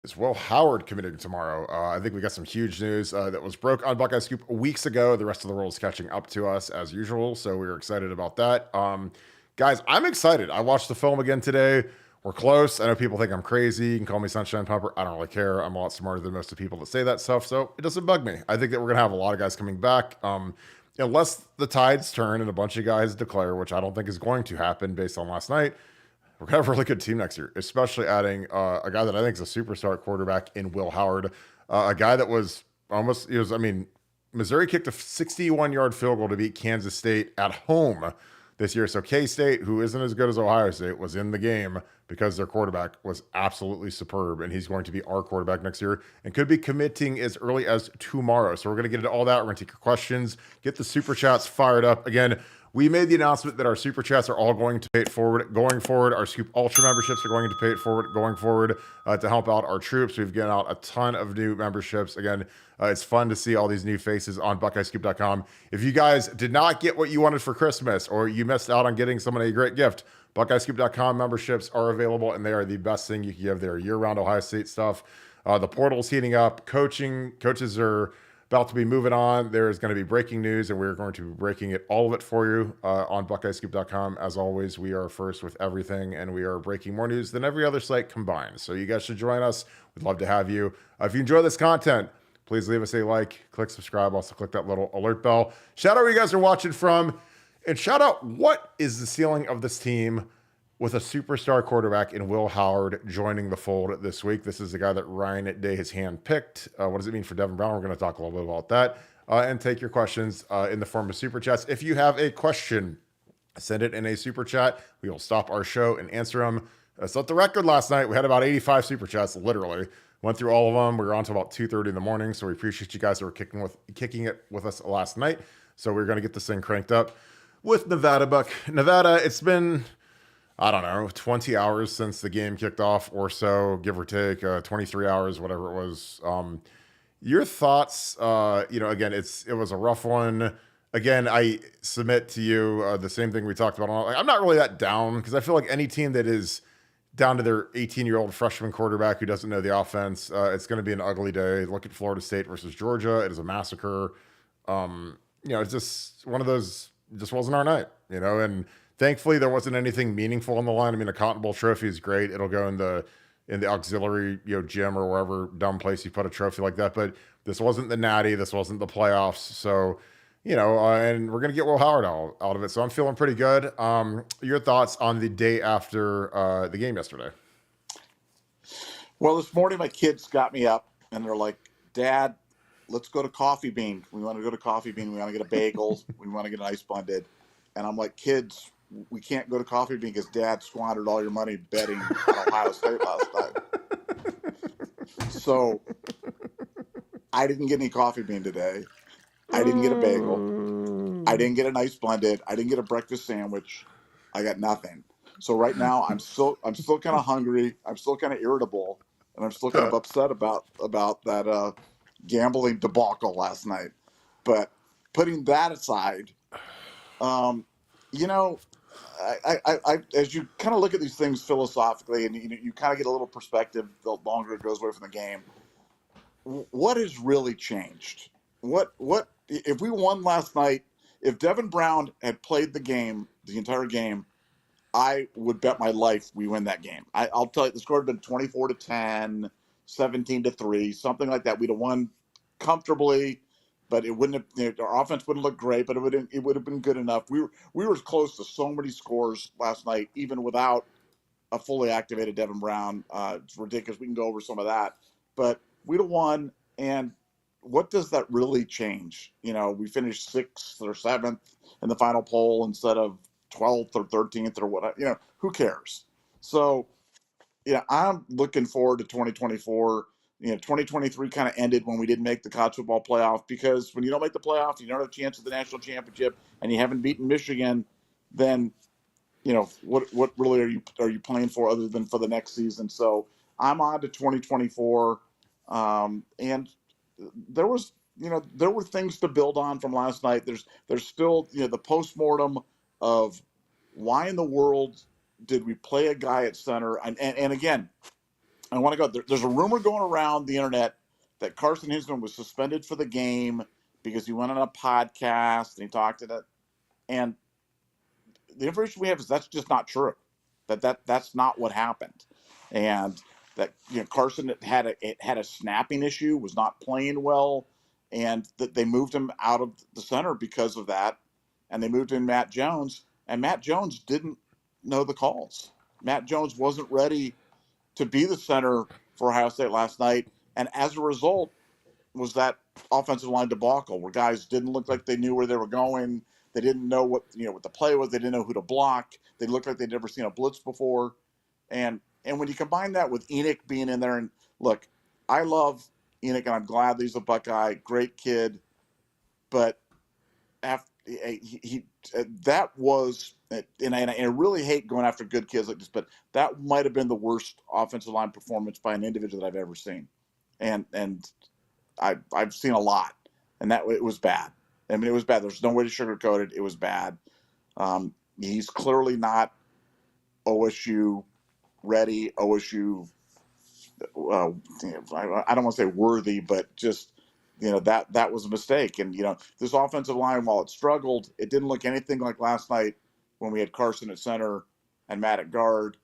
Is Will Howard committing tomorrow? I think we got some huge news that was broke on Buckeye Scoop weeks ago. The rest of the world is catching up to us as usual, so we are excited about that. Guys, I'm excited. I watched the film again today. We're close. I know people think I'm crazy. You can call me Sunshine Pumper. I don't really care. I'm a lot smarter than most of the people that say that stuff, so it doesn't bug me. I think that we're gonna have a lot of guys coming back. Unless the tides turn and a bunch of guys declare, which I don't think is going to happen based on last night. We're going to have a really good team next year, especially adding a guy that I think is a superstar quarterback in Will Howard, a guy that was Missouri kicked a 61-yard field goal to beat Kansas State at home this year. So K-State, who isn't as good as Ohio State, was in the game because their quarterback was absolutely superb, and he's going to be our quarterback next year and could be committing as early as tomorrow. So we're going to get into all that. We're going to take your questions, get the super chats fired up. Again, we made the announcement that our super chats are all going to pay it forward going forward. Our Scoop Ultra memberships are going to pay it forward going forward to help out our troops. We've given out a ton of new memberships. Again, it's fun to see all these new faces on BuckeyeScoop.com. If you guys did not get what you wanted for Christmas or you missed out on getting someone a great gift, BuckeyeScoop.com memberships are available, and they are the best thing you can give. They're year-round Ohio State stuff. The portal's heating up. Coaches are about to be moving on. There is going to be breaking news, and we're going to be breaking all of it for you on BuckeyeScoop.com. As always, we are first with everything, and we are breaking more news than every other site combined. So you guys should join us. We'd love to have you. If you enjoy this content, please leave us a like, click subscribe, also click that little alert bell. Shout out where you guys are watching from, and shout out what is the ceiling of this team with a superstar quarterback in Will Howard joining the fold this week. This is the guy that Ryan Day has handpicked. What does it mean for Devin Brown? We're going to talk a little bit about that and take your questions in the form of super chats. If you have a question, send it in a super chat. We will stop our show and answer them. So at the record last night, we had about 85 super chats, literally. Went through all of them. We were on to about 2:30 in the morning, so we appreciate you guys that were kicking it with us last night. So we're going to get this thing cranked up with Nevada Buck. Nevada, it's been, I don't know, 20 hours since the game kicked off or so, give or take, 23 hours, whatever it was. Your thoughts, again, it was a rough one. Again, I submit to you the same thing we talked about. I'm not really that down because I feel like any team that is down to their 18-year-old freshman quarterback who doesn't know the offense, it's going to be an ugly day. Look at Florida State versus Georgia. It is a massacre. It's just one of those, just wasn't our night, and thankfully, there wasn't anything meaningful on the line. I mean, a Cotton Bowl trophy is great. It'll go in the auxiliary gym or wherever dumb place you put a trophy like that. But this wasn't the Natty. This wasn't the playoffs. So, and we're gonna get Will Howard out of it. So I'm feeling pretty good. Your thoughts on the day after the game yesterday? Well, this morning my kids got me up and they're like, "Dad, let's go to Coffee Bean. We want to go to Coffee Bean. We want to get a bagel. We want to get an ice blended." And I'm like, "Kids, we can't go to Coffee Bean because Dad squandered all your money betting on Ohio State last night." So I didn't get any Coffee Bean today. I didn't get a bagel. I didn't get an ice blended. I didn't get a breakfast sandwich. I got nothing. So right now I'm still kind of hungry. I'm still kind of irritable, and I'm still kind of upset about that gambling debacle last night. But putting that aside, I as you kind of look at these things philosophically, and you kind of get a little perspective the longer it goes away from the game. What has really changed? What if we won last night? If Devin Brown had played the entire game, I would bet my life we win that game. I'll tell you, the score had been 24-10, 17-3, something like that. We'd have won comfortably. But it wouldn't have. Our offense wouldn't look great, but it would have been good enough. We were close to so many scores last night, even without a fully activated Devin Brown. It's ridiculous. We can go over some of that, but we'd have won. And what does that really change? We finished 6th or 7th in the final poll instead of 12th or 13th or what? Who cares? So, I'm looking forward to 2024. 2023 kind of ended when we didn't make the college football playoff, because when you don't make the playoff, you don't have a chance at the national championship, and you haven't beaten Michigan, then, what really are you playing for other than for the next season? So I'm on to 2024, and there were things to build on from last night. There's still the postmortem of why in the world did we play a guy at center, and again. I want to go. There's a rumor going around the internet that Carson Hinsman was suspended for the game because he went on a podcast and he talked to that. And the information we have is that's just not true. That's not what happened. And that Carson had a snapping issue, was not playing well, and that they moved him out of the center because of that. And they moved in Matt Jones, and Matt Jones didn't know the calls. Matt Jones wasn't ready to be the center for Ohio State last night, and as a result, was that offensive line debacle where guys didn't look like they knew where they were going. They didn't know what the play was. They didn't know who to block. They looked like they'd never seen a blitz before, and when you combine that with Enoch being in there, and look, I love Enoch, and I'm glad that he's a Buckeye, great kid, but after that was, and I really hate going after good kids like this, but that might have been the worst offensive line performance by an individual that I've ever seen, and I've seen a lot, and that it was bad. I mean, it was bad. There's no way to sugarcoat it. It was bad. He's clearly not OSU ready. OSU, I don't want to say worthy, but just that was a mistake. And this offensive line, while it struggled, it didn't look anything like last night when we had Carson at center and Matt at guard.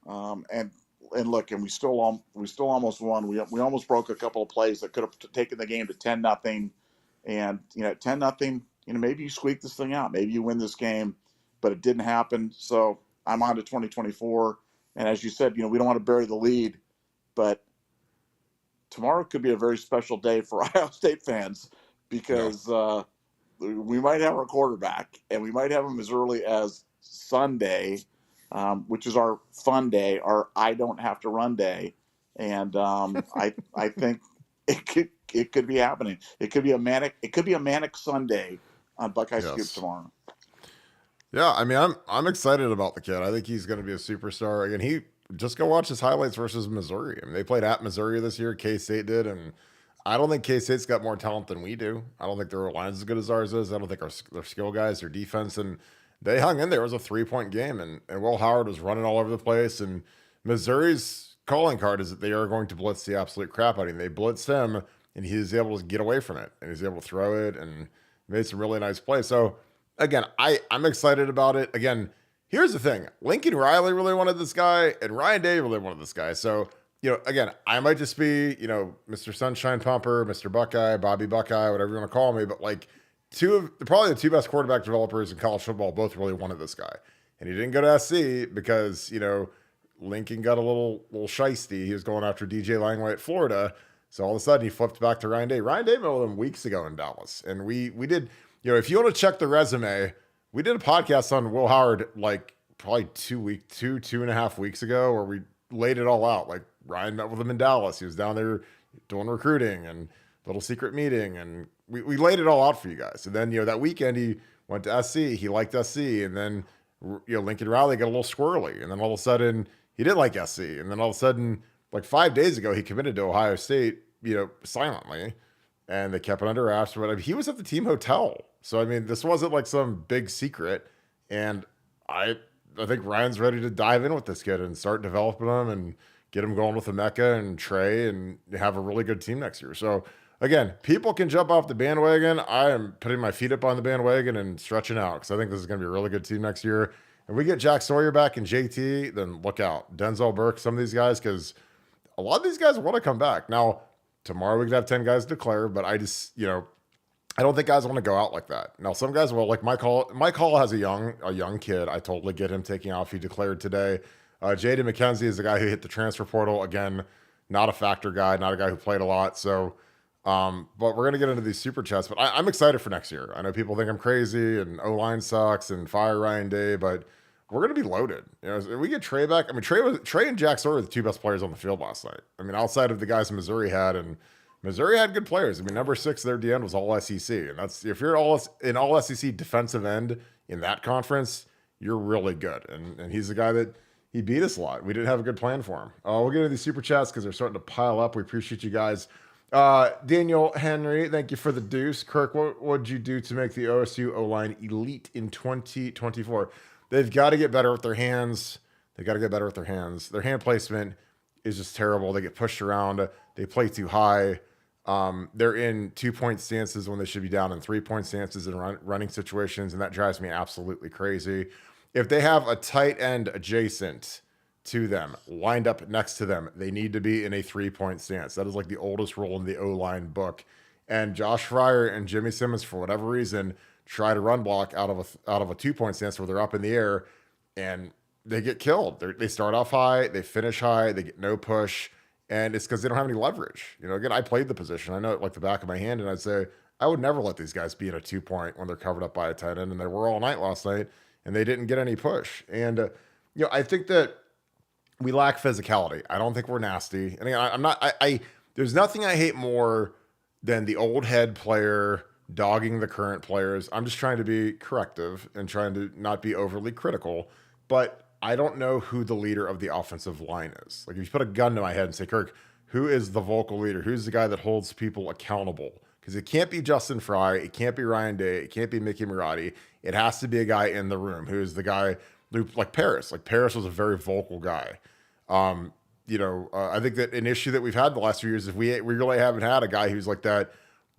And look, and we still almost won. We almost broke a couple of plays that could have taken the game to 10-0. And 10-0, maybe you squeak this thing out, maybe you win this game, but it didn't happen. So I'm on to 2024. And as you said, we don't want to bury the lead, but tomorrow could be a very special day for Ohio State fans because we might have our quarterback, and we might have him as early as Sunday, which is our fun day, our I don't have to run day. And I think it could be happening. It could be a manic Sunday on Buckeye Scoop tomorrow. Yeah, I mean, I'm excited about the kid. I think he's going to be a superstar. Again, he just go watch his highlights versus Missouri. I mean, they played at Missouri this year. K-State did, and I don't think K-State's got more talent than we do. I don't think their line's as good as ours is. I don't think their skill guys, their defense, and they hung in there. It was a 3-point game, and Will Howard was running all over the place. And Missouri's calling card is that they are going to blitz the absolute crap out of him. They blitzed him, and he was able to get away from it, and he was able to throw it and made some really nice plays. So again, I'm excited about it. Again, here's the thing. Lincoln Riley really wanted this guy, and Ryan Day really wanted this guy. So, again, I might just be, Mr. Sunshine Pumper, Mr. Buckeye, Bobby Buckeye, whatever you want to call me, but like probably the two best quarterback developers in college football both really wanted this guy. And he didn't go to SC because, Lincoln got a little shiesty. He was going after DJ Langway at Florida. So all of a sudden he flipped back to Ryan Day. Ryan Day met with him weeks ago in Dallas. And we did, if you want to check the resume, we did a podcast on Will Howard like probably 2.5 weeks ago where we laid it all out. Like Ryan met with him in Dallas. He was down there doing recruiting and little secret meeting. And we laid it all out for you guys. And then, that weekend he went to SC. He liked SC. And then, Lincoln Riley got a little squirrely. And then all of a sudden he didn't like SC. And then all of a sudden, like 5 days ago, he committed to Ohio State, silently. And they kept it under wraps. But he was at the team hotel. So, I mean, this wasn't like some big secret. And I think Ryan's ready to dive in with this kid and start developing him and get him going with Emeka and Trey and have a really good team next year. So, again, people can jump off the bandwagon. I am putting my feet up on the bandwagon and stretching out because I think this is going to be a really good team next year. If we get Jack Sawyer back and JT, then look out. Denzel Burke, some of these guys, because a lot of these guys want to come back. Now, tomorrow we could have 10 guys declare, but I just, I don't think guys want to go out like that. Now, some guys will, like Mike Hall has a young kid. I totally get him taking off. He declared today. Jaden McKenzie is the guy who hit the transfer portal. Again, not a factor guy, not a guy who played a lot. So, but we're going to get into these super chats. But I'm excited for next year. I know people think I'm crazy and O-line sucks and fire Ryan Day, but we're going to be loaded. If we get Trey back. I mean, Trey and Jack Sawyer were the two best players on the field last night. I mean, outside of the guys Missouri had, and Missouri had good players. I mean, number 6, their DN was all SEC. And that's, if you're an all SEC defensive end in that conference, you're really good. And he's the guy that he beat us a lot. We didn't have a good plan for him. We'll get into these super chats because they're starting to pile up. We appreciate you guys. Daniel Henry, thank you for the deuce. Kirk, what would you do to make the OSU O-line elite in 2024? They've got to get better with their hands. They got to get better with their hands. Their hand placement is just terrible. They get pushed around. They play too high. They're in 2-point stances when they should be down in 3-point stances in running situations, and that drives me absolutely crazy. If they have a tight end adjacent to them, lined up next to them, they need to be in a 3-point stance. That is like the oldest rule in the O-line book. And Josh Fryer and Jimmy Simmons, for whatever reason, try to run block out of a 2-point stance where they're up in the air, and they get killed. They start off high, they finish high, they get no push, and it's because they don't have any leverage. Again, I played the position, I know it like the back of my hand, and I'd say I would never let these guys be in a 2-point when they're covered up by a tight end, and they were all night last night, and they didn't get any push. And I think that we lack physicality. I don't think we're nasty. And again, I'm not. There's nothing I hate more than the old head player dogging the current players. I'm just trying to be corrective and trying to not be overly critical. But I don't know who the leader of the offensive line is. Like, if you put a gun to my head and say, Kirk, who is the vocal leader? Who's the guy that holds people accountable? Because it can't be Justin Fry. It can't be Ryan Day. It can't be Mickey Marotti. It has to be a guy in the room who is the guy, like Paris. Like, Paris was a very vocal guy. I think that an issue that we've had the last few years is we really haven't had a guy who's like that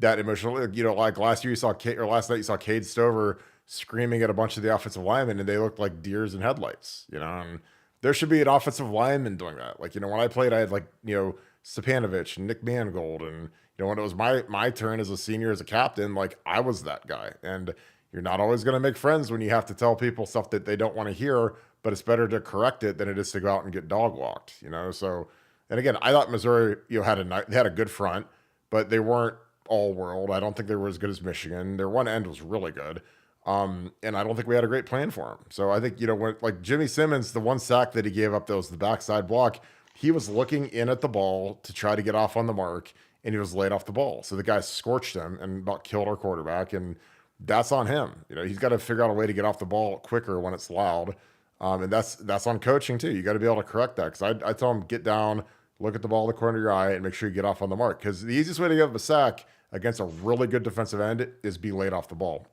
emotional. Like last night you saw Cade Stover screaming at a bunch of the offensive linemen, and they looked like deers in headlights. And there should be an offensive lineman doing that. Like, when I played, I had Stepanovich and Nick Mangold, and when it was my turn as a senior, as a captain, like, I was that guy. And you're not always going to make friends when you have to tell people stuff that they don't want to hear, but it's better to correct it than it is to go out and get dog walked. So, and again, I thought Missouri, they had a good front, but they weren't all world. I don't think they were as good as Michigan. Their one end was really good. And I don't think we had a great plan for him. So I think, when, like, Jimmy Simmons, the one sack that he gave up, that was the backside block, he was looking in at the ball to try to get off on the mark, and he was laid off the ball. So the guy scorched him and about killed our quarterback, and that's on him. He's got to figure out a way to get off the ball quicker when it's loud. And that's on coaching too. You got to be able to correct that. Because I tell him, get down, look at the ball in the corner of your eye, and make sure you get off on the mark. Because the easiest way to give up a sack against a really good defensive end is be laid off the ball.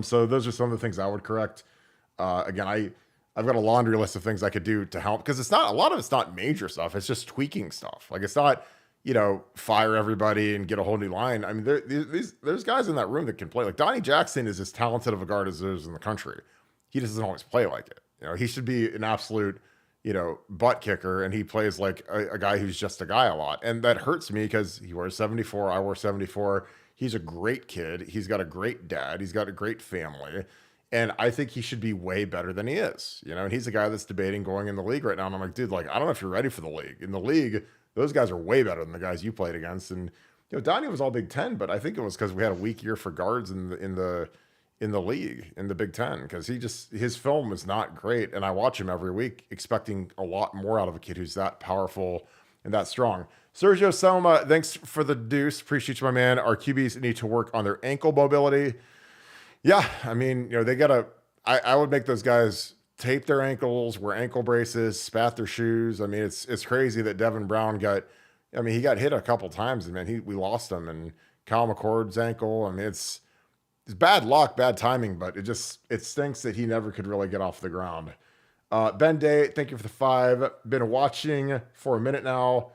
So those are some of the things I would correct. Again, I've got a laundry list of things I could do to help, because it's not, a lot of it's not major stuff. It's just tweaking stuff. Like, it's not, fire everybody and get a whole new line. I mean, there's guys in that room that can play. Like, Donnie Jackson is as talented of a guard as there is in the country. He just doesn't always play like it. He should be an absolute, butt kicker, and he plays like a guy who's just a guy a lot. And that hurts me because he wears 74. I wear 74. He's a great kid. He's got a great dad. He's got a great family. And I think he should be way better than he is. And he's a guy that's debating going in the league right now. And I'm like, dude, like, I don't know if you're ready for the league. In the league, those guys are way better than the guys you played against. And, Donnie was all Big Ten, but I think it was because we had a weak year for guards in the league, in the Big Ten, because his film was not great. And I watch him every week expecting a lot more out of a kid who's that powerful and that strong. Sergio Selma, thanks for the deuce. Appreciate you, my man. Our QBs need to work on their ankle mobility. Yeah, I mean, they gotta, I would make those guys tape their ankles, wear ankle braces, spat their shoes. I mean, it's crazy that Devin Brown he got hit a couple times, and man, we lost him. And Kyle McCord's ankle, I mean, it's bad luck, bad timing, but it stinks that he never could really get off the ground. Ben Day, thank you for the 5. Been watching for a minute now.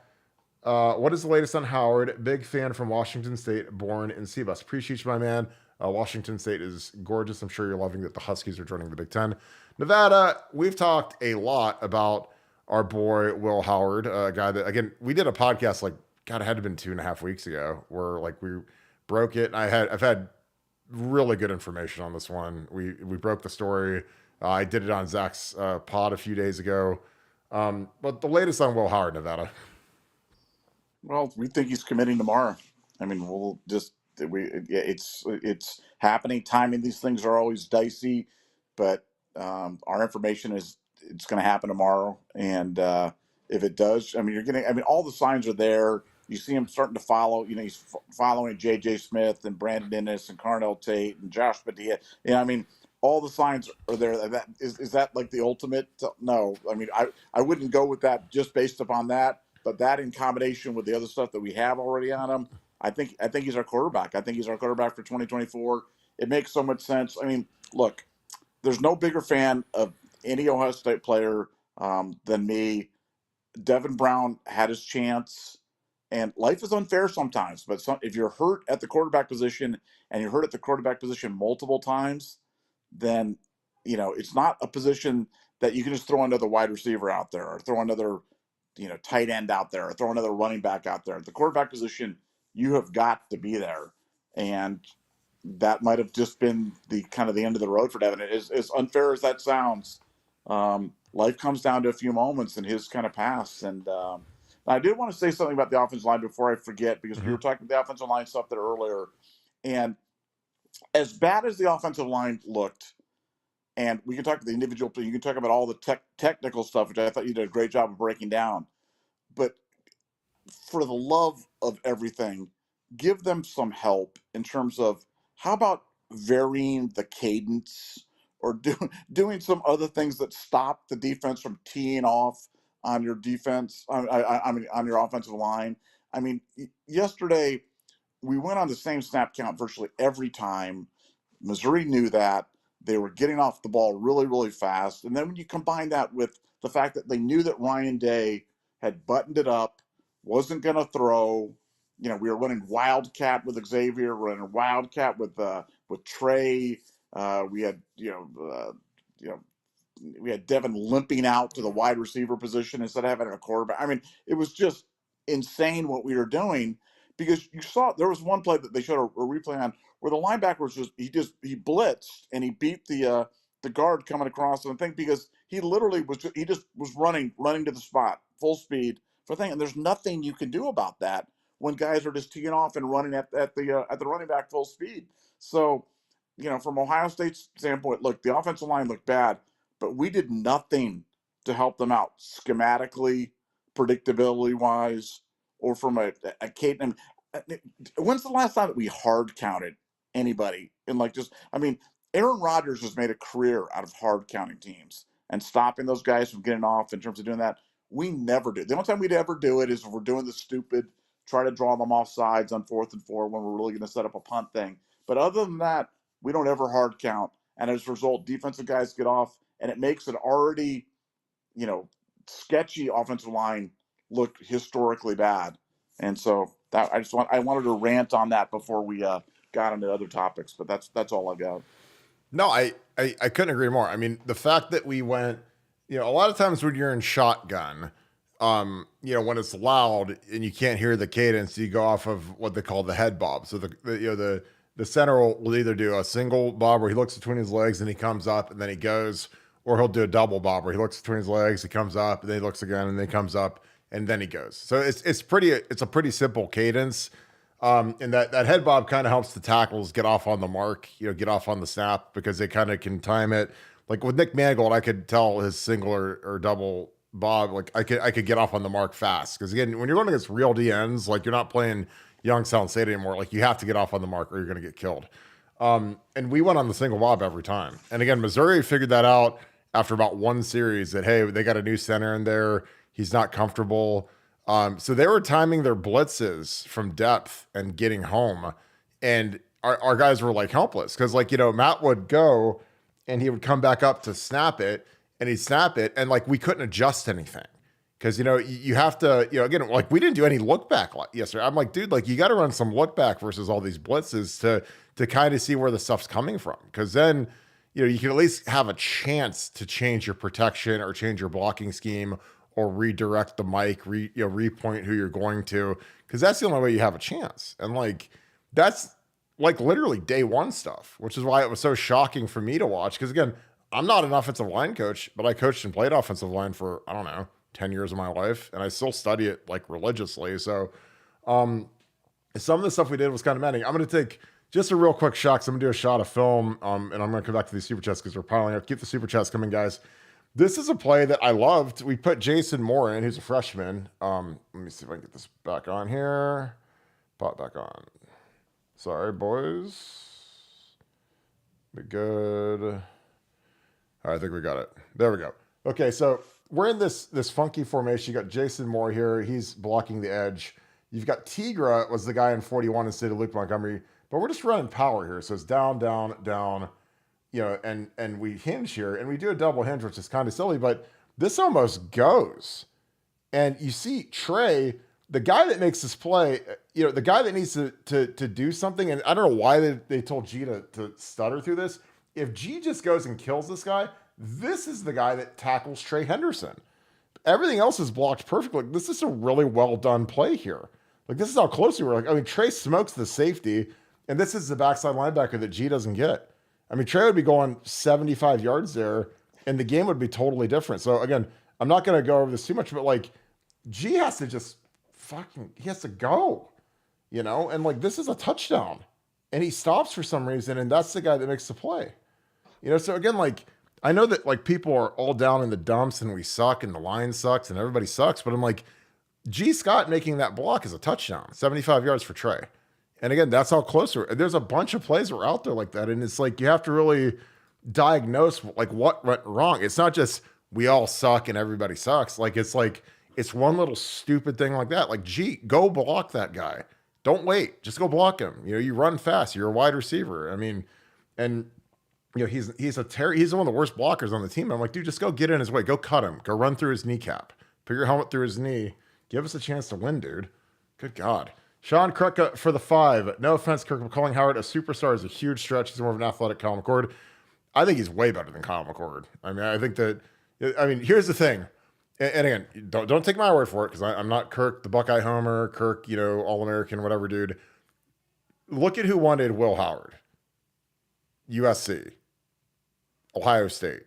What is the latest on Howard? Big fan from Washington State, born in Sebus. Appreciate you, my man. Washington State is gorgeous. I'm sure you're loving that the Huskies are joining the Big Ten. Nevada, we've talked a lot about our boy Will Howard, a guy that, again, we did a podcast it had to have been 2.5 weeks ago, where we broke it. I've had really good information on this one. We broke the story. I did it on Zach's pod a few days ago. But the latest on Will Howard, Nevada. Well, we think he's committing tomorrow. I mean, it's happening. Timing, these things are always dicey, but our information is it's going to happen tomorrow. And if it does, all the signs are there. You see him starting to follow. He's following J.J. Smith and Brandon Innes and Carnell Tate and Josh Padilla. All the signs are there. Is that like the ultimate? No. I wouldn't go with that just based upon that. But that, in combination with the other stuff that we have already on him, I think he's our quarterback. I think he's our quarterback for 2024. It makes so much sense. Look, there's no bigger fan of any Ohio State player than me Devin Brown had his chance, and life is unfair sometimes. But if you're hurt at the quarterback position and you're hurt at the quarterback position multiple times, then it's not a position that you can just throw another wide receiver out there or throw another tight end out there or throw another running back out there. The quarterback position, you have got to be there, and that might have just been the kind of the end of the road for Devin. As unfair as that sounds, life comes down to a few moments in his kind of pass. And I did want to say something about the offensive line before I forget, because we were talking about the offensive line stuff there earlier. And as bad as the offensive line looked, and we can talk about the individual, you can talk about all the technical stuff, which I thought you did a great job of breaking down. But for the love of everything, give them some help in terms of how about varying the cadence or doing some other things that stop the defense from teeing off on your defense. I mean, on your offensive line. I mean, yesterday we went on the same snap count virtually every time. Missouri knew that. They were getting off the ball really, really fast. And then when you combine that with the fact that they knew that Ryan Day had buttoned it up, wasn't going to throw. We were running Wildcat with Xavier, running Wildcat with Trey. We had we had Devin limping out to the wide receiver position instead of having a quarterback. I mean, it was just insane what we were doing, because you saw there was one play that they showed a replay on where the linebacker was he blitzed and he beat the guard coming across the thing, because he literally was running to the spot full speed for the thing, and there's nothing you can do about that when guys are just teeing off and running at the running back full speed. So, from Ohio State's standpoint, look, the offensive line looked bad, but we did nothing to help them out schematically, predictability wise, or from a cadence. When's the last time that we hard counted anybody? And Aaron Rodgers has made a career out of hard counting teams and stopping those guys from getting off in terms of doing that. We never do. The only time we'd ever do it is if we're doing the stupid, try to draw them off sides on 4th and 4 when we're really going to set up a punt thing. But other than that, we don't ever hard count. And as a result, defensive guys get off, and it makes it already, sketchy offensive line look historically bad. And so that I wanted to rant on that before we got into other topics, but that's all I got. No, I couldn't agree more. I mean, the fact that we went, a lot of times when you're in shotgun, when it's loud and you can't hear the cadence, you go off of what they call the head bob. So the center will either do a single bob where he looks between his legs and he comes up and then he goes, or he'll do a double bob where he looks between his legs, he comes up, and then he looks again, and then he comes up, and then he goes. So it's a pretty simple cadence. And that head bob kind of helps the tackles get off on the mark, get off on the snap, because they kind of can time it. Like with Nick Mangold, I could tell his single or double bob, like I could get off on the mark fast. Because again, when you're going against real DNs, like you're not playing Youngstown State anymore. Like you have to get off on the mark or you're going to get killed. And we went on the single bob every time. And again, Missouri figured that out after about one series that, hey, they got a new center in there. He's not comfortable. So they were timing their blitzes from depth and getting home. And our guys were like helpless because Matt would go and he would come back up to snap it and he'd snap it. And we couldn't adjust anything because, you have to, again, we didn't do any look back yesterday. I'm like, dude, you got to run some look back versus all these blitzes to kind of see where the stuff's coming from. Because then, you can at least have a chance to change your protection or change your blocking scheme or redirect the mic, repoint who you're going to, because that's the only way you have a chance. And that's literally day one stuff, which is why it was so shocking for me to watch. Because again, I'm not an offensive line coach, but I coached and played offensive line for, I don't know, 10 years of my life. And I still study it religiously. So some of the stuff we did was kind of maddening. I'm going to take just a real quick shot. So I'm going to do a shot of film and I'm going to come back to these super chats because we're piling up. Keep the super chats coming, guys. This is a play that I loved. We put Jason Moore in, who's a freshman. Let me see if I can get this back on here. Pop back on. Sorry, boys. Be good. All right, I think we got it. There we go. Okay, so we're in this funky formation. You got Jason Moore here. He's blocking the edge. You've got Tigra was the guy in 41 instead of Luke Montgomery. But we're just running power here. So it's down, down, down. And we hinge here, and we do a double hinge, which is kind of silly, but this almost goes. And you see Trey, the guy that makes this play, the guy that needs to do something, and I don't know why they told G to stutter through this. If G just goes and kills this guy, this is the guy that tackles Trey Henderson. Everything else is blocked perfectly. This is a really well done play here. Like, this is how close we were. Like, I mean, Trey smokes the safety, and this is the backside linebacker that G doesn't get. I mean, Trey would be going 75 yards there, and the game would be totally different. So again, I'm not going to go over this too much, but like, G has to just he has to go, and like, this is a touchdown, and he stops for some reason, and that's the guy that makes the play. So again, like, I know that like people are all down in the dumps and we suck and the line sucks and everybody sucks, but I'm like, G Scott making that block is a touchdown, 75 yards for Trey. And again, that's how close we're. There's a bunch of plays that were out there like that. And it's like, you have to really diagnose like what went wrong. It's not just we all suck and everybody sucks. It's one little stupid thing like that. Like, G, go block that guy. Don't wait. Just go block him. You run fast. You're a wide receiver. I mean, and he's one of the worst blockers on the team. I'm like, dude, just go get in his way. Go cut him. Go run through his kneecap. Put your helmet through his knee. Give us a chance to win, dude. Good God. Sean Krupka for the 5. No offense, Kirk, but calling Howard a superstar is a huge stretch. He's more of an athletic Kyle McCord. I think he's way better than Kyle McCord. I mean, I think that, here's the thing. And again, don't take my word for it, because I'm not Kirk, the Buckeye homer, Kirk, All-American, whatever, dude. Look at who wanted Will Howard. USC. Ohio State.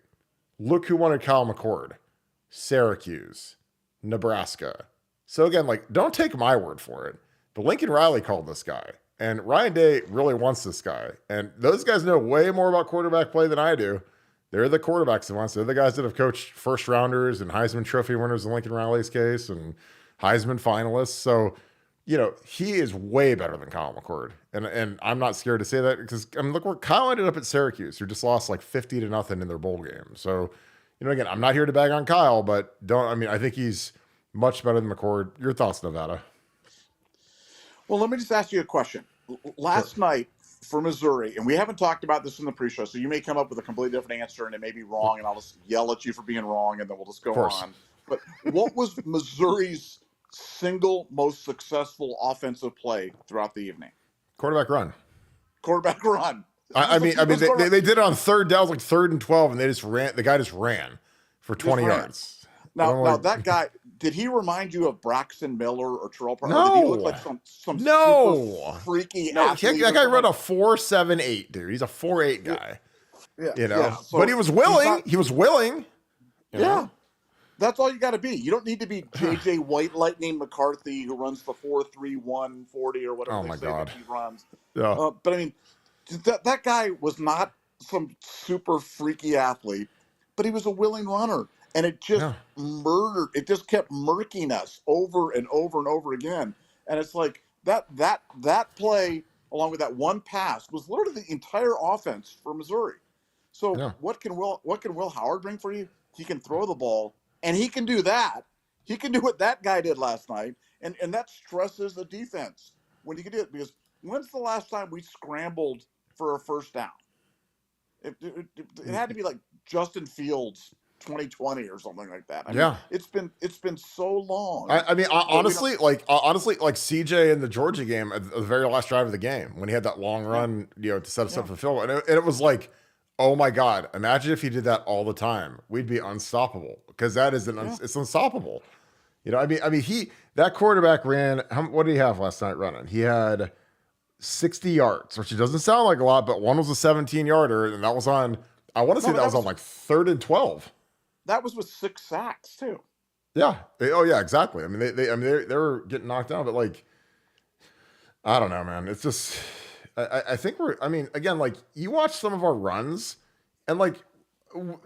Look who wanted Kyle McCord. Syracuse. Nebraska. So again, like, don't take my word for it. But Lincoln Riley called this guy. And Ryan Day really wants this guy. And those guys know way more about quarterback play than I do. They're the quarterbacks that wants. They're the guys that have coached first rounders and Heisman Trophy winners in Lincoln Riley's case and Heisman finalists. So, he is way better than Kyle McCord. And I'm not scared to say that, because look where Kyle ended up at Syracuse, who just lost like 50-0 in their bowl game. So, again, I'm not here to bag on Kyle, but I think he's much better than McCord. Your thoughts, Nevada? Well, let me just ask you a question. Last night for Missouri, and we haven't talked about this in the pre-show, so you may come up with a completely different answer, and it may be wrong, and I'll just yell at you for being wrong, and then we'll just go on. But what was Missouri's single most successful offensive play throughout the evening? Quarterback run. They did it on third down, like 3rd and 12, and they just ran. The guy just ran for 20 yards. Now that guy, did he remind you of Braxton Miller or Terrell Parker? No. Did he look like some super freaky athlete? That guy run a 4.78, dude. He's a 4.8 guy. Yeah. So but he was willing. He was willing. Yeah. That's all you got to be. You don't need to be J.J. White Lightning McCarthy, who runs the 4.31 40 or whatever that he runs. Yeah. But I mean, that guy was not some super freaky athlete, but he was a willing runner. And it just it just kept murking us over and over and over again. And it's like that play, along with that one pass, was literally the entire offense for Missouri. So what can Will Howard bring for you? He can throw the ball, and he can do that. He can do what that guy did last night, and that stresses the defense when he can do it. Because when's the last time we scrambled for a first down? It had to be like Justin Fields 2020 or something like that. I mean, it's been so long. Honestly, like CJ in the Georgia game at the very last drive of the game, when he had that long run, to set us up for the field goal, and it was like, oh my God, imagine if he did that all the time. We'd be unstoppable, because that is it's unstoppable. That quarterback ran. What did he have last night running? He had 60 yards, which doesn't sound like a lot, but one was a 17-yarder, and that was on. I want to say that was on like 3rd and 12. That was with 6 sacks too. Yeah. Exactly. I mean, they were getting knocked down, but like, I don't know, man. It's just, I think again, like, you watch some of our runs, and like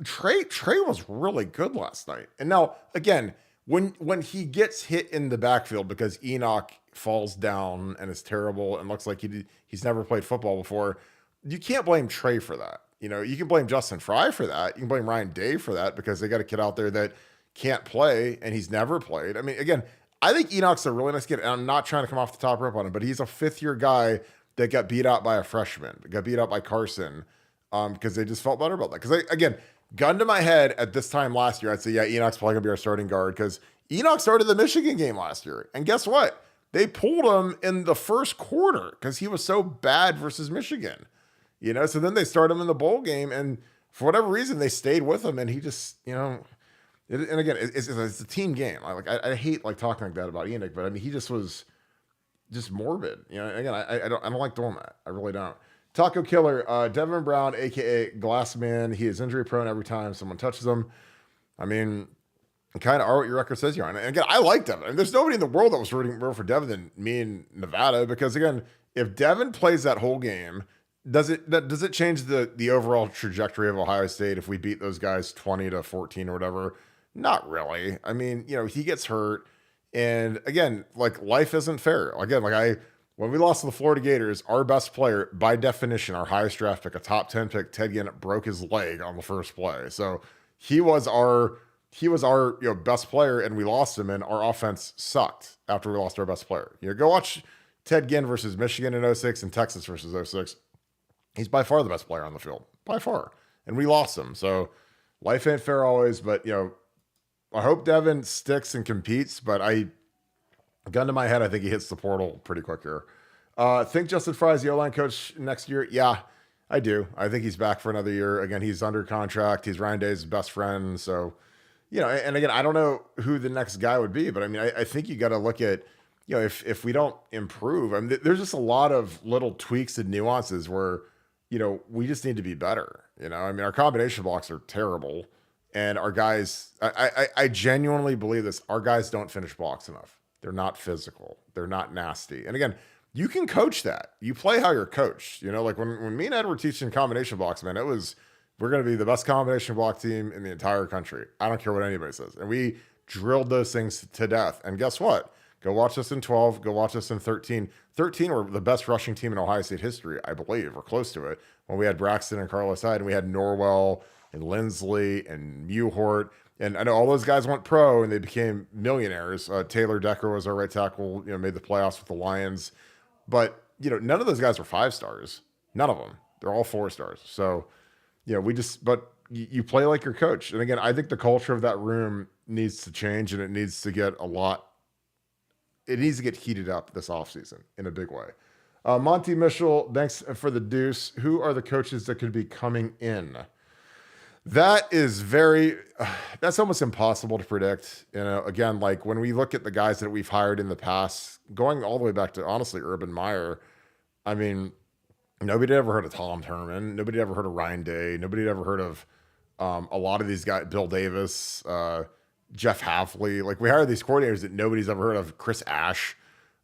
Trey was really good last night. And now again, when he gets hit in the backfield because Enoch falls down and is terrible and looks like he's never played football before, you can't blame Trey for that. You can blame Justin Fry for that. You can blame Ryan Day for that, because they got a kid out there that can't play and he's never played. I mean, again, I think Enoch's a really nice kid, and I'm not trying to come off the top rope on him, but he's a 5th-year guy that got beat out by a freshman, got beat out by Carson, because they just felt better about that. Because, again, gun to my head at this time last year, I'd say, Enoch's probably going to be our starting guard, because Enoch started the Michigan game last year, and guess what? They pulled him in the first quarter because he was so bad versus Michigan. So then they start him in the bowl game, and for whatever reason, they stayed with him, and he just, and again, it's a team game. I hate like talking like that about Enoch, but I mean, he just was just morbid. Again, I don't like doing that. I really don't. Taco Killer, Devin Brown, aka Glassman. He is injury prone every time someone touches him. I mean, kind of are what your record says you are. And again, I like Devin. And there's nobody in the world that was rooting more for Devin than me in Nevada. Because again, if Devin plays that whole game, does it change the overall trajectory of Ohio State if we beat those guys 20-14 or whatever? Not really. I mean, he gets hurt. And again, like life isn't fair. Again, when we lost to the Florida Gators, our best player, by definition, our highest draft pick, a top 10 pick, Ted Ginn, broke his leg on the first play. So he was our best player, and we lost him, and our offense sucked after we lost our best player. Go watch Ted Ginn versus Michigan in 06 and Texas versus 06. He's by far the best player on the field, by far. And we lost him. So life ain't fair always, but I hope Devin sticks and competes, but gun to my head, I think he hits the portal pretty quick here. Think Justin Fry's the O-line coach next year? Yeah, I do. I think he's back for another year. Again, he's under contract. He's Ryan Day's best friend. So, and again, I don't know who the next guy would be, but I mean, I think you got to look at, if we don't improve, I mean, there's just a lot of little tweaks and nuances where, we just need to be better. I mean, our combination blocks are terrible. And our guys, I genuinely believe this. Our guys don't finish blocks enough. They're not physical. They're not nasty. And again, you can coach that. You play how you're coached. Like when me and Ed were teaching combination blocks, man, we're going to be the best combination block team in the entire country. I don't care what anybody says. And we drilled those things to death. And guess what? Go watch us in 12. Go watch us in 13. 13 were the best rushing team in Ohio State history, I believe, or close to it. When we had Braxton and Carlos Hyde, and we had Norwell and Lindsley and Muhort. And I know all those guys went pro and they became millionaires. Taylor Decker was our right tackle, made the playoffs with the Lions. But, none of those guys were 5 stars. None of them. They're all 4 stars. So, but you play like your coach. And again, I think the culture of that room needs to change, and it needs to get heated up this offseason in a big way. Monty Mitchell, thanks for the deuce. Who are the coaches that could be coming in? That is that's almost impossible to predict. Again, like when we look at the guys that we've hired in the past, going all the way back to honestly Urban Meyer, I mean, nobody had ever heard of Tom Herman. Nobody had ever heard of Ryan Day. Nobody had ever heard of a lot of these guys, Bill Davis, Jeff Hafley. Like we hired these coordinators that nobody's ever heard of, Chris Ash.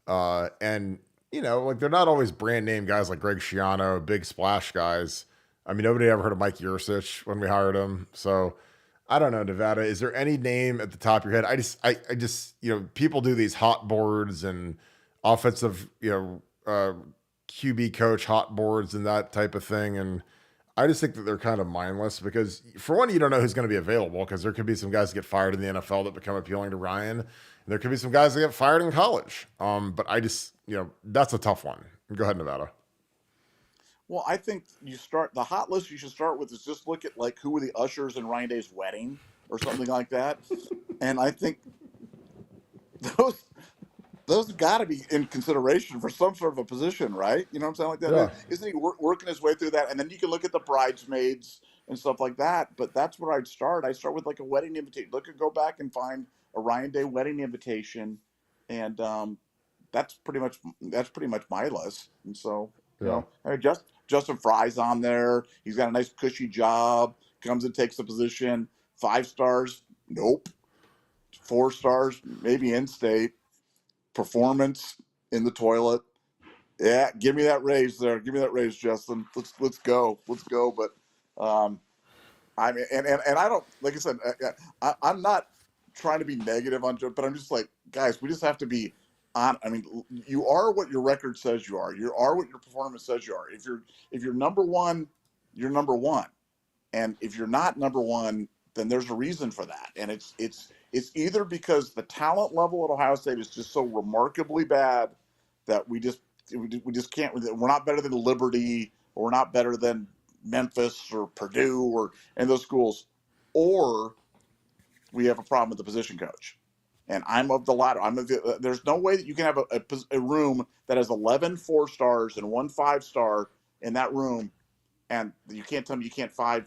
And, like they're not always brand name guys like Greg Schiano, big splash guys. I mean, nobody ever heard of Mike Yursich when we hired him. So I don't know, Nevada. Is there any name at the top of your head? I just, people do these hot boards and offensive, QB coach hot boards and that type of thing. And I just think that they're kind of mindless because for one, you don't know who's going to be available because there could be some guys that get fired in the NFL that become appealing to Ryan. And there could be some guys that get fired in college. But I just, that's a tough one. Go ahead, Nevada. Well, I think the hot list you should start with is just look at like who were the ushers in Ryan Day's wedding or something like that. And I think those got to be in consideration for some sort of a position, right? You know what I'm saying? Like that. Yeah. Isn't he working his way through that? And then you can look at the bridesmaids and stuff like that. But that's where I'd start. I start with like a wedding invitation. Go back and find a Ryan Day wedding invitation. And that's pretty much my list. And so, I mean, Justin Fry's on there. He's got a nice cushy job. Comes and takes the position. 5 stars, nope. 4 stars, maybe in state. Performance in the toilet. Yeah, give me that raise there. Give me that raise, Justin. Let's go. But I mean, and I don't, like I said, I'm not trying to be negative on Joe, but I'm just like, guys, we just have to be on. I mean, you are what your record says you are. You are what your performance says you are. If you're number one, you're number one, and if you're not number one, then there's a reason for that. And it's either because the talent level at Ohio State is just so remarkably bad that we just can't. We're not better than Liberty, or we're not better than Memphis or Purdue and those schools, or we have a problem with the position coach. And I'm of the latter. There's no way that you can have a room that has 11 4-stars and 1 5-star in that room, and you can't tell me you can't find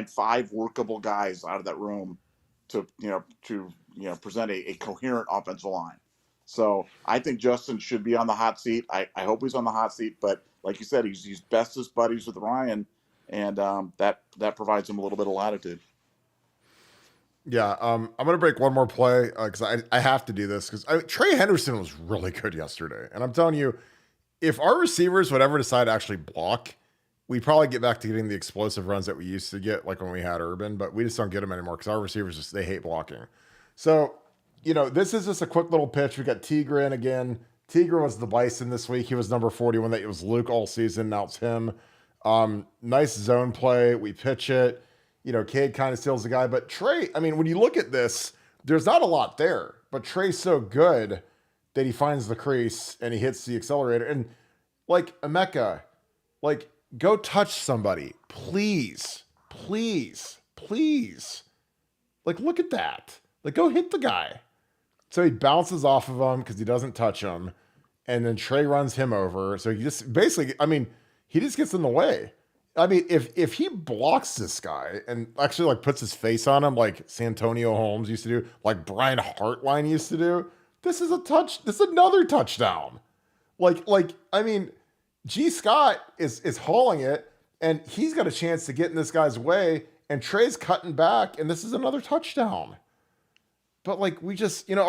5 workable guys out of that room to present a coherent offensive line. So I think Justin should be on the hot seat. I hope he's on the hot seat, but like you said, he's bestest buddies with Ryan, and that provides him a little bit of latitude. Yeah, I'm gonna break one more play because I have to do this because Trey Henderson was really good yesterday, and I'm telling you, if our receivers would ever decide to actually block, we'd probably get back to getting the explosive runs that we used to get, like when we had Urban, but we just don't get them anymore because our receivers they hate blocking. So, this is just a quick little pitch. We got Tigre in again. Tigre was the Bison this week. He was number 41. That it was Luke all season. Now it's him. Nice zone play. We pitch it. Cade kind of steals the guy. But Trey, when you look at this, there's not a lot there. But Trey's so good that he finds the crease and he hits the accelerator. And like Emeka, go touch somebody. Please. Please. Please. Look at that. Go hit the guy. So he bounces off of him because he doesn't touch him. And then Trey runs him over. So he just basically, he just gets in the way. If he blocks this guy and actually puts his face on him like Santonio Holmes used to do, like Brian Hartline used to do, this is another touchdown. G. Scott is hauling it and he's got a chance to get in this guy's way and Trey's cutting back and this is another touchdown. But we just, and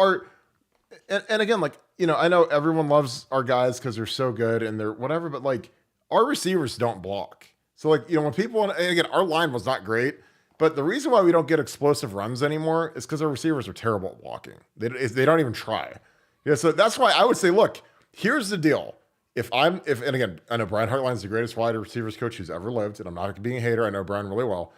again, I know everyone loves our guys because they're so good and they're whatever, but our receivers don't block. So when people want, and again, our line was not great, but the reason why we don't get explosive runs anymore is because our receivers are terrible at blocking. They don't even try. So that's why I would say, look, here's the deal. And again, I know Brian Hartline's the greatest wide receivers coach who's ever lived, and I'm not being a hater. I know Brian really well,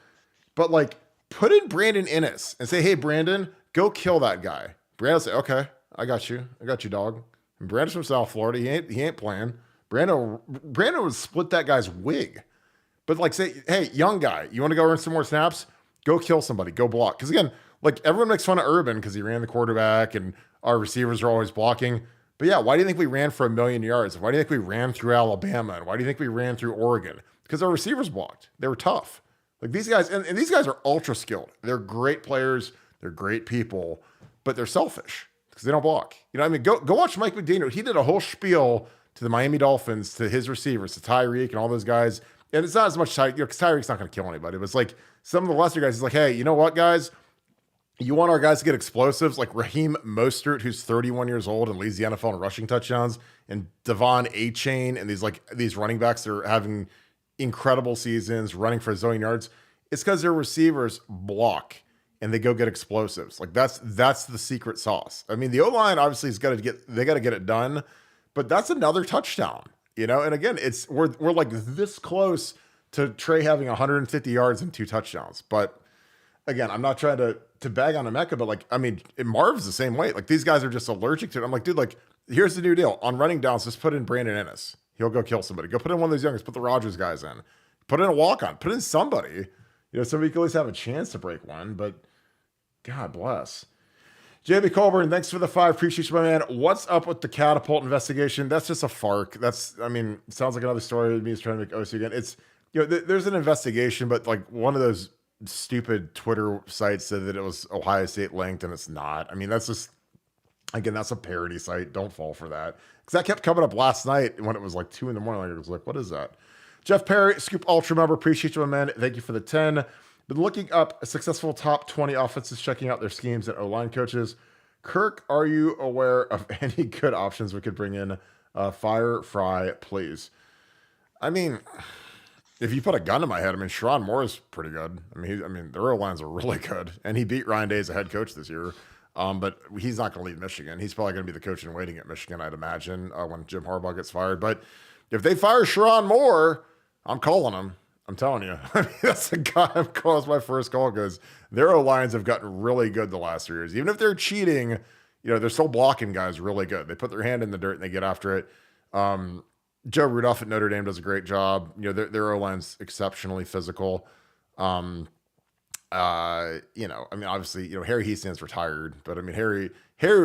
but put in Brandon Inniss and say, hey, Brandon, go kill that guy. Brandon will say, okay, I got you, dog. And Brandon's from South Florida. He ain't playing. Brandon would split that guy's wig. But say, hey, young guy, you want to go earn some more snaps? Go kill somebody. Go block. Because again, everyone makes fun of Urban because he ran the quarterback and our receivers are always blocking. But yeah, why do you think we ran for 1 million yards? Why do you think we ran through Alabama? And why do you think we ran through Oregon? Because our receivers blocked. They were tough. These guys, and these guys are ultra skilled. They're great players. They're great people, but they're selfish because they don't block. Go watch Mike McDaniel. He did a whole spiel to the Miami Dolphins, to his receivers, to Tyreek and all those guys. And it's not as much Tyreek, because Tyreek's not going to kill anybody. But it's some of the lesser guys, he's hey, you know what, guys? You want our guys to get explosives like Raheem Mostert, who's 31 years old and leads the NFL in rushing touchdowns, and Devon Achane, and these running backs that are having incredible seasons, running for a zillion yards. It's because their receivers block and they go get explosives. That's the secret sauce. The O-line obviously they got to get it done, but that's another touchdown. And again, we're this close to Trey having 150 yards and 2 touchdowns. But again, I'm not trying to bag on Emeka, but Marv's the same way. These guys are just allergic to it. I'm dude, here's the new deal. On running downs, just put in Brandon Inniss. He'll go kill somebody. Go put in one of those youngest. Put the Rodgers guys in. Put in a walk-on. Put in somebody. Somebody can always have a chance to break one, but God bless. JB Colburn, thanks for the 5. Appreciate you, my man. What's up with the catapult investigation? That's just a FARC. Sounds like another story of me is trying to make OSU again. It's, there's an investigation, but one of those stupid Twitter sites said that it was Ohio State linked, and it's not. That's just, again, that's a parody site. Don't fall for that. Because that kept coming up last night when it was 2 a.m. I was what is that? Jeff Perry, Scoop Ultra member. Appreciate you, my man. Thank you for the 10. Been looking up a successful top 20 offenses, checking out their schemes and O-line coaches. Kirk, are you aware of any good options we could bring in? Fire Fry, please. If you put a gun to my head, Sherrone Moore is pretty good. Their O-lines are really good. And he beat Ryan Day as a head coach this year. But he's not going to lead Michigan. He's probably going to be the coach in waiting at Michigan, I'd imagine, when Jim Harbaugh gets fired. But if they fire Sherrone Moore, I'm calling him. I'm telling you. That's the guy I'm calling as my first call because their O-lines have gotten really good the last 3 years. Even if they're cheating, they're still blocking guys really good. They put their hand in the dirt and they get after it. Joe Rudolph at Notre Dame does a great job. Their O-line's exceptionally physical. I mean, obviously, Harry Heaston's retired, but I mean, Harry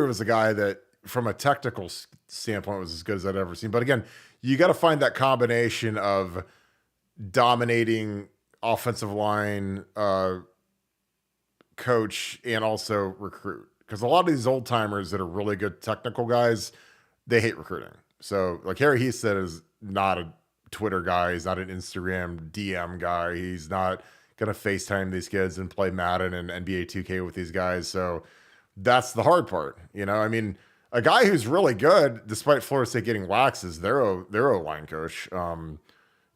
was a guy that, from a technical standpoint, was as good as I'd ever seen. But again, you got to find that combination of dominating offensive line coach and also recruit, because a lot of these old timers that are really good technical guys, they hate recruiting. So like Harry Heaston is not a Twitter guy. He's not an Instagram DM guy. He's not going to FaceTime these kids and play Madden and NBA 2K with these guys. So that's the hard part. I mean, a guy who's really good, despite Florida State getting waxed, is their O-line coach.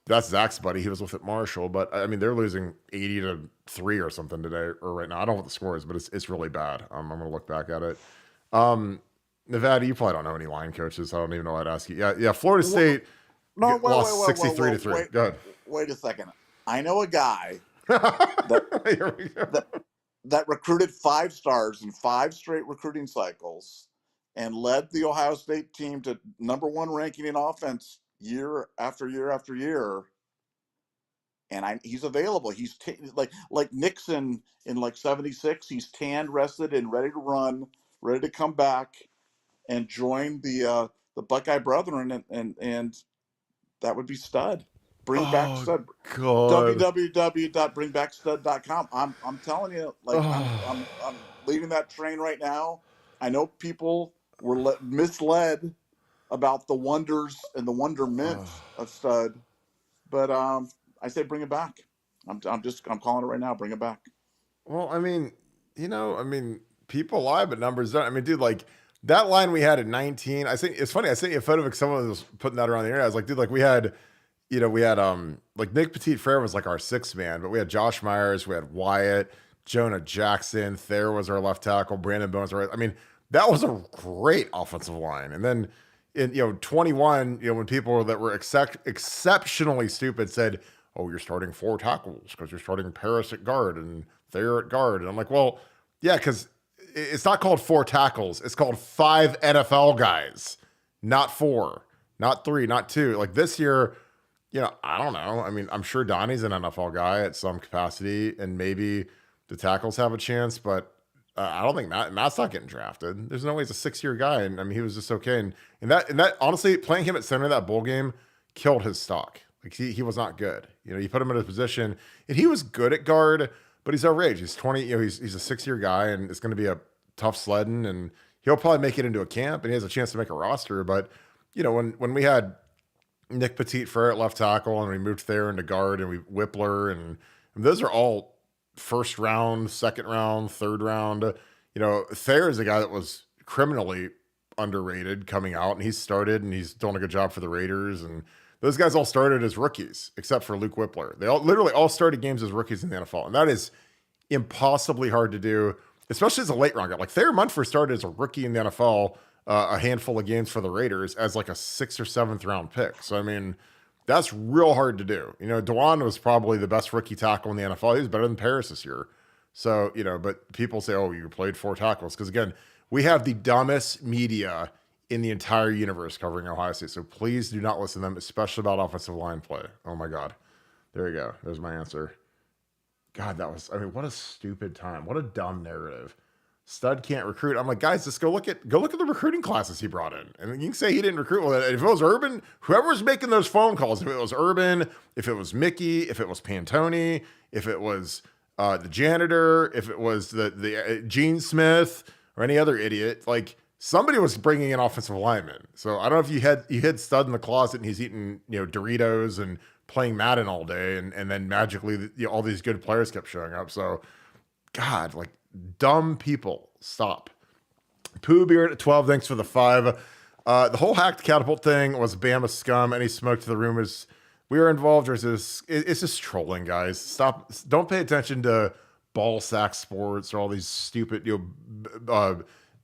That's Zach's buddy. He was with at Marshall, but I mean, they're losing 80-3 or something today or right now. I don't know what the score is, but it's really bad. I'm going to look back at it. Nevada, you probably don't know any line coaches. I don't even know what I'd ask you. Yeah. Florida State lost 63-3. Go ahead. Wait a second. I know a guy Here we go. that recruited 5 stars in 5 straight recruiting cycles and led the Ohio State team to #1 ranking in offense year after year after year. And he's available. He's like Nixon in like 76. He's tanned, rested, and ready to run, ready to come back and join the Buckeye Brethren, and that would be Stud. Bring back Stud. God. www.bringbackstud.com. I'm telling you, I'm leaving that train right now. I know people were misled about the wonders and the wonderment of Stud, but I say bring it back. I'm calling it right now. Bring it back. Well, I mean, people lie, but numbers don't. I mean, dude, like that line we had at 19. I think it's funny. I sent you a photo of someone was putting that around the internet. I was like, dude, like we had like Nick Petit Frere was like our 6th man, but we had Josh Myers, we had Wyatt, Jonah Jackson, Thayer was our left tackle, Brandon Bones. I mean, that was a great offensive line. And then in 21, when people that were exceptionally stupid said, "Oh, you're starting 4 tackles because you're starting Paris at guard and Thayer at guard," and I'm like, well, yeah, because it's not called 4 tackles. It's called 5 NFL guys, not 4, not 3, not 2. Like this year, I don't know. I mean, I'm sure Donnie's an NFL guy at some capacity, and maybe the tackles have a chance, but I don't think Matt's not getting drafted. There's no way he's a 6-year guy, and I mean, he was just okay. And that honestly, playing him at center that bowl game killed his stock. Like he was not good. You put him in a position, and he was good at guard, but he's overage. He's 20. He's a 6-year guy, and it's going to be a tough sledding, and he'll probably make it into a camp, and he has a chance to make a roster. But when we had Nick Petit Frere at left tackle, and we moved Thayer into guard, and we Whippler, and those are all 1st round, 2nd round, 3rd round. Thayer is a guy that was criminally underrated coming out, and he's started, and he's doing a good job for the Raiders. And those guys all started as rookies, except for Luke Whippler. They literally all started games as rookies in the NFL, and that is impossibly hard to do, especially as a late round guy. Like Thayer Munford started as a rookie in the NFL, a handful of games for the Raiders as like a 6th or 7th round pick. So I mean, that's real hard to do. Dewan was probably the best rookie tackle in the NFL. He was better than Paris this year. So but people say, "Oh, you played 4 tackles," because again, we have the dumbest media in the entire universe covering Ohio State. So please do not listen to them, especially about offensive line play. Oh my God. There you go. There's my answer. God, what a stupid time. What a dumb narrative. Stud can't recruit. I'm like, guys, just go look at the recruiting classes he brought in. And you can say he didn't recruit. Well, if it was Urban, whoever's making those phone calls, if it was Urban, if it was Mickey, if it was Pantone, if it was the janitor, if it was the Gene Smith or any other idiot, like somebody was bringing in offensive linemen. So I don't know if you had Stud in the closet and he's eating Doritos and playing Madden all day, and then magically all these good players kept showing up. So God, like dumb people, stop. Pooh Beard at 12, thanks for the 5. The whole hacked catapult thing was Bama scum. Any smoke to the rumors we are involved, or it's just trolling, guys. Stop. Don't pay attention to ball sack sports or all these stupid,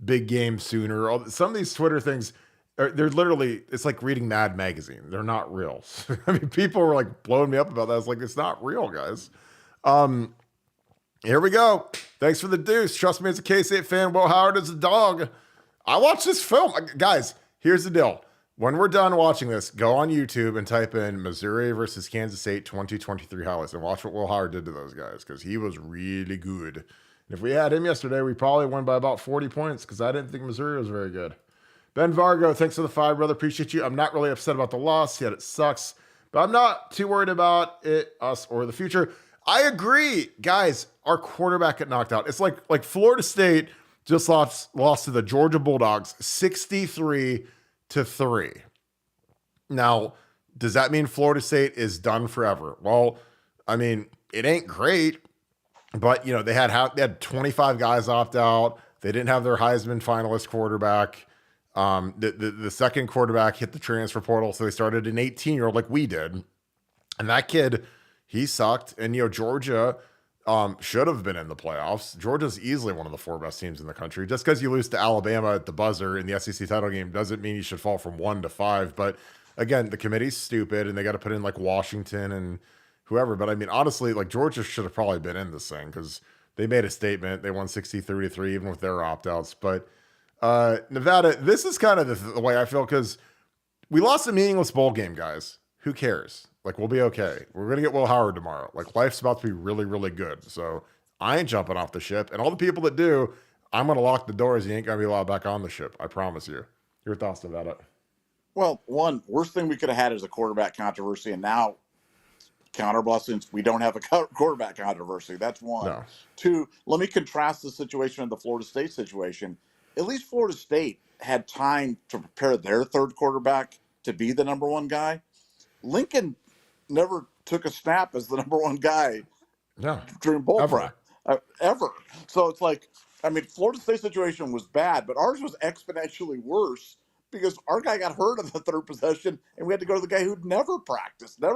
big game sooner. Some of these Twitter things, they're literally, it's like reading Mad Magazine. They're not real. I mean, people were like blowing me up about that. I was like, it's not real, guys. Here we go. Thanks for the deuce. Trust me, as a K-State fan, Will Howard is a dog. I watched this film. Guys, here's the deal. When we're done watching this, go on YouTube and type in Missouri versus Kansas State 2023 highlights and watch what Will Howard did to those guys because he was really good. And if we had him yesterday, we probably won by about 40 points because I didn't think Missouri was very good. Ben Vargo, thanks for the 5, brother. Appreciate you. I'm not really upset about the loss, yet it sucks, but I'm not too worried about it, us, or the future. I agree, guys. Our quarterback got knocked out. It's like Florida State just lost to the Georgia Bulldogs 63-3. Now, does that mean Florida State is done forever? Well, I mean, it ain't great, but they had 25 guys opt out. They didn't have their Heisman finalist quarterback. The second quarterback hit the transfer portal, so they started an 18-year-old like we did. And that kid, he sucked. And, Georgia should have been in the playoffs. Georgia's easily one of the 4 best teams in the country. Just because you lose to Alabama at the buzzer in the SEC title game doesn't mean you should fall from 1 to 5. But, again, the committee's stupid, and they got to put in, like, Washington and whoever. But, I mean, honestly, like, Georgia should have probably been in this thing because they made a statement. They won 63-3 even with their opt-outs. But Nevada, this is kind of the way I feel because we lost a meaningless bowl game, guys. Who cares? Like, we'll be okay. We're going to get Will Howard tomorrow. Like, life's about to be really, really good. So I ain't jumping off the ship. And all the people that do, I'm going to lock the doors. You ain't going to be allowed back on the ship. I promise you. Your thoughts about it? Well, one, worst thing we could have had is a quarterback controversy. And now, counter blessings, we don't have a quarterback controversy. That's one. No. 2, let me contrast the situation with the Florida State situation. At least Florida State had time to prepare their third quarterback to be the number 1 guy. Lincoln never took a snap as the number 1 guy during bowl prep. Ever. So it's like, I mean, Florida State situation was bad, but ours was exponentially worse because our guy got hurt on the third possession, and we had to go to the guy who'd never practiced the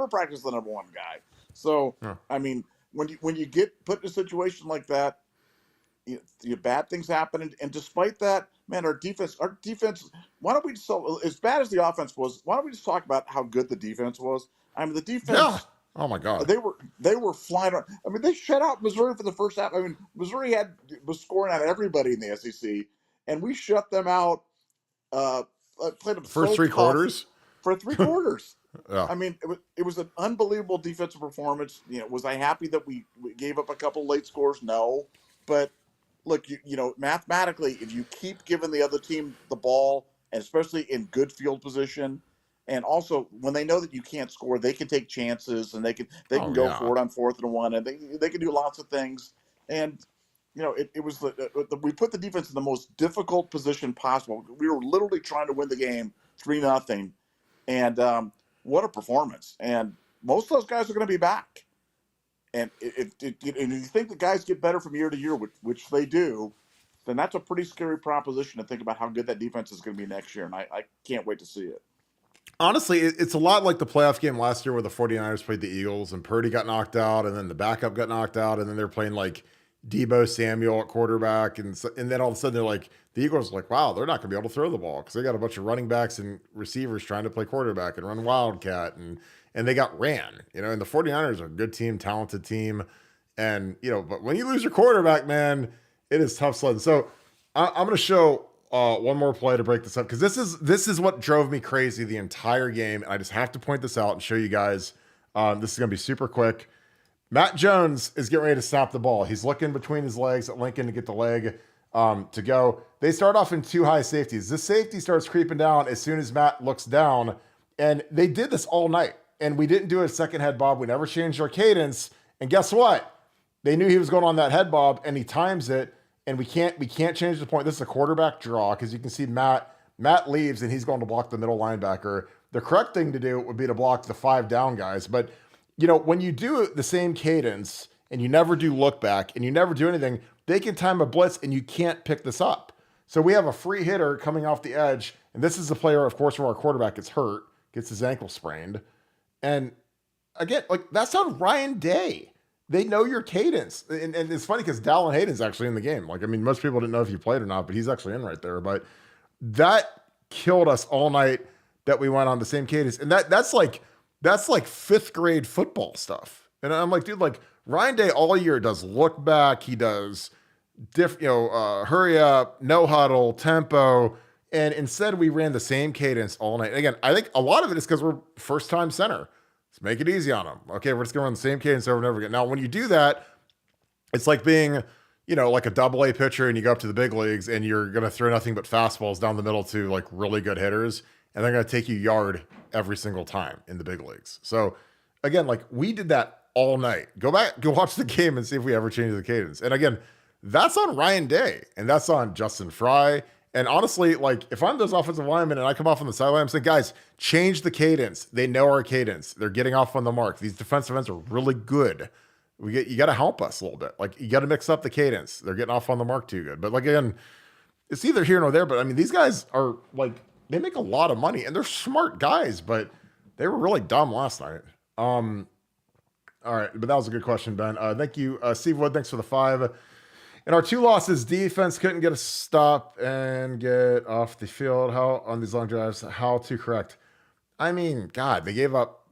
number 1 guy. So, I mean, when you get put in a situation like that, bad things happen. And despite that, man, our defense, why don't we just, as bad as the offense was, why don't we just talk about how good the defense was? I mean, the defense. Yeah. Oh my God. They were flying around. I mean, they shut out Missouri for the first half. I mean, Missouri was scoring out everybody in the SEC, and we shut them out. Played them first 3 quarters. For 3 quarters. Yeah. I mean, it was an unbelievable defensive performance. Was I happy that we gave up a couple late scores? No, but look, mathematically, if you keep giving the other team the ball, and especially in good field position, and also when they know that you can't score, they can take chances and they can go for it on 4th and 1, and they can do lots of things. And it was we put the defense in the most difficult position possible. We were literally trying to win the game 3-0, and what a performance! And most of those guys are going to be back. And if you think the guys get better from year to year, which they do, then that's a pretty scary proposition to think about how good that defense is going to be next year. And I can't wait to see it. Honestly, it's a lot like the playoff game last year where the 49ers played the Eagles and Purdy got knocked out and then the backup got knocked out and then they're playing like Debo Samuel at quarterback. And then all of a sudden they're like, the Eagles are like, wow, they're not going to be able to throw the ball because they got a bunch of running backs and receivers trying to play quarterback and run wildcat. And they got ran, and the 49ers are a good team, talented team. And, but when you lose your quarterback, man, it is tough sledding. So I'm going to show one more play to break this up because this is what drove me crazy the entire game. And I just have to point this out and show you guys. This is going to be super quick. Matt Jones is getting ready to snap the ball. He's looking between his legs at Lincoln to get the leg to go. They start off in 2 high safeties. This safety starts creeping down as soon as Matt looks down. And they did this all night. And we didn't do a second head bob. We never changed our cadence. And guess what? They knew he was going on that head bob, and he times it. And we can't change the point. This is a quarterback draw because you can see Matt leaves, and he's going to block the middle linebacker. The correct thing to do would be to block the 5 down guys. But when you do the same cadence and you never do look back and you never do anything, they can time a blitz, and you can't pick this up. So we have a free hitter coming off the edge, and this is a player, of course, where our quarterback gets hurt, gets his ankle sprained. And again, like that's on Ryan Day. They know your cadence. And it's funny because Dallin Hayden's actually in the game. Like, I mean, most people didn't know if he played or not, but he's actually in right there. But that killed us all night that we went on the same cadence. And that's like 5th grade football stuff. And I'm like, dude, like Ryan Day all year does look back. He does hurry up, no huddle, tempo. And instead, we ran the same cadence all night. Again, I think a lot of it is because we're first time center. Let's make it easy on them. Okay, we're just going to run the same cadence over and over again. Now, when you do that, it's like being, like a double A pitcher and you go up to the big leagues and you're going to throw nothing but fastballs down the middle to like really good hitters. And they're going to take you yard every single time in the big leagues. So again, like we did that all night. Go back, go watch the game and see if we ever changed the cadence. And again, that's on Ryan Day and that's on Justin Fry. And honestly, like if I'm those offensive linemen and I come off on the sideline, I'm saying, guys, change the cadence. They know our cadence. They're getting off on the mark. These defensive ends are really good. You got to help us a little bit. Like you got to mix up the cadence. They're getting off on the mark too good. But like again, it's either here nor there. But I mean, these guys are like they make a lot of money and they're smart guys, but they were really dumb last night. All right, but that was a good question, Ben. Thank you, Steve Wood. Thanks for the 5. And our 2 losses, defense couldn't get a stop and get off the field. How on these long drives? How to correct? I mean, God, they gave up,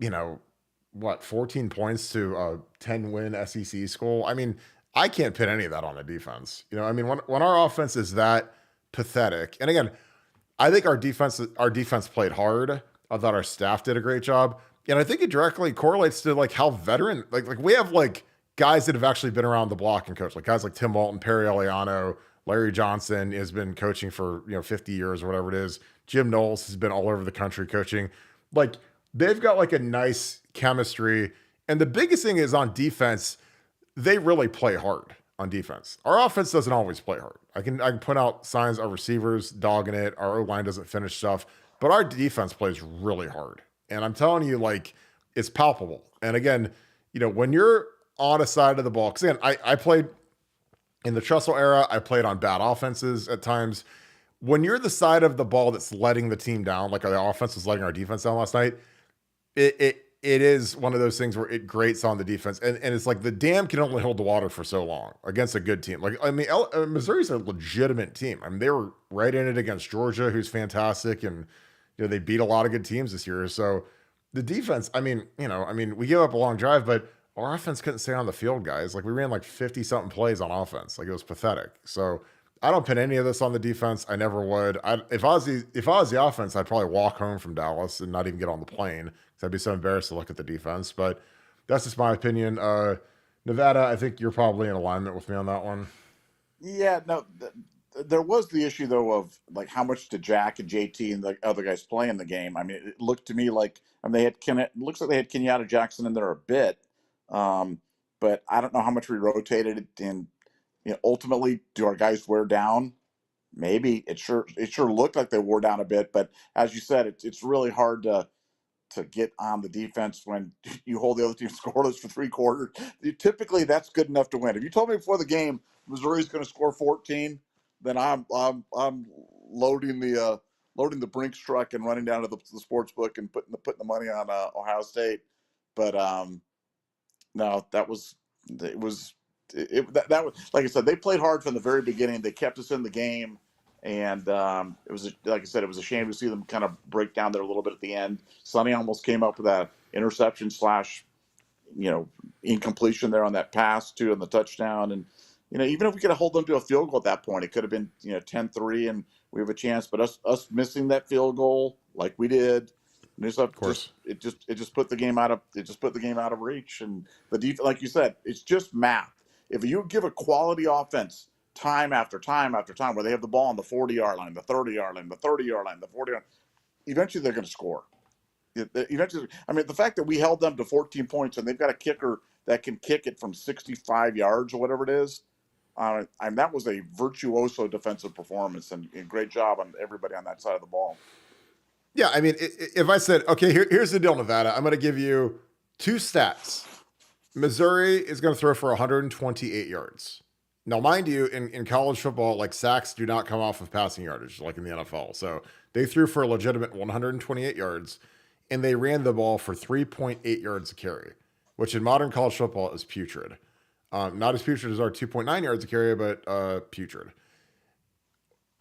14 points to a 10-win SEC school. I mean, I can't pin any of that on the defense. I mean, when our offense is that pathetic, and again, I think our defense played hard. I thought our staff did a great job. And I think it directly correlates to like how veteran, like we have like guys that have actually been around the block and coached, like guys like Tim Walton, Perry Eliano, Larry Johnson has been coaching for 50 years or whatever it is. Jim Knowles has been all over the country coaching. Like they've got like a nice chemistry. And the biggest thing is on defense, they really play hard on defense. Our offense doesn't always play hard. I can point out signs our receivers dogging it. Our O-line doesn't finish stuff, but our defense plays really hard. And I'm telling you, like, it's palpable. And again, when you're on a side of the ball, because again, I played in the Tressel era, I played on bad offenses at times. When you're the side of the ball that's letting the team down, like the offense was letting our defense down last night, it is one of those things where it grates on the defense. And it's like the dam can only hold the water for so long against a good team. Like, I mean, Missouri's a legitimate team. I mean, they were right in it against Georgia, who's fantastic. And, they beat a lot of good teams this year. So the defense, I mean, we gave up a long drive, but our offense couldn't stay on the field, guys. Like we ran like 50 something plays on offense. Like it was pathetic. So I don't pin any of this on the defense. I never would. If I was the offense, I'd probably walk home from Dallas and not even get on the plane because I'd be so embarrassed to look at the defense. But that's just my opinion. Nevada, I think you're probably in alignment with me on that one. Yeah, no, there was the issue though of like how much did Jack and JT and the other guys play in the game. I mean, it looked to me like they had it looks like they had Kenyatta Jackson in there a bit, but I don't know how much we rotated it. And ultimately, do our guys wear down? Maybe it sure looked like they wore down a bit. But as you said, it's really hard to get on the defense when you hold the other team scoreless for 3 quarters. Typically, that's good enough to win. If you told me before the game Missouri's going to score 14, then I'm loading the Brinks truck and running down to the sports book and putting the money on Ohio State. But no, that was it was that was like I said, they played hard from the very beginning. They kept us in the game. And it was, like I said, it was a shame to see them kind of break down there a little bit at the end. Sonny almost came up with that interception / incompletion there on that pass too, on the touchdown. And even if we could have hold them to a field goal at that point, it could have been 10-3 and we have a chance. But us missing that field goal like we did, of course, it just put the game out of reach. And the defense, like you said, it's just math. If you give a quality offense time after time after time where they have the ball on the 40-yard line, the 30-yard line, the 30-yard line, the 40-yard, eventually they're going to score. Eventually, I mean, the fact that we held them to 14 points and they've got a kicker that can kick it from 65 yards or whatever it is, and that was a virtuoso defensive performance and great job on everybody on that side of the ball. Yeah, I mean, if I said, okay, here's the deal, Nevada, I'm going to give you 2 stats. Missouri is going to throw for 128 yards. Now, mind you, in college football, like sacks do not come off of passing yardage like in the NFL. So they threw for a legitimate 128 yards, and they ran the ball for 3.8 yards a carry, which in modern college football is putrid. Not as putrid as our 2.9 yards a carry, but putrid.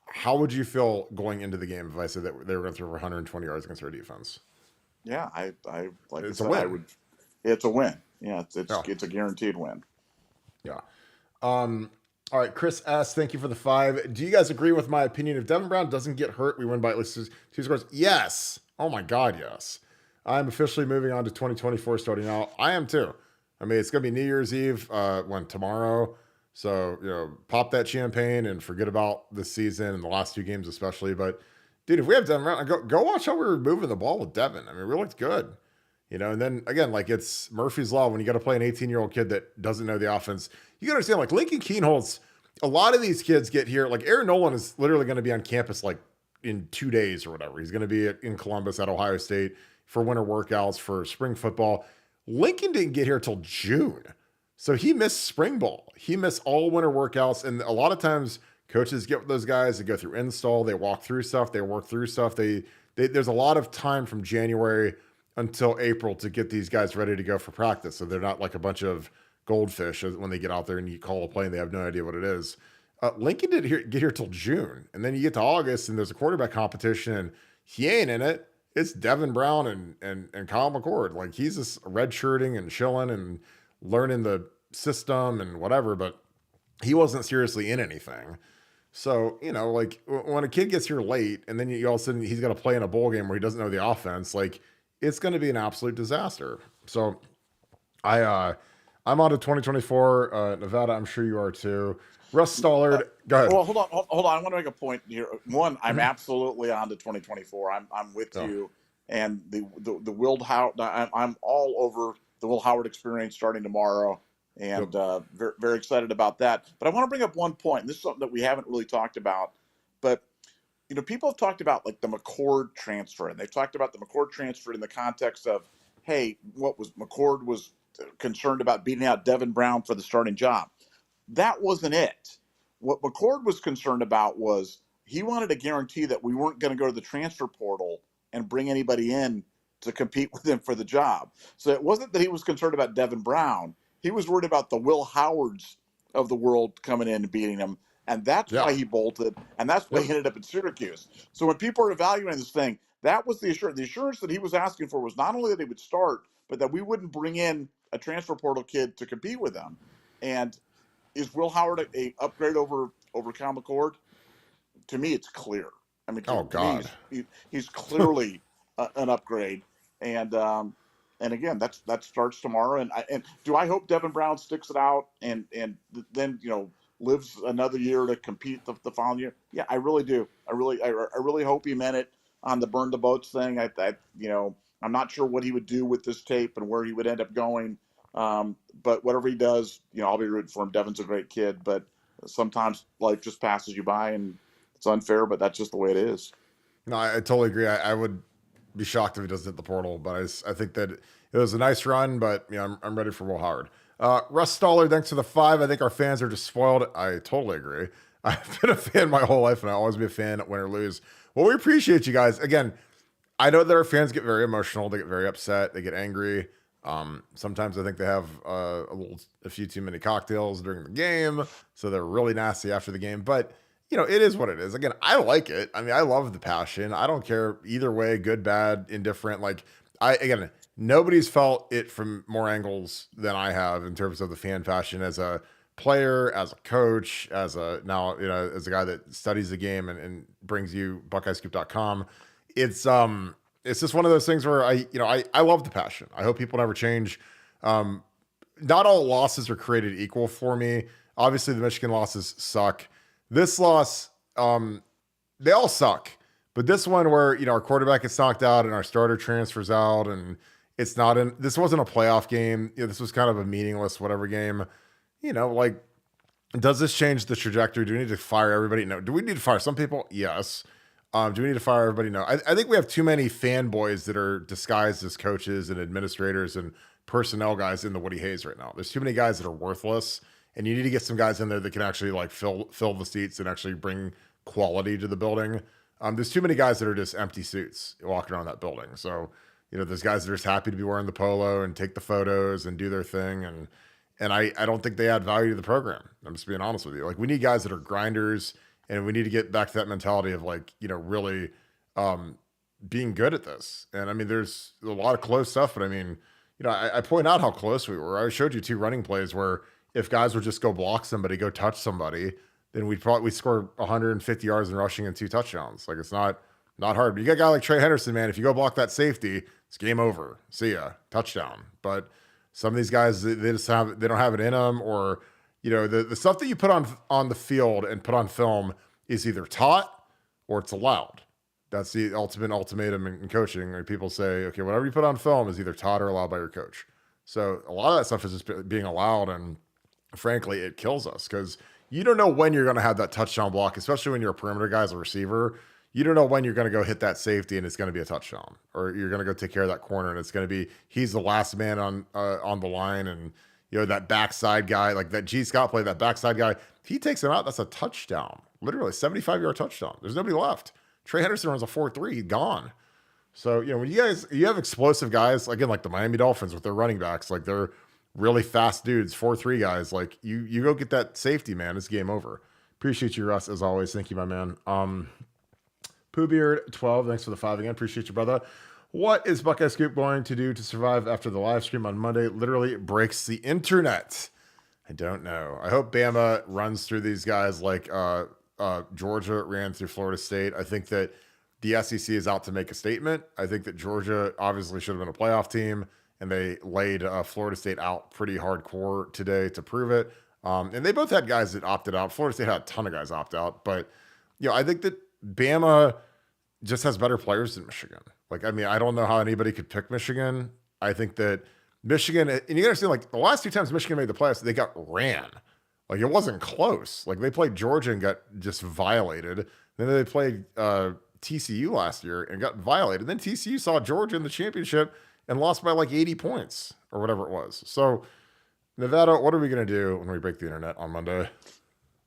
How would you feel going into the game if I said that they were going to throw for 120 yards against our defense? Yeah, I like it's I said, a win. I would. It's a win. Yeah, it's a guaranteed win. Yeah. All right, Chris S., thank you for the 5. Do you guys agree with my opinion? If Devin Brown doesn't get hurt, we win by at least two scores. Yes. Oh my God, yes. I'm officially moving on to 2024 starting out. I am too. I mean, it's gonna be New Year's Eve when tomorrow. So, pop that champagne and forget about this season and the last two games especially. But dude, if we have Devin Brown, go watch how we were moving the ball with Devin. I mean, we looked good. And then again, like it's Murphy's Law when you got to play an 18-year-old kid that doesn't know the offense. You got to understand, like Lincoln Keenholz, a lot of these kids get here. Like Aaron Nolan is literally going to be on campus like in 2 days or whatever. He's going to be in Columbus at Ohio State for winter workouts for spring football. Lincoln didn't get here till June. So he missed spring ball. He missed all winter workouts. And a lot of times coaches get with those guys, they go through install, they walk through stuff, they work through stuff. There's a lot of time from January until April to get these guys ready to go for practice. So they're not like a bunch of goldfish when they get out there and you call a play and they have no idea what it is. Lincoln didn't get here till June. And then you get to August and there's a quarterback competition and he ain't in it. It's Devin Brown and Kyle McCord. Like he's just redshirting and chilling and learning the system and whatever, but he wasn't seriously in anything. So, like when a kid gets here late and then you all of a sudden he's got to play in a bowl game where he doesn't know the offense, like it's going to be an absolute disaster. So I'm on to 2024 Nevada. I'm sure you are too. Russ Stollard, go ahead. Well, hold on. I want to make a point here. One, I'm absolutely on to 2024. I'm with you, and the Will Howard. I'm all over the Will Howard experience starting tomorrow, and very, very excited about that. But I want to bring up one point. And this is something that we haven't really talked about, but people have talked about like the McCord transfer, and they've talked about the McCord transfer in the context of, hey, McCord was concerned about beating out Devin Brown for the starting job. That wasn't it. What McCord was concerned about was he wanted to guarantee that we weren't going to go to the transfer portal and bring anybody in to compete with him for the job. So it wasn't that he was concerned about Devin Brown. He was worried about the Will Howards of the world coming in and beating him. And that's why he bolted, and that's why he ended up in Syracuse. So when people are evaluating this thing, that was the assurance. The assurance that he was asking for was not only that he would start, but that we wouldn't bring in a transfer portal kid to compete with him. And is Will Howard a upgrade over Kyle McCord? To me, it's clear. I mean, God, he's clearly an upgrade. And again, that starts tomorrow. And do I hope Devin Brown sticks it out and then lives another year to compete the following year? Yeah, I really do. I really hope he meant it on the burn the boats thing. I'm not sure what he would do with this tape and where he would end up going. But whatever he does, I'll be rooting for him. Devin's a great kid, but sometimes life just passes you by and it's unfair, but that's just the way it is. No, I totally agree. I would be shocked if he doesn't hit the portal, but I think that it was a nice run, but I'm ready for Will Howard. Russ Stoller, thanks for the 5. I think our fans are just spoiled. I totally agree. I've been a fan my whole life and I'll always be a fan win or lose. Well, we appreciate you guys. Again, I know that our fans get very emotional. They get very upset. They get angry. Sometimes I think they have a few too many cocktails during the game, so they're really nasty after the game. But it is what it is. Again, I like it. I mean, I love the passion. I don't care either way, good, bad, indifferent. Like nobody's felt it from more angles than I have in terms of the fan passion as a player, as a coach, as a guy that studies the game and brings you BuckeyeScoop.com. It's just one of those things where I love the passion. I hope people never change. Not all losses are created equal for me. Obviously, the Michigan losses suck. This loss, they all suck. But this one where, our quarterback gets knocked out and our starter transfers out and this wasn't a playoff game. This was kind of a meaningless whatever game. Does this change the trajectory? Do we need to fire everybody? No. Do we need to fire some people? Yes. Do we need to fire everybody? No. I think we have too many fanboys that are disguised as coaches and administrators and personnel guys in the Woody Hayes right now. There's too many guys that are worthless, and you need to get some guys in there that can actually fill the seats and actually bring quality to the building. There's too many guys that are just empty suits walking around that building. So, there's guys that are just happy to be wearing the polo and take the photos and do their thing. And I don't think they add value to the program. I'm just being honest with you. Like, we need guys that are grinders. And we need to get back to that mentality of really being good at this. And I mean, there's a lot of close stuff, but I mean, I point out how close we were. I showed you 2 running plays where, if guys would just go block somebody, go touch somebody, then we score 150 yards in rushing and 2 touchdowns. Like it's not hard. But you got a guy like Trey Henderson, man. If you go block that safety, it's game over. See ya, touchdown. But some of these guys, they don't have it in them, or the stuff that you put on the field and put on film is either taught or it's allowed. That's the ultimate ultimatum in coaching. Like people say, okay, whatever you put on film is either taught or allowed by your coach. So a lot of that stuff is just being allowed, and frankly, it kills us because you don't know when you're going to have that touchdown block, especially when you're a perimeter guy as a receiver. You don't know when you're going to go hit that safety and it's going to be a touchdown, or you're going to go take care of that corner and it's going to be he's the last man on the line, and that backside guy, like that G. Scott play, that backside guy, he takes him out. That's a touchdown, literally 75-yard touchdown. There's nobody left. Trey Henderson runs a 4.3, he's gone. So when you have explosive guys, again, like the Miami Dolphins with their running backs, like they're really fast dudes, 4.3 guys, like you go get that safety, man, it's game over. Appreciate you, Russ, as always. Thank you, my man. Pooh Beard 12, thanks for the 5 again. Appreciate you, brother. What is Buckeye Scoop going to do to survive after the live stream on Monday? Literally breaks the internet. I don't know. I hope Bama runs through these guys like Georgia ran through Florida State. I think that the SEC is out to make a statement. I think that Georgia obviously should have been a playoff team, and they laid Florida State out pretty hardcore today to prove it. And they both had guys that opted out. Florida State had a ton of guys opt out, but I think that Bama just has better players than Michigan. Like, I mean, I don't know how anybody could pick Michigan. I think that Michigan, and you understand, like the last 2 times Michigan made the playoffs, they got ran. Like it wasn't close. Like they played Georgia and got just violated. Then they played TCU last year and got violated. Then TCU saw Georgia in the championship and lost by like 80 points or whatever it was. So Nevada, what are we going to do when we break the internet on Monday?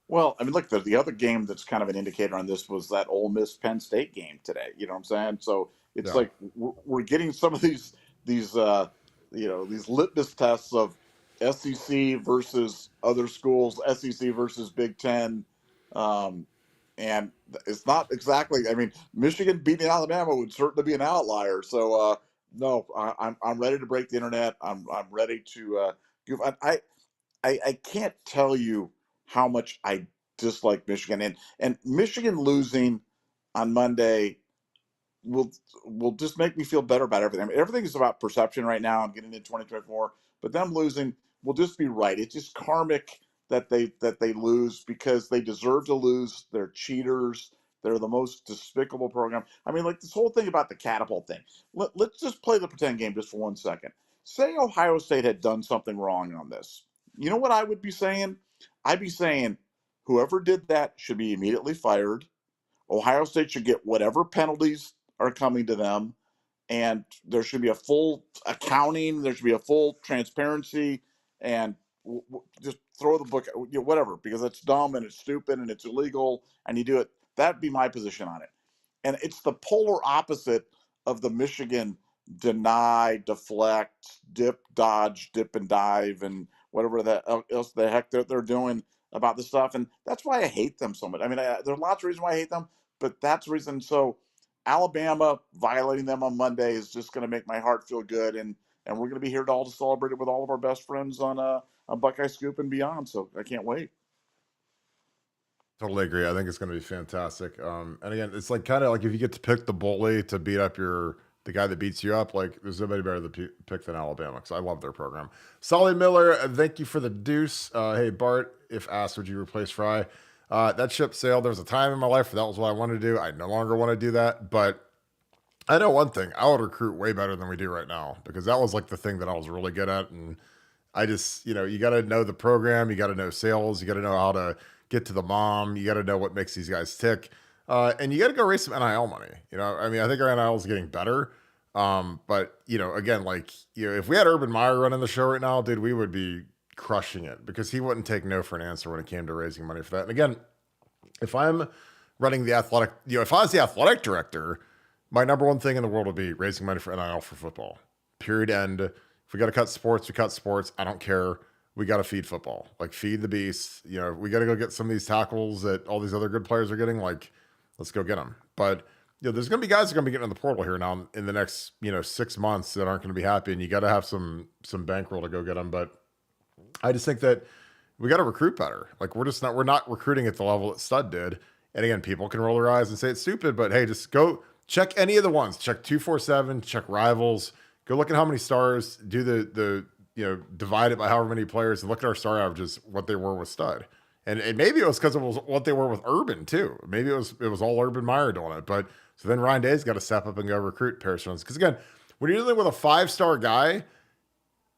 Well, I mean, look, the other game that's kind of an indicator on this was that Ole Miss Penn State game today. You know what I'm saying? So it's like we're getting some of these these litmus tests of SEC versus other schools, SEC versus Big Ten, and it's not exactly. I mean, Michigan beating Alabama would certainly be an outlier. So no, I'm ready to break the internet. I'm ready to give. I can't tell you how much I dislike Michigan, and Michigan losing on Monday will just make me feel better about everything. I mean, everything is about perception right now. I'm getting into 2024, but them losing will just be right. It's just karmic that they lose because they deserve to lose. They're cheaters. They're the most despicable program. I mean, like this whole thing about the catapult thing. Let's just play the pretend game just for 1 second. Say Ohio State had done something wrong on this. You know what I would be saying? I'd be saying whoever did that should be immediately fired. Ohio State should get whatever penalties are coming to them, and there should be a full accounting. There should be a full transparency, and just throw the book, whatever, because it's dumb and it's stupid and it's illegal, and you do it. That'd be my position on it. And it's the polar opposite of the Michigan deny, deflect, dip, dodge, dip and dive, and whatever else the heck they're doing about this stuff. And that's why I hate them so much. I mean, there's lots of reasons why I hate them, but that's the reason. So Alabama violating them on Monday is just going to make my heart feel good, and we're going to be here to celebrate it with all of our best friends on Buckeye Scoop and beyond. So I can't wait. Totally agree. I think it's going to be fantastic. And again, it's like kind of like if you get to pick the bully to beat up the guy that beats you up, like there's nobody better to pick than Alabama because I love their program. Solly Miller, thank you for the deuce. Hey, Bart, if asked, would you replace Fry? That ship sailed. There was a time in my life where that was what I wanted to do. I no longer want to do that, but I know one thing. I would recruit way better than we do right now because that was like the thing that I was really good at. And I just, you got to know the program. You got to know sales. You got to know how to get to the mom. You got to know what makes these guys tick. And you got to go raise some NIL money. I mean, I think our NIL is getting better. But again, like, if we had Urban Meyer running the show right now, dude, we would be crushing it because he wouldn't take no for an answer when it came to raising money for that. And again, if I'm running the athletic, if I was the athletic director, my number one thing in the world would be raising money for NIL for football. Period. End. If we got to cut sports, we cut sports. I don't care. We got to feed football, like feed the beast. We got to go get some of these tackles that all these other good players are getting. Like, let's go get them. But there's going to be guys that are going to be getting in the portal here now in the next 6 months that aren't going to be happy, and you got to have some bankroll to go get them. But I just think that we got to recruit better. Like we're not recruiting at the level that Stud did. And again, people can roll their eyes and say it's stupid, but hey, just go check any of the ones. Check 247, check Rivals. Go look at how many stars. Do the divide it by however many players, and look at our star averages, what they were with Stud. And maybe it was because it was what they were with Urban too. Maybe it was all Urban Meyer doing it. But so then Ryan Day's got to step up and go recruit Paris Jones. Because again, when you're dealing with a 5-star guy,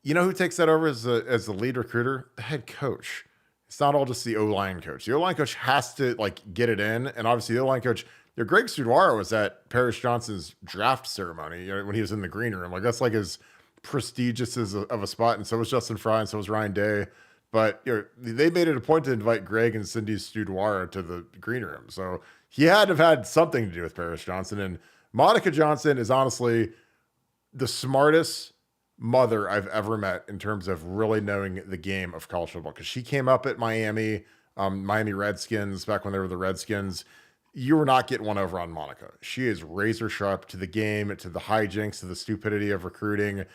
you know who takes that over as the lead recruiter? The head coach. It's not all just the O-line coach. The O-line coach has to like get it in. And obviously the O-line coach, Greg Studwara was at Paris Johnson's draft ceremony, when he was in the green room. Like that's like as prestigious of a spot. And so was Justin Fry and so was Ryan Day. But they made it a point to invite Greg and Cindy Studwara to the green room. So he had to have had something to do with Paris Johnson. And Monica Johnson is honestly the smartest mother I've ever met in terms of really knowing the game of college football. Because she came up at Miami, Miami Redskins, back when they were the Redskins. You were not getting one over on Monica. She is razor sharp to the game, to the hijinks, to the stupidity of recruiting.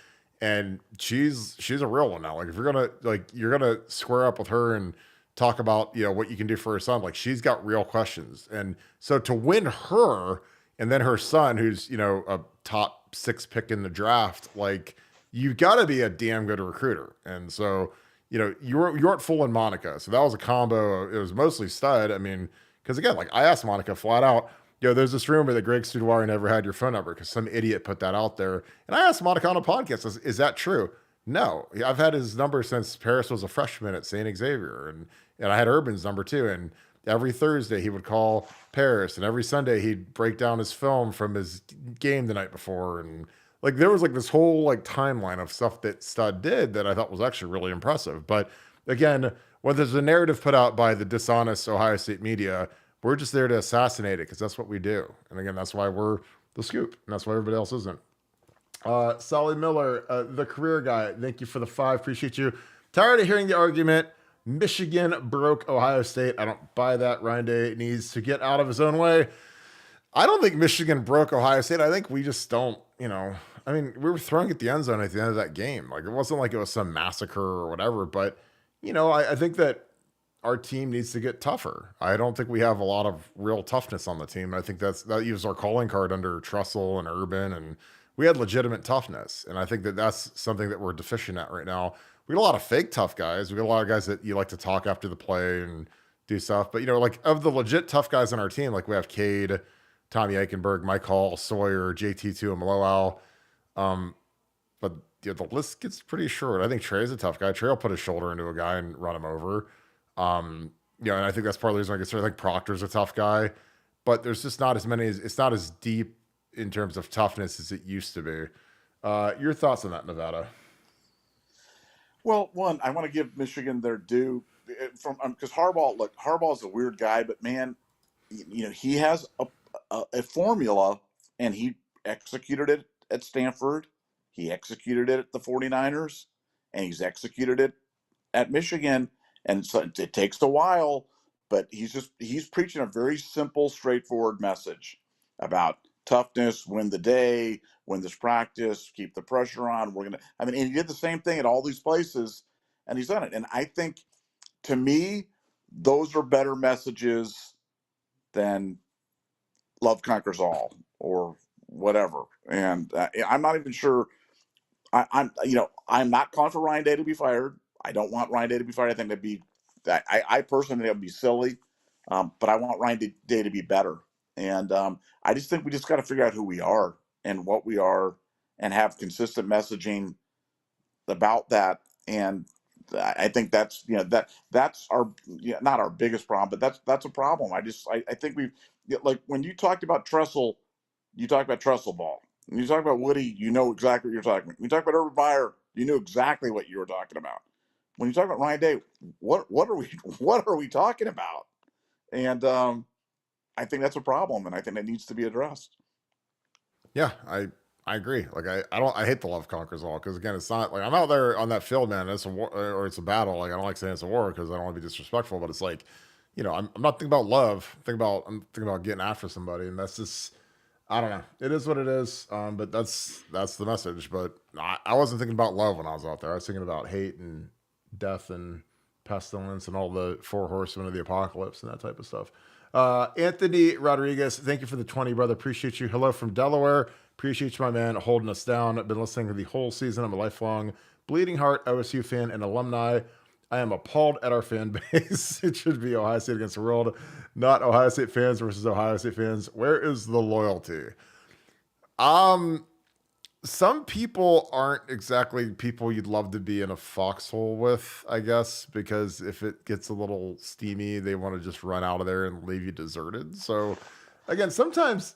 And she's a real one now. Like if you're gonna square up with her and talk about what you can do for her son, like she's got real questions. And so to win her and then her son, who's a top 6 pick in the draft, like you've got to be a damn good recruiter. And so you weren't fooling Monica. So that was a combo. It was mostly Stud. I mean, because again, like I asked Monica flat out, there's this rumor that Greg Studwara never had your phone number because some idiot put that out there. And I asked Monica on a podcast, is that true? No, I've had his number since Paris was a freshman at St. Xavier. And I had Urban's number too. And every Thursday he would call Paris, and every Sunday he'd break down his film from his game the night before. And like, there was like this whole like timeline of stuff that Stud did that I thought was actually really impressive. But again, when there's a narrative put out by the dishonest Ohio State media, we're just there to assassinate it because that's what we do. And again, that's why we're the scoop, and that's why everybody else isn't. Solly Miller, the career guy, thank you for the 5. Appreciate you. Tired of hearing the argument, Michigan broke Ohio State. I don't buy that. Ryan Day needs to get out of his own way. I don't think Michigan broke Ohio State. I think we just don't, I mean, we were throwing at the end zone at the end of that game. Like, it wasn't like it was some massacre or whatever, but, I think that our team needs to get tougher. I don't think we have a lot of real toughness on the team. I think that was our calling card under Trussell and Urban, and we had legitimate toughness. And I think that that's something that we're deficient at right now. We got a lot of fake tough guys. We got a lot of guys that you like to talk after the play and do stuff. But, like of the legit tough guys on our team, like we have Cade, Tommy Eichenberg, Mike Hall, Sawyer, JT2, and Malowal. But the list gets pretty short. I think Trey's a tough guy. Trey will put his shoulder into a guy and run him over. And I think that's part of the reason I consider like Proctor's a tough guy, but there's just not as many. It's not as deep in terms of toughness as it used to be. Your thoughts on that, Nevada? Well, one, I want to give Michigan their due from because Harbaugh's a weird guy, but man, he has a formula, and he executed it at Stanford. He executed it at the 49ers, and he's executed it at Michigan. And so it takes a while, but he's preaching a very simple, straightforward message about toughness, win the day, win this practice, keep the pressure on. And he did the same thing at all these places, and he's done it. And I think, to me, those are better messages than love conquers all or whatever. And I'm not even sure. I'm not calling for Ryan Day to be fired. I don't want Ryan Day to be fired. I think I personally think that would be silly. But I want Ryan Day to be better. And I just think we just got to figure out who we are and what we are, and have consistent messaging about that. And I think that's that's our not our biggest problem, but that's a problem. I think we've, like when you talked about Tressel, you talked about Tressel ball. When you talk about Woody, you know exactly what you're talking about. When you talk about Urban Meyer, you knew exactly what you were talking about. When you talk about Ryan Day, what are we talking about? And I think that's a problem, and I think it needs to be addressed. Yeah, I agree. Like I hate the love conquers all, because again, it's not like I'm out there on that field, man. It's a war or it's a battle. Like I don't like saying it's a war because I don't want to be disrespectful, but it's like, I'm not thinking about love. I'm thinking about getting after somebody, and that's just, I don't know. It is what it is. But that's the message. But I wasn't thinking about love when I was out there. I was thinking about hate and death and pestilence and all the four horsemen of the apocalypse and that type of stuff. Anthony Rodriguez, thank you for the 20, brother. Appreciate you. Hello from Delaware. Appreciate you, my man, holding us down. I've been listening to the whole season. I'm a lifelong bleeding heart OSU fan and alumni. I am appalled at our fan base. It should be Ohio State against the world, not Ohio State fans versus Ohio State fans. Where is the loyalty? Some people aren't exactly people you'd love to be in a foxhole with, I guess, because if it gets a little steamy, they want to just run out of there and leave you deserted. So, again, sometimes,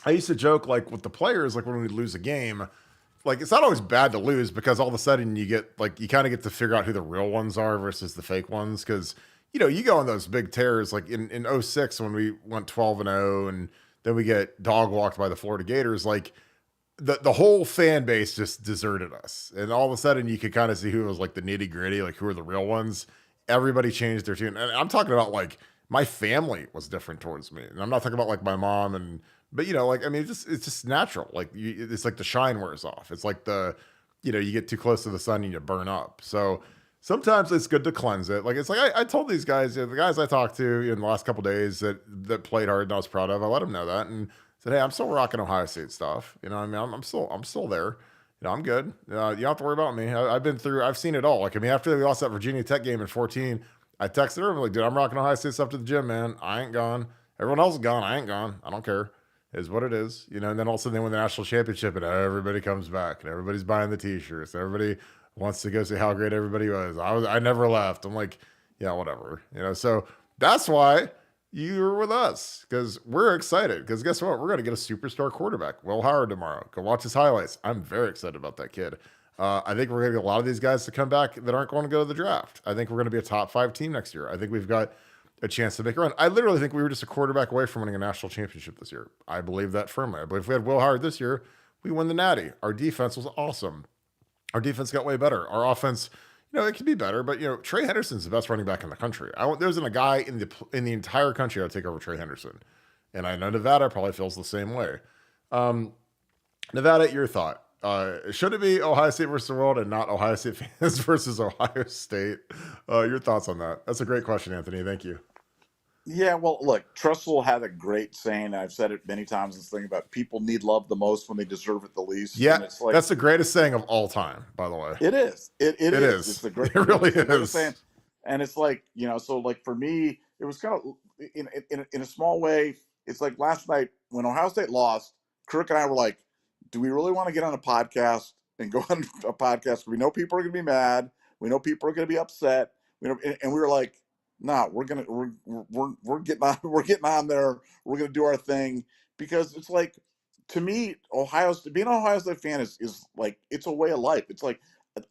I used to joke like with the players, like when we lose a game, like it's not always bad to lose because all of a sudden you get like you kind of get to figure out who the real ones are versus the fake ones. Because you go on those big tears like in 06 when we went 12-0 and then we get dog walked by the Florida Gators, like the whole fan base just deserted us. And all of a sudden you could kind of see who was like the nitty gritty, like who are the real ones. Everybody changed their tune. And I'm talking about like my family was different towards me. And I'm not talking about like my mom but like, I mean, it's just natural. Like it's like the shine wears off. It's like you get too close to the sun and you burn up. So sometimes it's good to cleanse it. Like, it's like, I told these guys, the guys I talked to in the last couple of days that played hard and I was proud of, I let them know that and said, hey, I'm still rocking Ohio State stuff. I mean, I'm still there. I'm good. You don't have to worry about me. I've seen it all. Like, I mean, after we lost that Virginia Tech game in 14, I texted her, I'm like, dude, I'm rocking Ohio State stuff to the gym, man. I ain't gone. Everyone else is gone. I ain't gone. I don't care. Is what it is, and then all of a sudden they win the national championship and everybody comes back and everybody's buying the t-shirts. Everybody wants to go see how great everybody was. I never left. I'm like, yeah, whatever, so that's why you're with us because we're excited because guess what? We're going to get a superstar quarterback, Will Howard, tomorrow. Go watch his highlights. I'm very excited about that kid. I think we're going to get a lot of these guys to come back that aren't going to go to the draft. I think we're going to be a top 5 team next year. I think we've got a chance to make a run. I literally think we were just a quarterback away from winning a national championship this year. I believe that firmly. I believe if we had Will Howard this year, we win the Natty. Our defense was awesome. Our defense got way better. Our offense, it could be better, but Trey Henderson's the best running back in the country. There isn't a guy in the entire country that would take over Trey Henderson. And I know Nevada probably feels the same way. Nevada, your thought. Should it be Ohio State versus the world and not Ohio State fans versus Ohio State? Your thoughts on that? That's a great question, Anthony. Thank you. Yeah, well, look, Tressel had a great saying. I've said it many times. This thing about people need love the most when they deserve it the least. Yeah, and it's like, that's the greatest saying of all time, by the way. It is. It is. It's the great. It really is. Saying. And it's like, so like for me, it was kind of in a small way. It's like last night when Ohio State lost, Kirk and I were like, do we really want to get on a podcast and go on a podcast? We know people are going to be mad. We know people are going to be upset. And we were like, no, we're getting on. We're getting on there. We're gonna do our thing because it's like, to me, being an Ohio State fan is like it's a way of life. It's like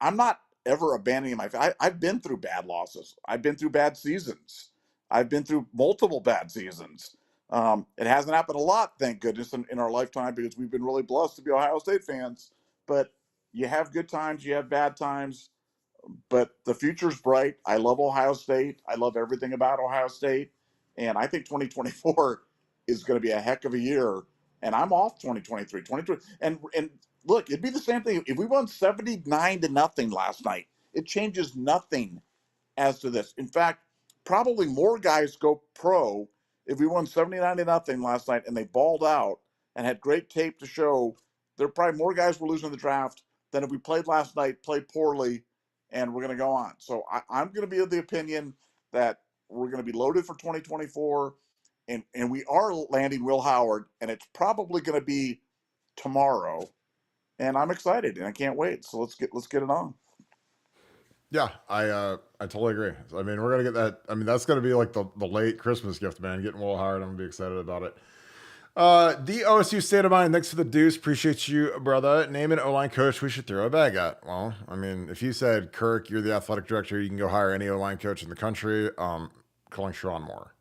I'm not ever abandoning my. I've been through bad losses. I've been through bad seasons. I've been through multiple bad seasons. It hasn't happened a lot, thank goodness, in our lifetime because we've been really blessed to be Ohio State fans. But you have good times, you have bad times. But the future's bright. I love Ohio State. I love everything about Ohio State. And I think 2024 is going to be a heck of a year. And I'm off 2023. And look, it'd be the same thing. If we won 79-0 last night, it changes nothing as to this. In fact, probably more guys go pro if we won 79-0 last night and they balled out and had great tape to show. There are probably more guys were losing the draft than if we played last night, played poorly, and we're going to go on. So I'm going to be of the opinion that we're going to be loaded for 2024, and we are landing Will Howard, and it's probably going to be tomorrow. And I'm excited, and I can't wait. So let's get it on. Yeah, I totally agree. I mean, we're gonna get that. I mean, that's gonna be like the late Christmas gift, man. Getting Will Howard, I'm gonna be excited about it. The OSU State of Mind, thanks for the deuce. Appreciate you, brother. Name an O-line coach we should throw a bag at. Well, I mean, if you said, Kirk, you're the athletic director, you can go hire any O-line coach in the country. Calling Sean Moore.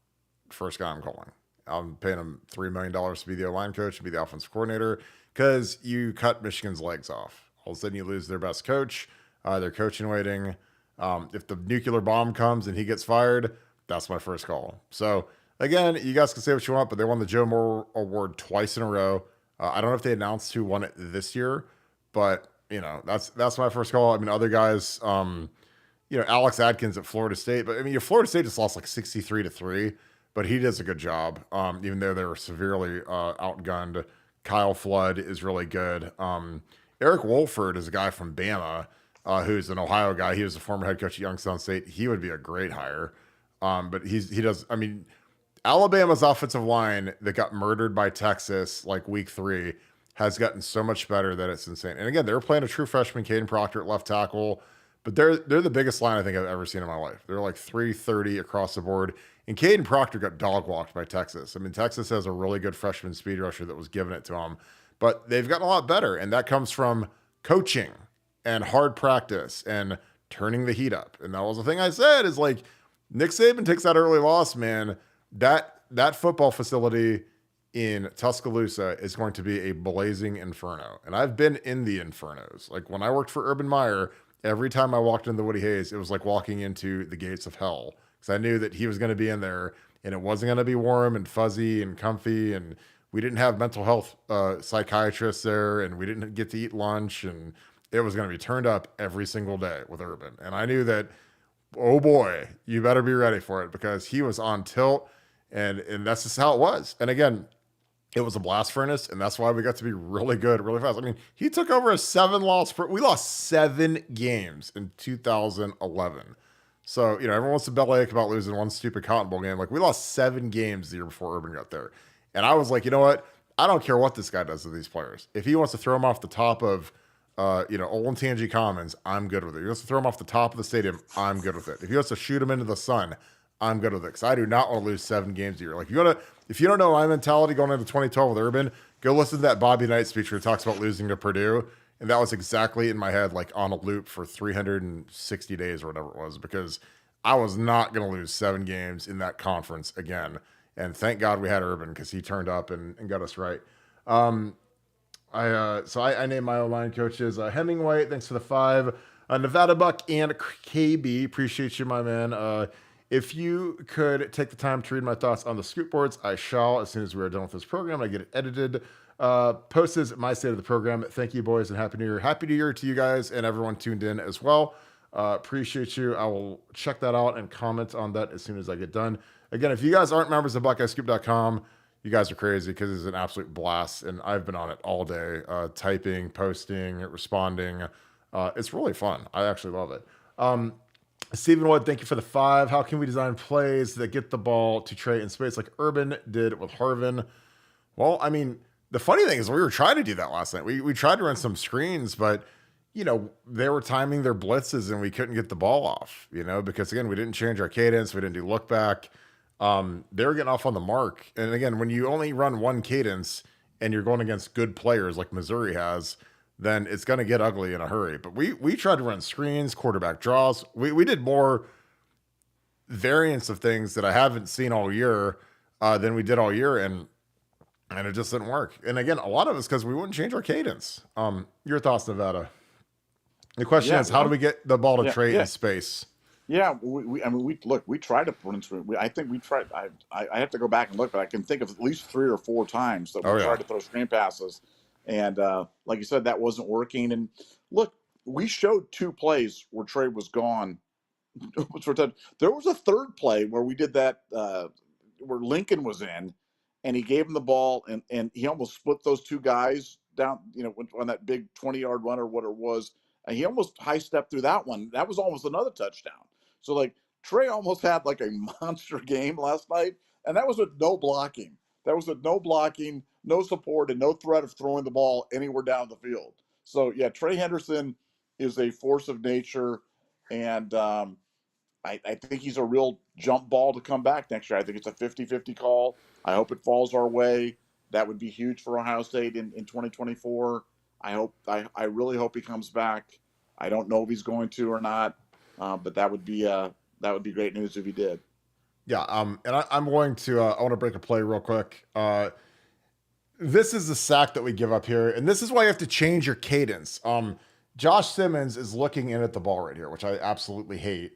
First guy I'm calling. I'm paying him $3 million to be the O-line coach and be the offensive coordinator because you cut Michigan's legs off. All of a sudden you lose their best coach. They're coaching waiting. If the nuclear bomb comes and he gets fired, that's my first call. So, again, you guys can say what you want, but they won the Joe Moore Award twice in a row. I don't know if they announced who won it this year, but that's my first call. I mean, other guys, Alex Adkins at Florida State. But I mean, Florida State just lost like 63-3, but he does a good job, even though they were severely outgunned. Kyle Flood is really good. Eric Wolford is a guy from Bama, who's an Ohio guy. He was the former head coach at Youngstown State. He would be a great hire. But he does. I mean, Alabama's offensive line that got murdered by Texas like week 3 has gotten so much better that it's insane. And again, they were playing a true freshman, Caden Proctor at left tackle, but they're the biggest line I think I've ever seen in my life. They're like 330 across the board. And Caden Proctor got dog walked by Texas. I mean, Texas has a really good freshman speed rusher that was giving it to him, but they've gotten a lot better. And that comes from coaching and hard practice and turning the heat up. And that was the thing I said is like, Nick Saban takes that early loss, man. That football facility in Tuscaloosa is going to be a blazing inferno. And I've been in the infernos. Like when I worked for Urban Meyer, every time I walked into Woody Hayes, it was like walking into the gates of hell. Because I knew that he was going to be in there and it wasn't going to be warm and fuzzy and comfy. And we didn't have mental health psychiatrists there, and we didn't get to eat lunch. And it was going to be turned up every single day with Urban. And I knew that, oh boy, you better be ready for it, because he was on tilt, and that's just how it was. And again, it was a blast furnace, and that's why we got to be really good really fast. I mean, he took over a 7-loss. We lost 7 games in 2011. So, everyone wants to bellyache about losing one stupid Cotton Bowl game. Like, we lost 7 games the year before Urban got there. And I was like, you know what? I don't care what this guy does to these players. If he wants to throw them off the top of Olentangy Commons, I'm good with it. If he wants to throw him off the top of the stadium, I'm good with it. If he wants to shoot him into the sun, I'm good with it. Because I do not want to lose 7 games a year. Like, if you don't know my mentality going into 2012 with Urban, go listen to that Bobby Knight speech where he talks about losing to Purdue. And that was exactly in my head, like on a loop for 360 days or whatever it was, because I was not going to lose 7 games in that conference again. And thank God we had Urban, because he turned up and got us right. I named my O-line coaches Hemingway, thanks for the 5. Nevada Buck and KB, appreciate you, my man. If you could take the time to read my thoughts on the scoop boards, I shall. As soon as we are done with this program, I get it edited. Posted my state of the program. Thank you, boys, and Happy New Year. Happy New Year to you guys and everyone tuned in as well. Appreciate you. I will check that out and comment on that as soon as I get done. Again, if you guys aren't members of BuckeyeScoop.com, you guys are crazy, because it's an absolute blast, and I've been on it all day, typing, posting, responding. It's really fun. I actually love it. Stephen Wood, thank you for the 5. How can we design plays that get the ball to Trey in space like Urban did with Harvin? Well, I mean, the funny thing is we were trying to do that last night. We tried to run some screens, but they were timing their blitzes and we couldn't get the ball off, because again, we didn't change our cadence. We didn't do look back. They were getting off on the mark. And again, when you only run one cadence and you're going against good players like Missouri has, then it's going to get ugly in a hurry. But we tried to run screens, quarterback draws. We did more variants of things that I haven't seen all year than we did all year. And it just didn't work. And again, a lot of it's because we wouldn't change our cadence. Your thoughts, Nevada? The question is, how do we get the ball to Trey in space? Yeah, we tried to put in screen. I think we tried. I have to go back and look, but I can think of at least 3 or 4 times that we tried to throw screen passes, and like you said, that wasn't working. And look, we showed 2 plays where Trey was gone. There was a 3rd play where we did that, where Lincoln was in, and he gave him the ball, and he almost split those 2 guys down. On that big 20-yard run or what it was. And he almost high-stepped through that one. That was almost another touchdown. So, like, Trey almost had, like, a monster game last night, and that was with no blocking. That was with no blocking, no support, and no threat of throwing the ball anywhere down the field. So, yeah, Trey Henderson is a force of nature, and I think he's a real jump ball to come back next year. I think it's a 50-50 call. I hope it falls our way. That would be huge for Ohio State in 2024. I really hope he comes back. I don't know if he's going to or not, but that would be great news if he did. Yeah. And I'm going to I want to break a play real quick. This is the sack that we give up here, and this is why you have to change your cadence. Josh Simmons is looking in at the ball right here, which I absolutely hate.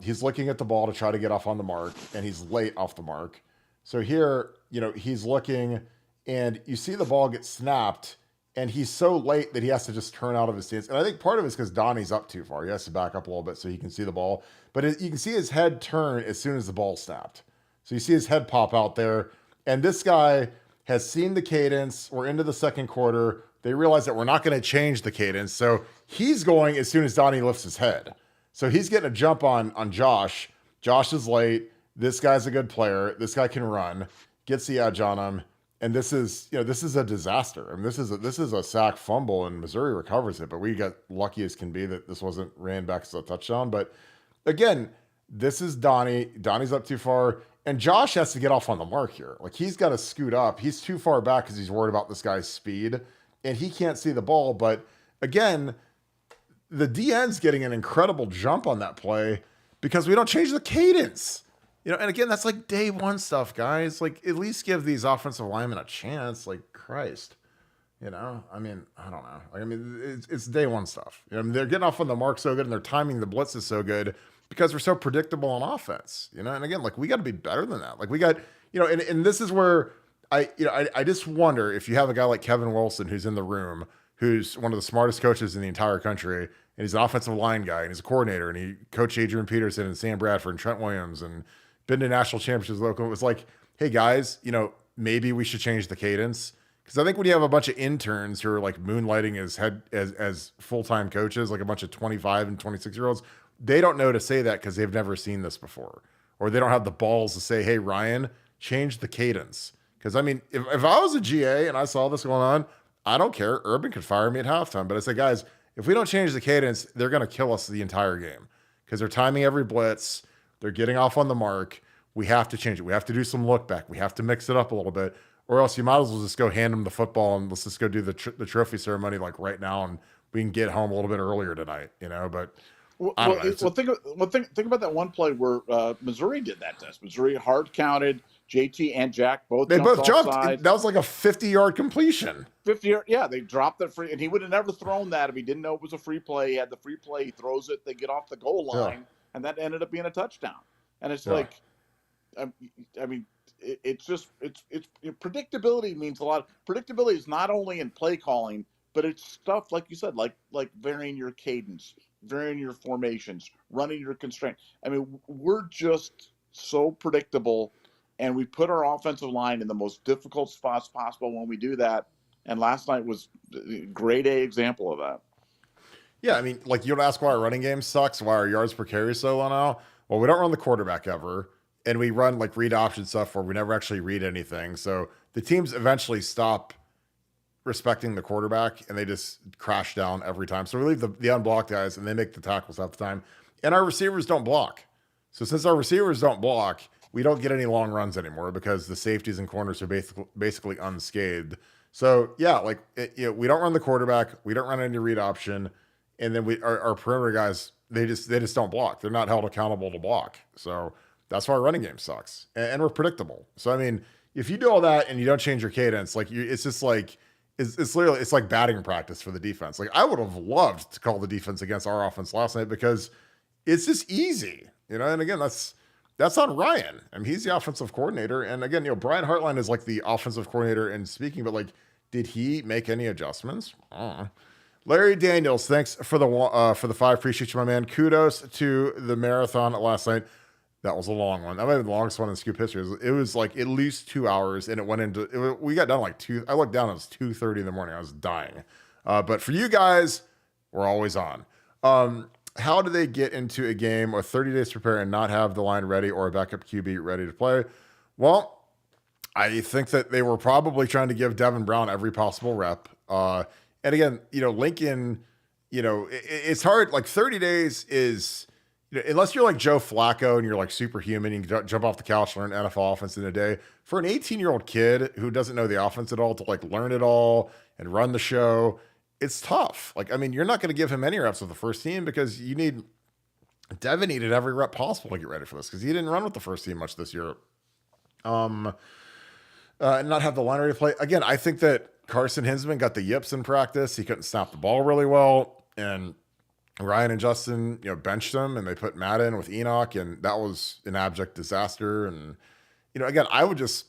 He's looking at the ball to try to get off on the mark, and he's late off the mark. So here, he's looking, and you see the ball get snapped. and he's so late that he has to just turn out of his stance. And I think part of it is because Donnie's up too far. He has to back up a little bit so he can see the ball. But you can see his head turn as soon as the ball snapped. So you see his head pop out there. And this guy has seen the cadence. We're into the second quarter. They realize that we're not going to change the cadence. So he's going as soon as Donnie lifts his head. So he's getting a jump on Josh. Josh is late. This guy's a good player. This guy can run. Gets the edge on him. And this is a disaster. I mean, this is a sack fumble, and Missouri recovers it. But we got lucky as can be that this wasn't ran back as a touchdown. But again, this is Donnie. Donnie's up too far, and Josh has to get off on the mark here. Like, he's got to scoot up. He's too far back because he's worried about this guy's speed, and he can't see the ball. But again, the DN's getting an incredible jump on that play because we don't change the cadence. And again, that's like day one stuff, guys. Like, at least give these offensive linemen a chance. Like, Christ. I mean, I don't know. I mean, it's day one stuff. They're getting off on the mark so good, and they're timing the blitzes so good because we're so predictable on offense. And again, like, we got to be better than that. Like, we got, and this is where I just wonder if you have a guy like Kevin Wilson who's in the room, who's one of the smartest coaches in the entire country, and he's an offensive line guy, and he's a coordinator, and he coached Adrian Peterson and Sam Bradford and Trent Williams and been to national championships local. It was like, hey guys, maybe we should change the cadence. Because I think when you have a bunch of interns who are like moonlighting as full-time coaches, like a bunch of 25 and 26-year-olds, they don't know to say that because they've never seen this before. Or they don't have the balls to say, hey, Ryan, change the cadence. Because I mean, if I was a GA and I saw this going on, I don't care. Urban could fire me at halftime. But I say, guys, if we don't change the cadence, they're going to kill us the entire game. Because they're timing every blitz. They're getting off on the mark. We have to change it. We have to do some look back. We have to mix it up a little bit, or else you might as well just go hand them the football and let's just go do the trophy ceremony like right now, and we can get home a little bit earlier tonight. But I don't know. Think about that one play where Missouri did that to us. Missouri hard counted. JT and Jack both jumped. Offside. That was like a 50-yard completion. 50-yard, yeah. They dropped it free, and he would have never thrown that if he didn't know it was a free play. He had the free play. He throws it. They get off the goal line. And that ended up being a touchdown. And it's like, I mean, it's predictability means a lot. Predictability is not only in play calling, but it's stuff like you said, like varying your cadence, varying your formations, running your constraint. I mean, we're just so predictable, and we put our offensive line in the most difficult spots possible when we do that. And last night was a grade A example of that. Yeah, I mean, like, you don't ask why our running game sucks, why our yards per carry is so low now. Well, we don't run the quarterback ever, and we run like read option stuff where we never actually read anything. So the teams eventually stop respecting the quarterback, and they just crash down every time. So we leave the unblocked guys, and they make the tackles half the time. And our receivers don't block. So since our receivers don't block, we don't get any long runs anymore because the safeties and corners are basically unscathed. So yeah, like we don't run the quarterback, we don't run any read option. And then our perimeter guys, they just don't block. They're not held accountable to block. So that's why our running game sucks. And we're predictable. So I mean, if you do all that and you don't change your cadence, like it's just like it's literally like batting practice for the defense. Like, I would have loved to call the defense against our offense last night because it's just easy, And again, that's on Ryan. I mean, he's the offensive coordinator. And again, Brian Hartline is like the offensive coordinator and speaking, but like, did he make any adjustments? Larry Daniels, thanks for the 5. Appreciate you, my man. Kudos to the marathon last night. That was a long one. That might have been the longest one in Scoop history. It was like at least 2 hours, and it went into. We got done like 2. I looked down. It was 2:30 in the morning. I was dying. But for you guys, we're always on. How do they get into a game with 30 days to prepare and not have the line ready or a backup QB ready to play? Well, I think that they were probably trying to give Devin Brown every possible rep. And again, Lincoln, it's hard. Like 30 days is, unless you're like Joe Flacco and you're like superhuman, you can jump off the couch, learn NFL offense in a day. For an 18-year-old kid who doesn't know the offense at all to like learn it all and run the show, it's tough. Like, I mean, you're not going to give him any reps with the first team because Devin needed every rep possible to get ready for this because he didn't run with the first team much this year. And not have the line ready to play. Again, I think that Carson Hinsman got the yips in practice. He couldn't snap the ball really well. And Ryan and Justin, benched him, and they put Matt in with Enoch, and that was an abject disaster. And, again, I would just,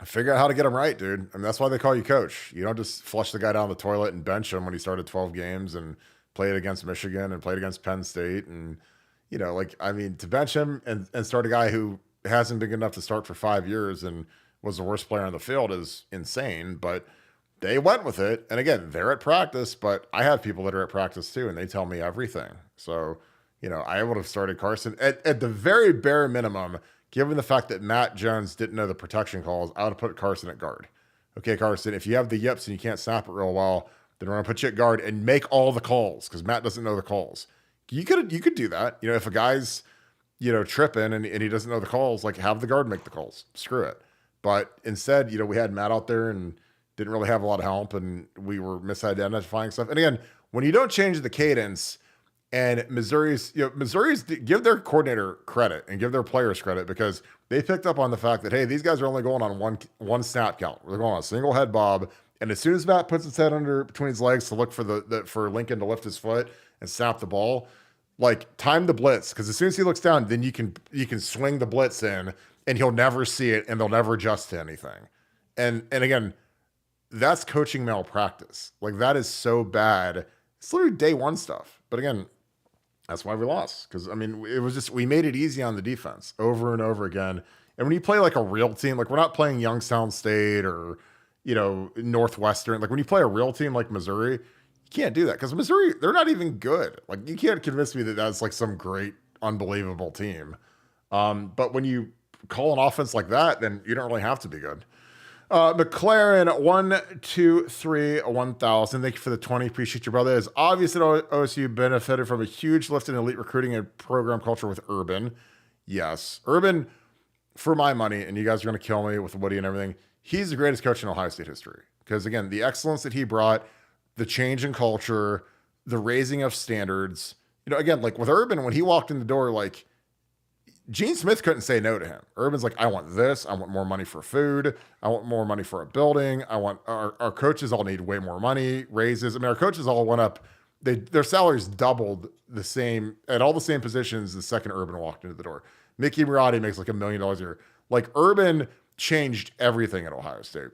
Figure out how to get him right, dude. I mean, that's why they call you coach. You don't just flush the guy down the toilet and bench him when he started 12 games and played against Michigan and played against Penn State. And, like, I mean, to bench him and start a guy who hasn't been good enough to start for 5 years and was the worst player on the field is insane. But they went with it. And again, they're at practice, but I have people that are at practice too, and they tell me everything. So, I would have started Carson at the very bare minimum. Given the fact that Matt Jones didn't know the protection calls, I would have put Carson at guard. Okay, Carson, if you have the yips and you can't snap it real well, then we're gonna put you at guard and make all the calls because Matt doesn't know the calls. You could do that. If a guy's tripping and he doesn't know the calls, like have the guard make the calls. Screw it. But instead, we had Matt out there and didn't really have a lot of help, and we were misidentifying stuff. And again, when you don't change the cadence, and Missouri's give their coordinator credit and give their players credit because they picked up on the fact that, hey, these guys are only going on one snap count. They're going on a single head bob. And as soon as Matt puts his head under between his legs to look for Lincoln to lift his foot and snap the ball, like time the blitz. Because as soon as he looks down, then you can swing the blitz in and he'll never see it and they'll never adjust to anything. And again, that's coaching malpractice. Like that is so bad. It's literally day one stuff. But again, that's why we lost. Because, I mean, it was just, we made it easy on the defense over and over again. And when you play like a real team, like we're not playing Youngstown State or, Northwestern, like when you play a real team like Missouri, you can't do that. Because Missouri, they're not even good. Like you can't convince me that that's like some great, unbelievable team. But when you call an offense like that, then you don't really have to be good. McLaren 123 1000. Thank you for the 20. Appreciate you, brother. It's obvious that OSU benefited from a huge lift in elite recruiting and program culture with Urban. Yes, Urban, for my money, and you guys are going to kill me with Woody and everything. He's the greatest coach in Ohio State history because again, the excellence that he brought, the change in culture, the raising of standards. Again, like with Urban, when he walked in the door, like Gene Smith couldn't say no to him. Urban's like, I want this. I want more money for food. I want more money for a building. I want our coaches all need way more money, raises. I mean, our coaches all went up. Their salaries doubled the same at all the same positions the second Urban walked into the door. Mickey Marotti makes like $1 million a year. Like Urban changed everything at Ohio State,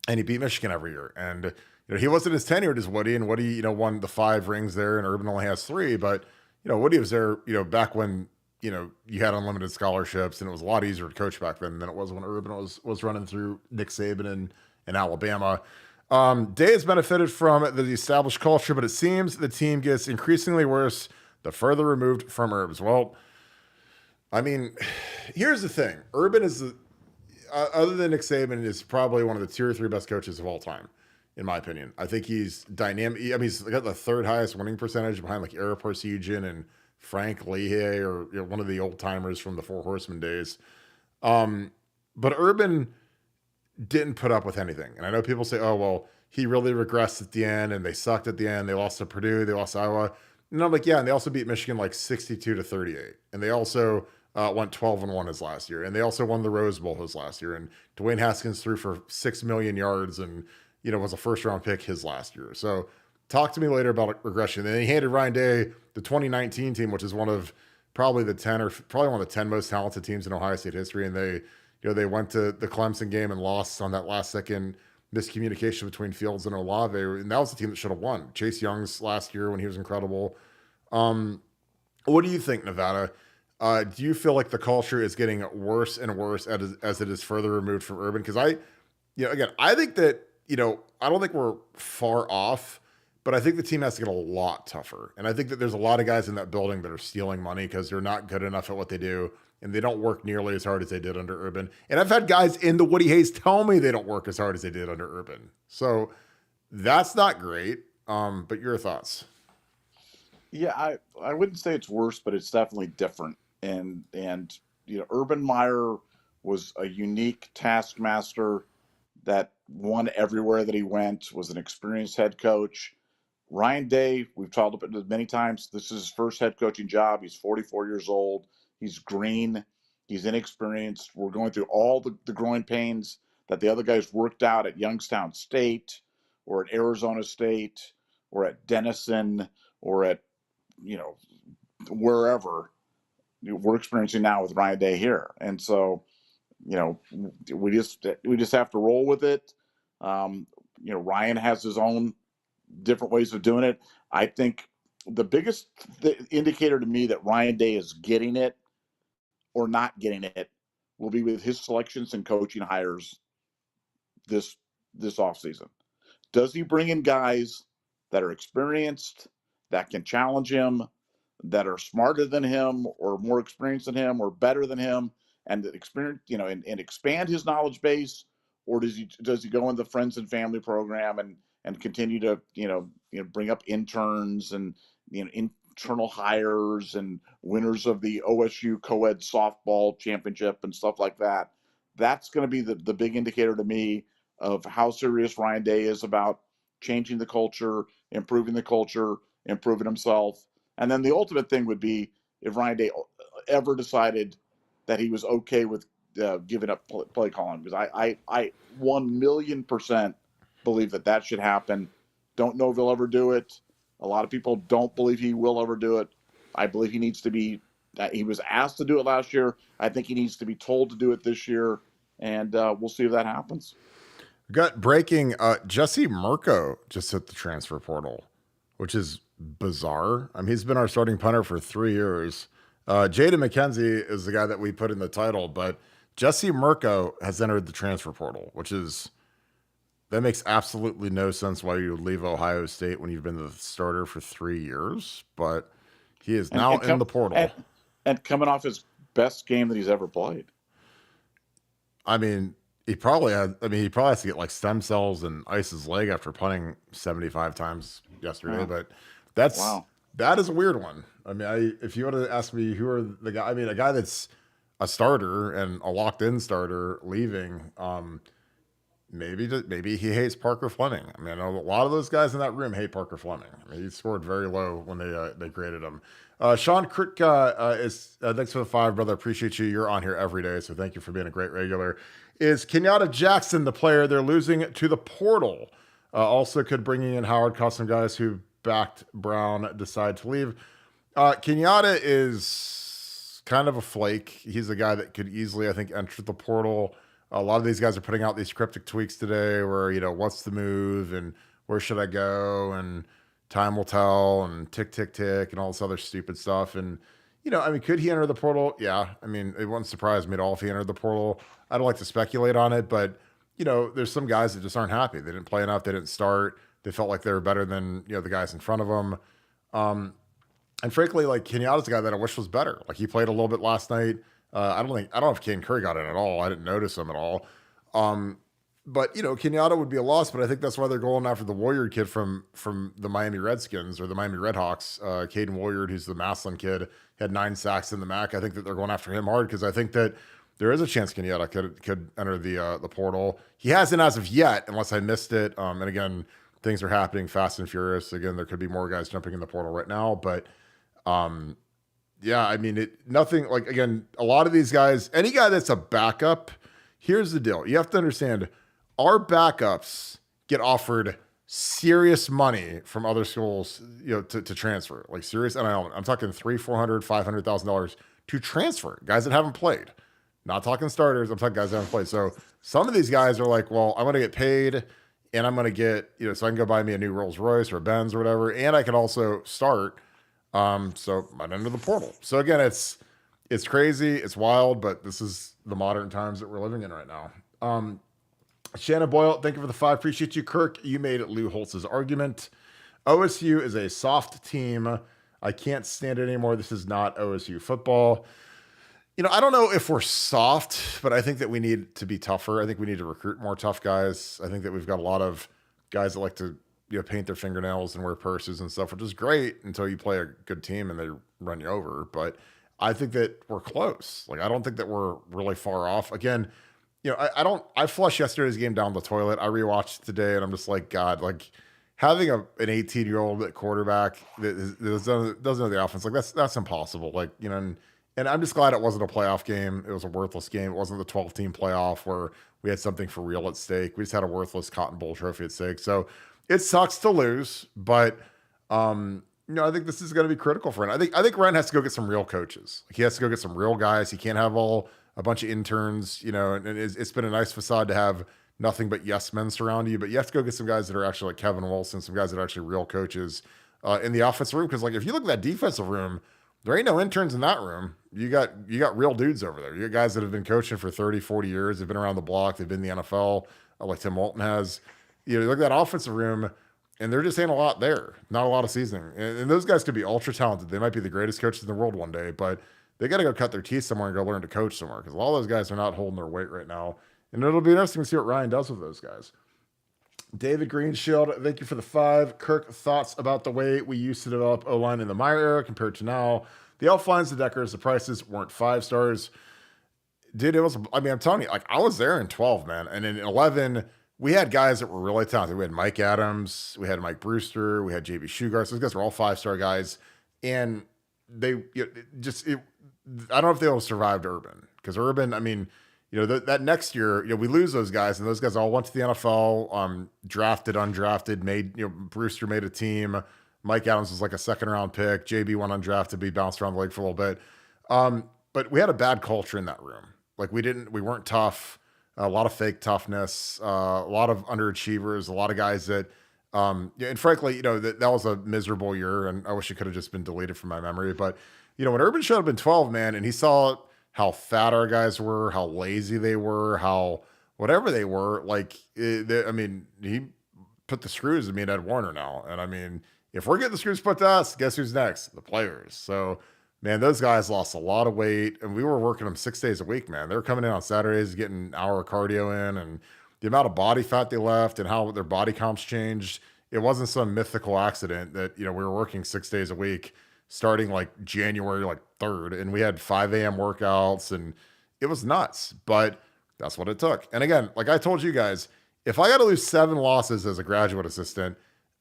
and he beat Michigan every year. And he wasn't as tenured as Woody, and Woody won the 5 rings there, and Urban only has 3. But Woody was there back when. You had unlimited scholarships and it was a lot easier to coach back then than it was when Urban was running through Nick Saban in Alabama. Day has benefited from the established culture, but it seems the team gets increasingly worse the further removed from Urbs. Well, I mean, here's the thing. Urban is, other than Nick Saban, is probably one of the 2 or 3 best coaches of all time, in my opinion. I think he's dynamic. I mean, he's got the 3rd highest winning percentage behind like Eric Parsegian and Frank Leahy or one of the old timers from the Four Horsemen days. But Urban didn't put up with anything. And I know people say, oh, well, he really regressed at the end and they sucked at the end. They lost to Purdue. They lost to Iowa. And I'm like, yeah. And they also beat Michigan like 62-38. And they also went 12-1 his last year. And they also won the Rose Bowl his last year. And Dwayne Haskins threw for 6 million yards and, was a 1st-round pick his last year. So talk to me later about regression. And then he handed Ryan Day the 2019 team, which is one of probably one of the 10 most talented teams in Ohio State history. And they went to the Clemson game and lost on that last second miscommunication between Fields and Olave. And that was the team that should have won. Chase Young's last year when he was incredible. What do you think, Nevada? Do you feel like the culture is getting worse and worse as it is further removed from Urban? Because I think that, I don't think we're far off. But I think the team has to get a lot tougher. And I think that there's a lot of guys in that building that are stealing money because they're not good enough at what they do. And they don't work nearly as hard as they did under Urban. And I've had guys in the Woody Hayes tell me they don't work as hard as they did under Urban. So that's not great. But your thoughts? Yeah, I wouldn't say it's worse, but it's definitely different. And Urban Meyer was a unique taskmaster that won everywhere that he went, was an experienced head coach. Ryan Day, we've talked about it many times. This is his first head coaching job. He's 44 years old. He's green. He's inexperienced. We're going through all the growing pains that the other guys worked out at Youngstown State or at Arizona State or at Denison or at, wherever we're experiencing now with Ryan Day here. And so you know, we just have to roll with it. Um, Ryan has his own different ways of doing it. I think the biggest indicator to me that Ryan Day is getting it or not getting it will be with his selections and coaching hires this offseason. Does he bring in guys that are experienced, that can challenge him, that are smarter than him or more experienced than him or better than him, and that experience, and expand his knowledge base? Or does he go in the friends and family program and continue to bring up interns and internal hires and winners of the OSU co-ed softball championship and stuff like that? That's going to be the big indicator to me of how serious Ryan Day is about changing the culture, improving himself. And then the ultimate thing would be if Ryan Day ever decided that he was okay with giving up play calling, because I 1,000,000% believe that should happen. Don't know if he'll ever do it. A lot of people don't believe he will ever do it. I believe he needs to be. He was asked to do it last year. I think he needs to be told to do it this year, and we'll see if that happens. Got breaking. Jesse Mirko just hit the transfer portal, which is bizarre. I mean, he's been our starting punter for 3 years. Jaden McKenzie is the guy that we put in the title, but Jesse Mirko has entered the transfer portal, that makes absolutely no sense why you would leave Ohio State when you've been the starter for 3 years, but he is now in the portal. And coming off his best game that he's ever played. I mean, he probably has to get like stem cells and ice his leg after punting 75 times yesterday, but that is a weird one. I mean, if you want to ask me who are the guy, I mean, a guy that's a starter and a locked-in starter leaving, maybe he hates Parker Fleming. I mean, I know a lot of those guys in that room hate Parker Fleming. I mean, he scored very low when they graded him. Sean Kritka is thanks for the 5, brother. Appreciate you. You're on here every day, so thank you for being a great regular. Is Kenyatta Jackson the player they're losing to the portal? Also, could bringing in Howard cause some guys who backed Brown decide to leave? Kenyatta is kind of a flake. He's a guy that could easily, I think, enter the portal. A lot of these guys are putting out these cryptic tweets today where, what's the move and where should I go and time will tell and tick, tick, tick and all this other stupid stuff. And, I mean, could he enter the portal? Yeah. I mean, it wouldn't surprise me at all if he entered the portal. I don't like to speculate on it, but, there's some guys that just aren't happy. They didn't play enough. They didn't start. They felt like they were better than, the guys in front of them. And frankly, like Kenyatta's a guy that I wish was better. Like he played a little bit last night. I don't know if Caden Curry got in at all. I didn't notice him at all. But Kenyatta would be a loss, but I think that's why they're going after the Warrior kid from the Miami Redskins or the Miami Redhawks. Caden Warrior, who's the Maslin kid, had 9 sacks in the MAC. I think that they're going after him hard because I think that there is a chance Kenyatta could enter the portal. He hasn't as of yet, unless I missed it. And again, things are happening fast and furious. Again, there could be more guys jumping in the portal right now, but yeah, I mean, nothing like, again, a lot of these guys, any guy that's a backup, here's the deal. You have to understand our backups get offered serious money from other schools, to transfer, like serious NIL. I'm talking $300,000, $400,000, $500,000 to transfer guys that haven't played. Not talking starters. I'm talking guys that haven't played. So some of these guys are like, well, I'm going to get paid and I'm going to get, so I can go buy me a new Rolls Royce or a Benz or whatever. And I can also start. So I'm into the portal. So again, it's crazy. It's wild, but this is the modern times that we're living in right now. Shannon Boyle, thank you for the 5. Appreciate you. Kirk, you made Lou Holtz's argument. OSU is a soft team. I can't stand it anymore. This is not OSU football. I don't know if we're soft, but I think that we need to be tougher. I think we need to recruit more tough guys. I think that we've got a lot of guys that like to paint their fingernails and wear purses and stuff, which is great until you play a good team and they run you over. But I think that we're close. Like, I don't think that we're really far off. Again, I flushed yesterday's game down the toilet. I rewatched it today and I'm just like, God, like having an 18-year-old at quarterback that doesn't know the offense, like that's impossible. Like, and I'm just glad it wasn't a playoff game. It was a worthless game. It wasn't the 12-team playoff where we had something for real at stake. We just had a worthless Cotton Bowl trophy at stake. So it sucks to lose, but I think this is going to be critical for him. I think Ryan has to go get some real coaches. Like, he has to go get some real guys. He can't have all a bunch of interns, and it's been a nice facade to have nothing but yes men surround you. But you have to go get some guys that are actually like Kevin Wilson, some guys that are actually real coaches in the offensive room. Because like if you look at that defensive room, there ain't no interns in that room. You got real dudes over there. You got guys that have been coaching for 30, 40 years. They've been around the block. They've been in the NFL, like Tim Walton has. You look at that offensive room, and there just ain't a lot there. Not a lot of seasoning. And those guys could be ultra talented. They might be the greatest coaches in the world one day, but they got to go cut their teeth somewhere and go learn to coach somewhere because all those guys are not holding their weight right now. And it'll be interesting to see what Ryan does with those guys. David Greenshield, thank you for the 5. Kirk, thoughts about the way we used to develop O-line in the Meyer era compared to now? The elf lines, the Deckers, the prices weren't 5 stars. Dude, I'm telling you, like I was there in 12, man. And in 11, we had guys that were really talented. We had Mike Adams, we had Mike Brewster, we had JB Shugarts. Those guys were all 5-star guys. And I don't know if they all survived Urban because Urban, that next year, we lose those guys, and those guys all went to the NFL, drafted, undrafted, Brewster made a team. Mike Adams was like a 2nd-round pick. JB went undrafted, but he bounced around the league for a little bit. But we had a bad culture in that room. Like we weren't tough, a lot of fake toughness, a lot of underachievers, a lot of guys that, and frankly, that was a miserable year, and I wish it could have just been deleted from my memory. But, when Urban showed up in 12, man, and he saw how fat our guys were, how lazy they were, how whatever they were, he put the screws in me and Ed Warner now. And if we're getting the screws put to us, guess who's next? The players. So, man, those guys lost a lot of weight, and we were working them 6 days a week, man. They were coming in on Saturdays, getting an hour of cardio in, and the amount of body fat they left and how their body comps changed. It wasn't some mythical accident that, we were working 6 days a week starting like January 3rd, and we had 5 a.m. workouts, and it was nuts, but that's what it took. And again, like I told you guys, if I got to lose 7 losses as a graduate assistant,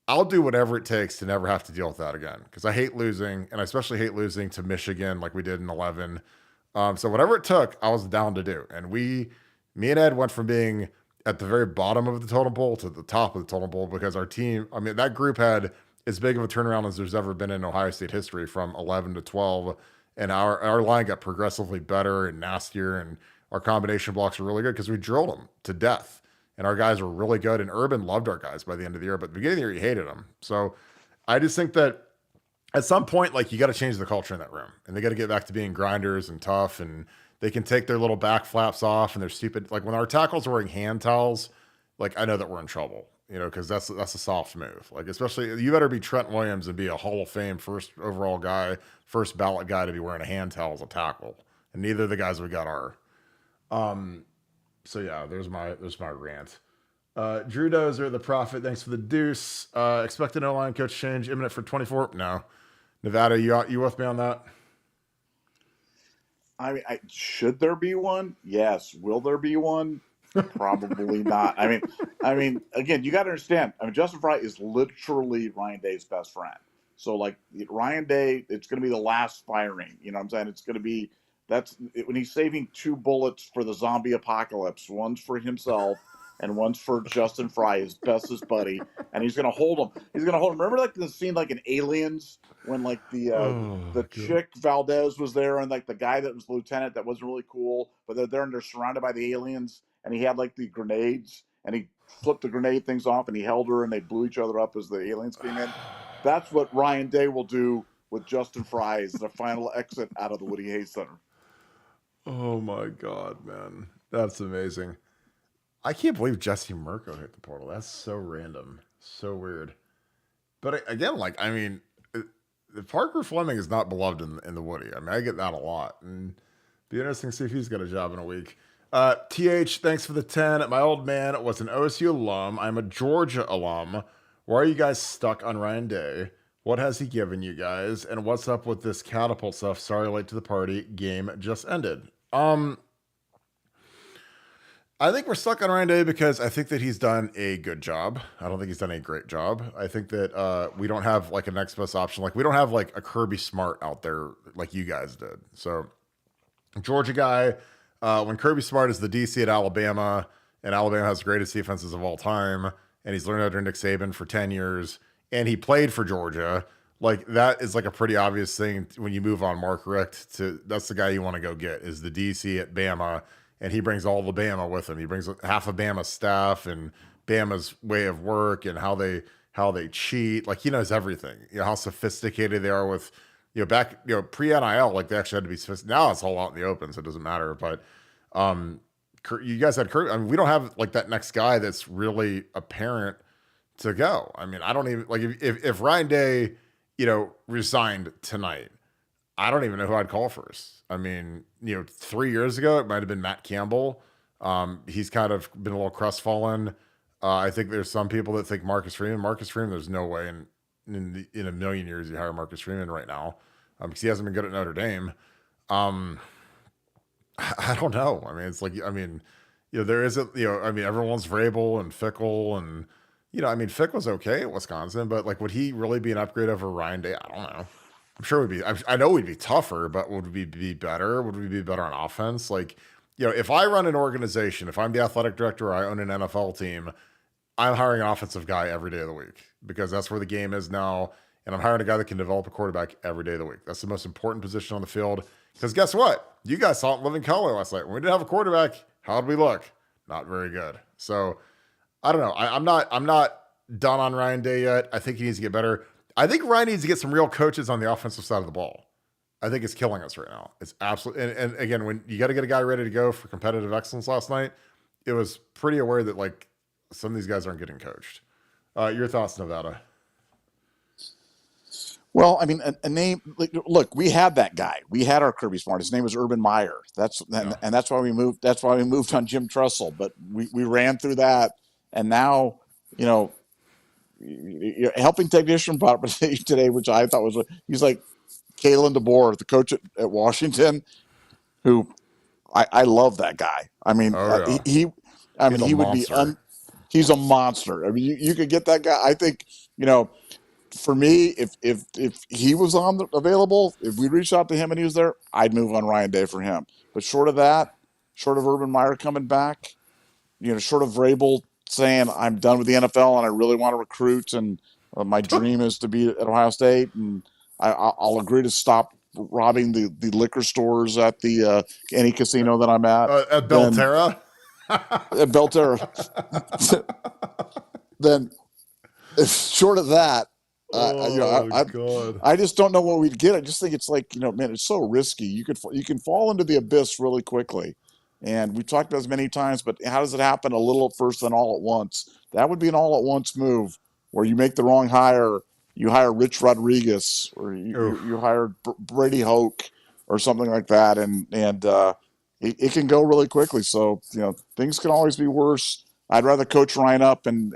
I'll do whatever it takes to never have to deal with that again. Because I hate losing, and I especially hate losing to Michigan like we did in 11. So whatever it took, I was down to do. And me and Ed went from being at the very bottom of the totem pole to the top of the totem pole because our team, that group had as big of a turnaround as there's ever been in Ohio State history from 11 to 12. And our line got progressively better and nastier, and our combination blocks were really good because we drilled them to death. And our guys were really good, and Urban loved our guys by the end of the year, but at the beginning of the year, he hated them. So I just think that at some point, you got to change the culture in that room, and they got to get back to being grinders and tough, and they can take their little back flaps off and their stupid, when our tackles are wearing hand towels, I know that we're in trouble, because that's a soft move. Especially you better be Trent Williams and be a Hall of Fame first overall guy, first ballot guy to be wearing a hand towel as a tackle. And neither of the guys we got are. So yeah, there's my rant. Drew Dozer, the Prophet, thanks for the deuce. Expect an O-line coach change imminent for 24. No. Nevada, you with me on that? Should there be one? Yes. Will there be one? Probably not. Again, you got to understand. Justin Fry is literally Ryan Day's best friend. So, Ryan Day, it's going to be the last firing. You know what I'm saying? It's going to be when he's saving 2 bullets for the zombie apocalypse. One's for himself, and one's for Justin Fry, his bestest buddy. And he's going to hold him. Remember, the scene in Aliens when the chick Valdez was there, and the guy that was lieutenant that wasn't really cool, but they're there and they're surrounded by the aliens. And he had the grenades, and he flipped the grenade things off, and he held her, and they blew each other up as the aliens came in. That's what Ryan Day will do with Justin Fry as the final exit out of the Woody Hayes Center. Oh my God, man. That's amazing. I can't believe Jesse Mirko hit the portal. That's so random. So weird. But again, Parker Fleming is not beloved in the Woody. I get that a lot. And it'd be interesting to see if he's got a job in a week. TH, thanks for the 10. My old man was an OSU alum. I'm a Georgia alum. Why are you guys stuck on Ryan Day? What has he given you guys? And what's up with this catapult stuff? Sorry, late to the party. Game just ended. I think we're stuck on Ryan Day because I think that he's done a good job. I don't think he's done a great job. I think that we don't have a next best option. We don't have a Kirby Smart out there like you guys did. So Georgia guy, when Kirby Smart is the DC at Alabama, and Alabama has the greatest defenses of all time, and he's learned under Nick Saban for 10 years, and he played for Georgia, like that is like a pretty obvious thing when you move on Mark Richt to that's the guy you want to go get is the DC at Bama, and he brings all the Bama with him. He brings half of Bama's staff and Bama's way of work and how they cheat. Like he knows everything. You know how sophisticated they are with back pre NIL. Like they actually had to be sophisticated. Now it's all out in the open, so it doesn't matter. But you guys had Kurt. I mean, we don't have like that next guy that's really apparent to go. I mean, I don't even like if Ryan Day, resigned tonight. I don't even know who I'd call first. I mean, 3 years ago it might have been Matt Campbell. He's kind of been a little crestfallen. I think there's some people that think Marcus Freeman. Marcus Freeman, there's no way in a million years you hire Marcus Freeman right now because he hasn't been good at Notre Dame. I don't know. I mean, it's like, there isn't, everyone's Vrabel and Fickle and, Fick was okay at Wisconsin, but like, would he really be an upgrade over Ryan Day? I don't know. I'm sure it would be, I know we'd be tougher, but would we be better? Would we be better on offense? Like, if I run an organization, if I'm the athletic director or I own an NFL team, I'm hiring an offensive guy every day of the week because that's where the game is now. And I'm hiring a guy that can develop a quarterback every day of the week. That's the most important position on the field. Because guess what? You guys saw it in living color last night. When we didn't have a quarterback, how did we look? Not very good. So I don't know. I'm not done on Ryan Day yet. I think he needs to get better. I think Ryan needs to get some real coaches on the offensive side of the ball. I think it's killing us right now. It's absolutely, and again, when you got to get a guy ready to go for competitive excellence last night, it was pretty aware that like some of these guys aren't getting coached. Your thoughts, Nevada? Well, I mean, a name. Look, we had that guy. We had our Kirby Smart. His name was Urban Meyer. And that's why we moved. That's why we moved on Jim Tressel. But we ran through that, and now helping technician brought up today, which I thought was he's like Kalen DeBoer, the coach at Washington, who I love that guy. I mean, he would be. He's a monster. I mean, you could get that guy. I think for me, if he was available, if we reached out to him and he was there, I'd move on Ryan Day for him. But short of that, short of Urban Meyer coming back, short of Vrabel saying I'm done with the NFL and I really want to recruit and my dream is to be at Ohio State and I'll agree to stop robbing the liquor stores at the any casino that I'm at. At Belterra? At Belterra. Then, short of that, God. I just don't know what we'd get. I just think it's like, man, it's so risky. You can fall into the abyss really quickly. And we've talked about this many times, but how does it happen a little at first, then all at once? That would be an all at once move where you make the wrong hire. You hire Rich Rodriguez or you hire Brady Hoke or something like that. And it can go really quickly. So, things can always be worse. I'd rather coach Ryan up and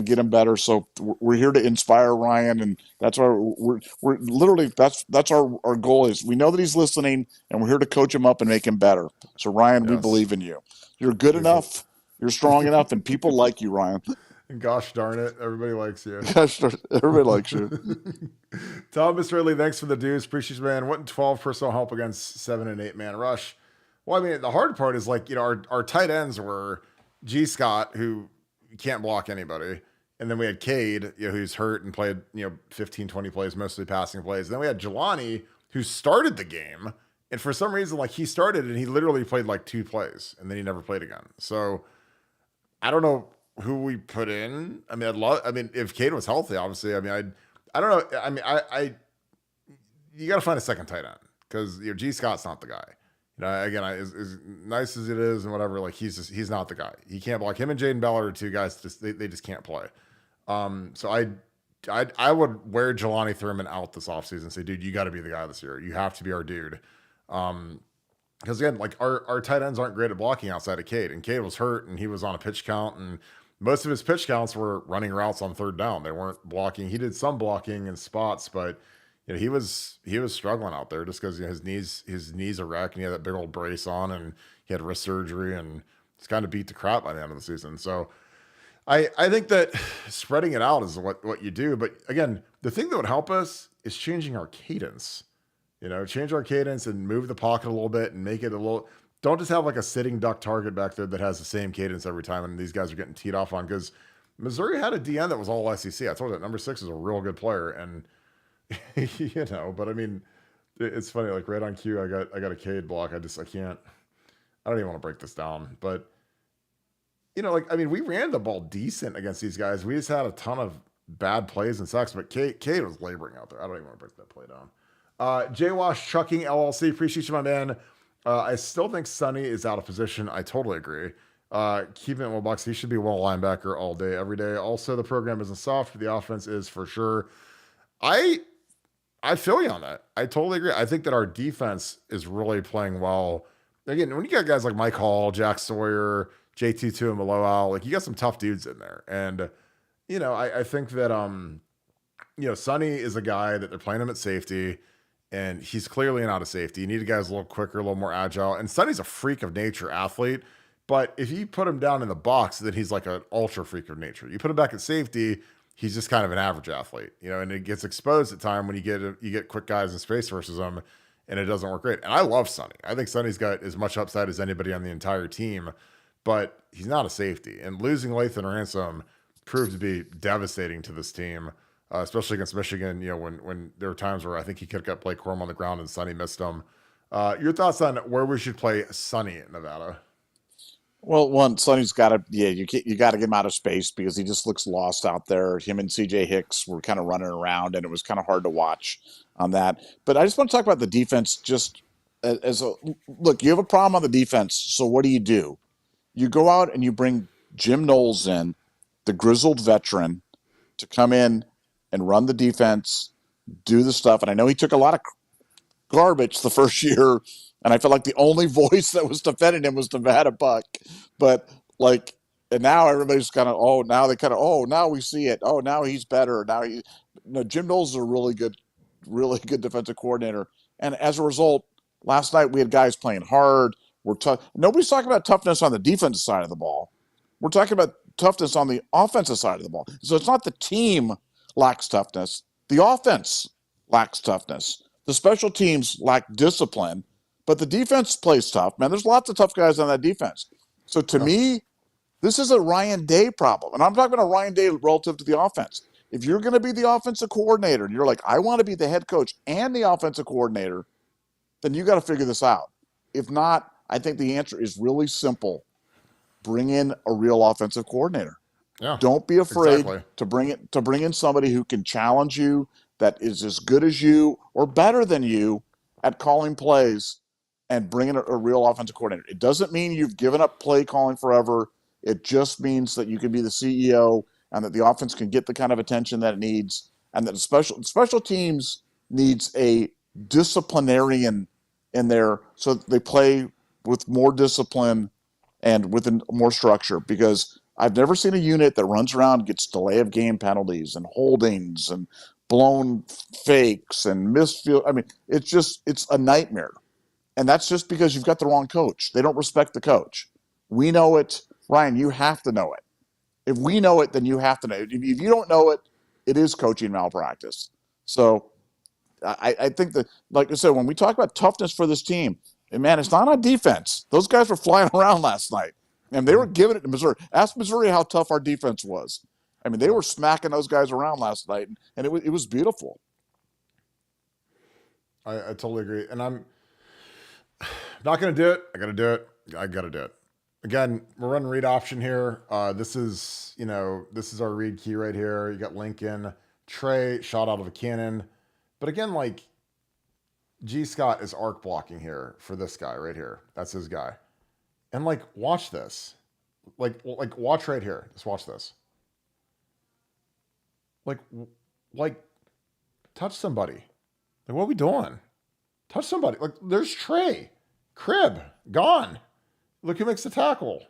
get him better. So we're here to inspire Ryan, and that's why we're literally that's our goal is. We know that he's listening, and we're here to coach him up and make him better. So Ryan, we believe in you. You're good enough. You're strong enough, and people like you, Ryan. And gosh darn it, everybody likes you. Gosh darn it, everybody likes you. Thomas Ridley, thanks for the dues. Appreciate you, man. 12 personal help against 7 and 8 man rush. Well, I mean, the hard part is like our tight ends were G. Scott, who can't block anybody. And then we had Cade, who's hurt and played, 15, 20 plays, mostly passing plays. And then we had Jelani, who started the game. And for some reason, like he started and he literally played like 2 plays and then he never played again. So I don't know who we put in. I mean, if Cade was healthy, obviously, I don't know. I mean, you got to find a second tight end because G. Scott's not the guy. Again, as nice as it is and whatever, like he's not the guy. He can't block. Him and Jaden Ballard are 2 guys they just can't play. So I would wear Jelani Thurman out this offseason and say, dude, you got to be the guy this year. You have to be our dude. Because again, like our tight ends aren't great at blocking outside of Cade, and Cade was hurt and he was on a pitch count, and most of his pitch counts were running routes on 3rd down. They weren't blocking. He did some blocking in spots, but he was struggling out there just because his knees are wrecked and he had that big old brace on and he had wrist surgery and he's kind of beat the crap by the end of the season. So I think that spreading it out is what you do. But again, the thing that would help us is changing our cadence. Change our cadence and move the pocket a little bit and make it a little. Don't just have like a sitting duck target back there that has the same cadence every time and these guys are getting teed off on, because Missouri had a DN that was all SEC. I told you that number 6 is a real good player, and But I mean, it's funny. Like right on cue, I got a Cade block. I can't. I don't even want to break this down, but like I mean, we ran the ball decent against these guys. We just had a ton of bad plays and sacks, but Cade was laboring out there. I don't even want to break that play down. J Wash Trucking LLC, appreciate you, my man. I still think Sonny is out of position. I totally agree. Keep it in box. He should be one linebacker all day, every day. Also, the program isn't soft, but the offense is for sure. I I feel you on that. I totally agree. I think that our defense is really playing well. Again, when you got guys like Mike Hall, Jack Sawyer, JT2 and Maloau, like you got some tough dudes in there. And, I think that Sonny is a guy that they're playing him at safety, and he's clearly not a safety. You need a guy who's a little quicker, a little more agile. And Sonny's a freak of nature athlete. But if you put him down in the box, then he's like an ultra freak of nature. You put him back at safety, he's just kind of an average athlete, and it gets exposed at time when you get quick guys in space versus him, and it doesn't work great. And I love Sonny. I think Sonny's got as much upside as anybody on the entire team, but he's not a safety. And losing Lathan Ransom proved to be devastating to this team, especially against Michigan. When there were times where I think he could have got Blake Corum on the ground and Sonny missed him. Your thoughts on where we should play Sonny in Nevada? Well, one, Sonny's got to, you got to get him out of space because he just looks lost out there. Him and CJ Hicks were kind of running around, and it was kind of hard to watch on that. But I just want to talk about the defense. Just as a look, you have a problem on the defense. So what do? You go out and you bring Jim Knowles in, the grizzled veteran, to come in and run the defense, do the stuff. And I know he took a lot of garbage the first year, and I felt like the only voice that was defending him was Nevada Buck. But and now everybody's kind of now we see it. Oh, now he's better. Jim Knowles is a really good defensive coordinator, and as a result, last night we had guys playing hard. We're tough. Nobody's talking about toughness on the defensive side of the ball. We're talking about toughness on the offensive side of the ball. So it's not the team lacks toughness. The offense lacks toughness. The special teams lack discipline, but the defense plays tough. Man, there's lots of tough guys on that defense. So to me, this is a Ryan Day problem. And I'm talking about a Ryan Day relative to the offense. If you're going to be the offensive coordinator and you're like, I want to be the head coach and the offensive coordinator, then you got to figure this out. If not, I think the answer is really simple. Bring in a real offensive coordinator. Yeah, don't be afraid exactly. to bring in somebody who can challenge you, that is as good as you or better than you at calling plays, and bring in a real offensive coordinator. It doesn't mean you've given up play calling forever. It just means that you can be the CEO and that the offense can get the kind of attention that it needs, and that special teams needs a disciplinarian in there so that they play with more discipline and with more structure, because I've never seen a unit that runs around and gets delay of game penalties and holdings and blown fakes and missed field. I mean, it's a nightmare. And that's just because you've got the wrong coach. They don't respect the coach. We know it. Ryan, you have to know it. If we know it, then you have to know it. If you don't know it, it is coaching malpractice. So I think that, like I said, when we talk about toughness for this team, and man, it's not on defense. Those guys were flying around last night, and they were giving it to Missouri. Ask Missouri how tough our defense was. I mean, they were smacking those guys around last night, and it was beautiful. I totally agree. And I'm not going to do it. I got to do it. I got to do it. Again, we're running read option here. This is our read key right here. You got Lincoln, Trey, shot out of a cannon. But again, G. Scott is arc blocking here for this guy right here. That's his guy. And watch this. Watch right here. Just watch this. Touch somebody. What are we doing? Touch somebody. There's Trey. Crib. Gone. Look who makes the tackle.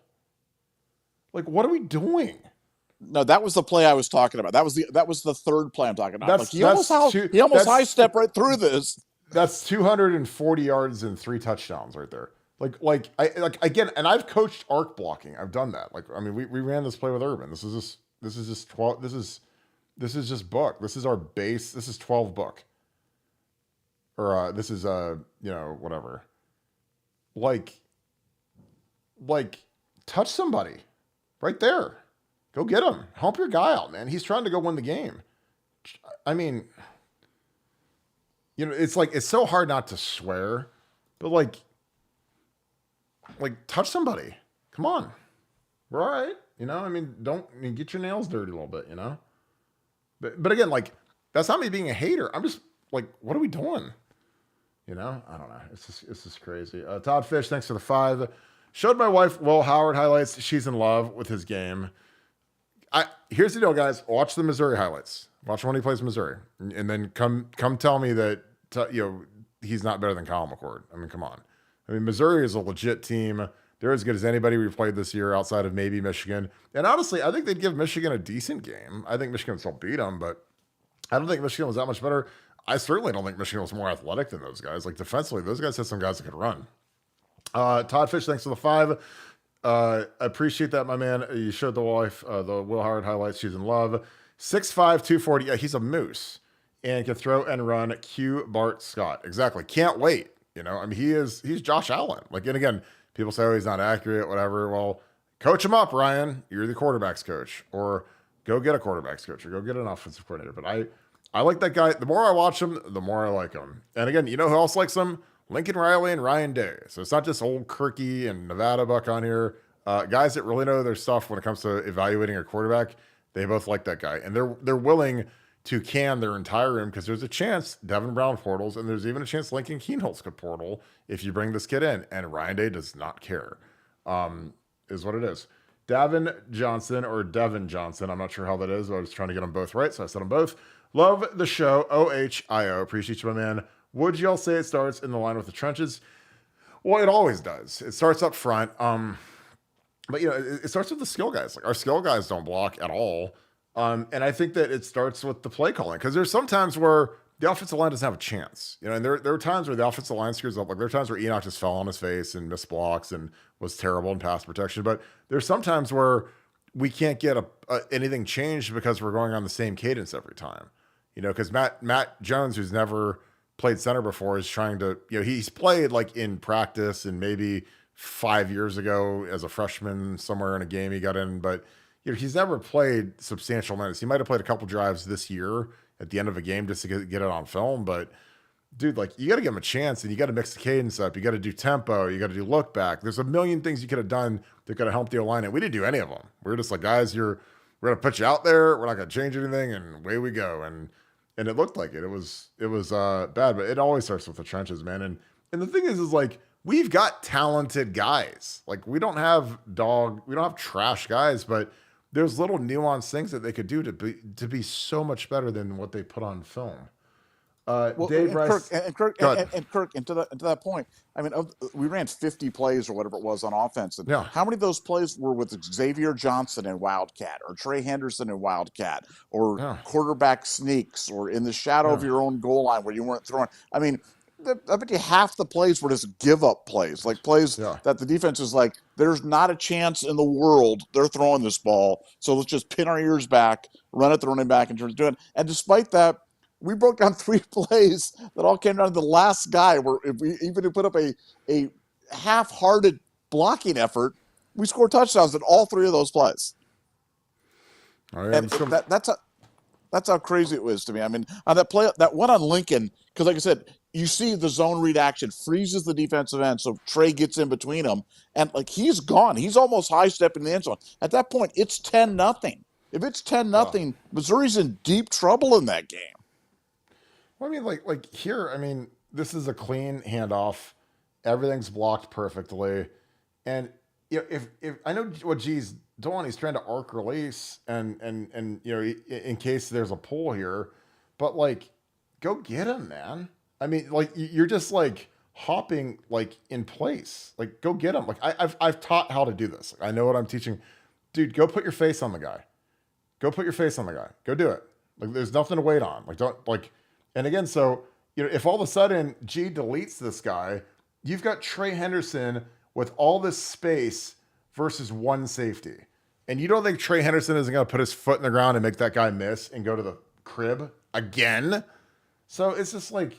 What are we doing? No, that was the play I was talking about. That was the third play I'm talking about. He almost high stepped right through this. That's 240 yards and 3 touchdowns right there. Again, and I've coached arc blocking. I've done that. We ran this play with Urban. This is just 12. This is just book. This is our base. This is 12 book. Or this is whatever. Touch somebody right there. Go get him. Help your guy out, man. He's trying to go win the game. I mean, it's like, it's so hard not to swear, but like touch somebody. Come on. We're all right. Get your nails dirty a little bit, But again, like, that's not me being a hater. I'm just like, what are we doing? I don't know. It's just crazy. Todd Fish, thanks for the 5. Showed my wife Will Howard highlights. She's in love with his game. Here's the deal, guys. Watch the Missouri highlights. Watch when he plays Missouri, and then come tell me that he's not better than Kyle McCord. I mean, come on. I mean, Missouri is a legit team. They're as good as anybody we've played this year, outside of maybe Michigan. And honestly, I think they'd give Michigan a decent game. I think Michigan would still beat them, but I don't think Michigan was that much better. I certainly don't think Michigan was more athletic than those guys. Like, defensively, those guys had some guys that could run. Todd Fish, thanks for the 5. I appreciate that, my man. You showed the wife the Will Howard highlights. She's in love. 6'5", 240. Yeah, he's a moose and can throw and run. Q Bart Scott. Exactly. Can't wait. I mean, he's Josh Allen. Like, and again, people say, oh, he's not accurate, whatever. Well, coach him up, Ryan. You're the quarterback's coach. Or go get a quarterback's coach, or go get an offensive coordinator. But I like that guy. The more I watch him, the more I like him. And again, you know who else likes him? Lincoln Riley and Ryan Day. So it's not just old Kirky and Nevada Buck on here. Guys that really know their stuff when it comes to evaluating a quarterback. They both like that guy. And they're willing to can their entire room, because there's a chance Devin Brown portals, and there's even a chance Lincoln Keenholz could portal if you bring this kid in. And Ryan Day does not care, is what it is. Devin Johnson, I'm not sure how that is, but I was trying to get them both right, so I said them both. Love the show, OHIO. Appreciate you, my man. Would y'all say it starts in the line with the trenches? Well, it always does. It starts up front. But, it starts with the skill guys. Like, our skill guys don't block at all. And I think that it starts with the play calling, because there's some times where the offensive line doesn't have a chance. And there are times where the offensive line screws up. Like, there are times where Enoch just fell on his face and missed blocks and was terrible in pass protection. But there's some times where we can't get anything changed because we're going on the same cadence every time. Because Matt Jones, who's never played center before, is trying to, he's played like in practice and maybe 5 years ago as a freshman somewhere in a game he got in, but he's never played substantial minutes. He might have played a couple drives this year at the end of a game just to get it on film, but dude, like, you got to give him a chance, and you got to mix the cadence up. You got to do tempo. You got to do look back. There's a million things you could have done that could have helped the O-line, and we didn't do any of them. We were just like, guys, we're going to put you out there. We're not going to change anything, and away we go. And it looked like it. It was bad, but it always starts with the trenches, man. And the thing is like, we've got talented guys. Like, we don't have trash guys, but there's little nuanced things that they could do to be so much better than what they put on film. Dave Rice, Kirk, and to that point, I mean, we ran 50 plays or whatever it was on offense. And how many of those plays were with Xavier Johnson in Wildcat, or Trey Henderson in Wildcat, or quarterback sneaks, or in the shadow of your own goal line where you weren't throwing? I mean, I bet you half the plays were just give-up plays, like plays that the defense is like, there's not a chance in the world they're throwing this ball, so let's just pin our ears back, run at the running back, and try to do it. And despite that, we broke down 3 plays that all came down to the last guy, where if we put up a half-hearted blocking effort, we scored touchdowns in all 3 of those plays. And that's how crazy it was to me. I mean, on that play, that one on Lincoln, because like I said, you see the zone read action freezes the defensive end, so Trey gets in between them, and like, he's gone. He's almost high-stepping the end zone. At that point, it's 10-0. If it's 10-0, Missouri's in deep trouble in that game. Well, I mean, like here, I mean, this is a clean handoff. Everything's blocked perfectly. And if I know what G's doing, he's trying to arc release and in case there's a pull here, but like, go get him, man. I mean, like, you're just like hopping like in place. Like, go get him. Like, I've taught how to do this. I know what I'm teaching. Dude, go put your face on the guy. Go put your face on the guy. Go do it. Like, there's nothing to wait on. Like, don't like. And again, so if all of a sudden G deletes this guy, you've got Trey Henderson with all this space versus one safety. And you don't think Trey Henderson isn't going to put his foot in the ground and make that guy miss and go to the crib again? So it's just like,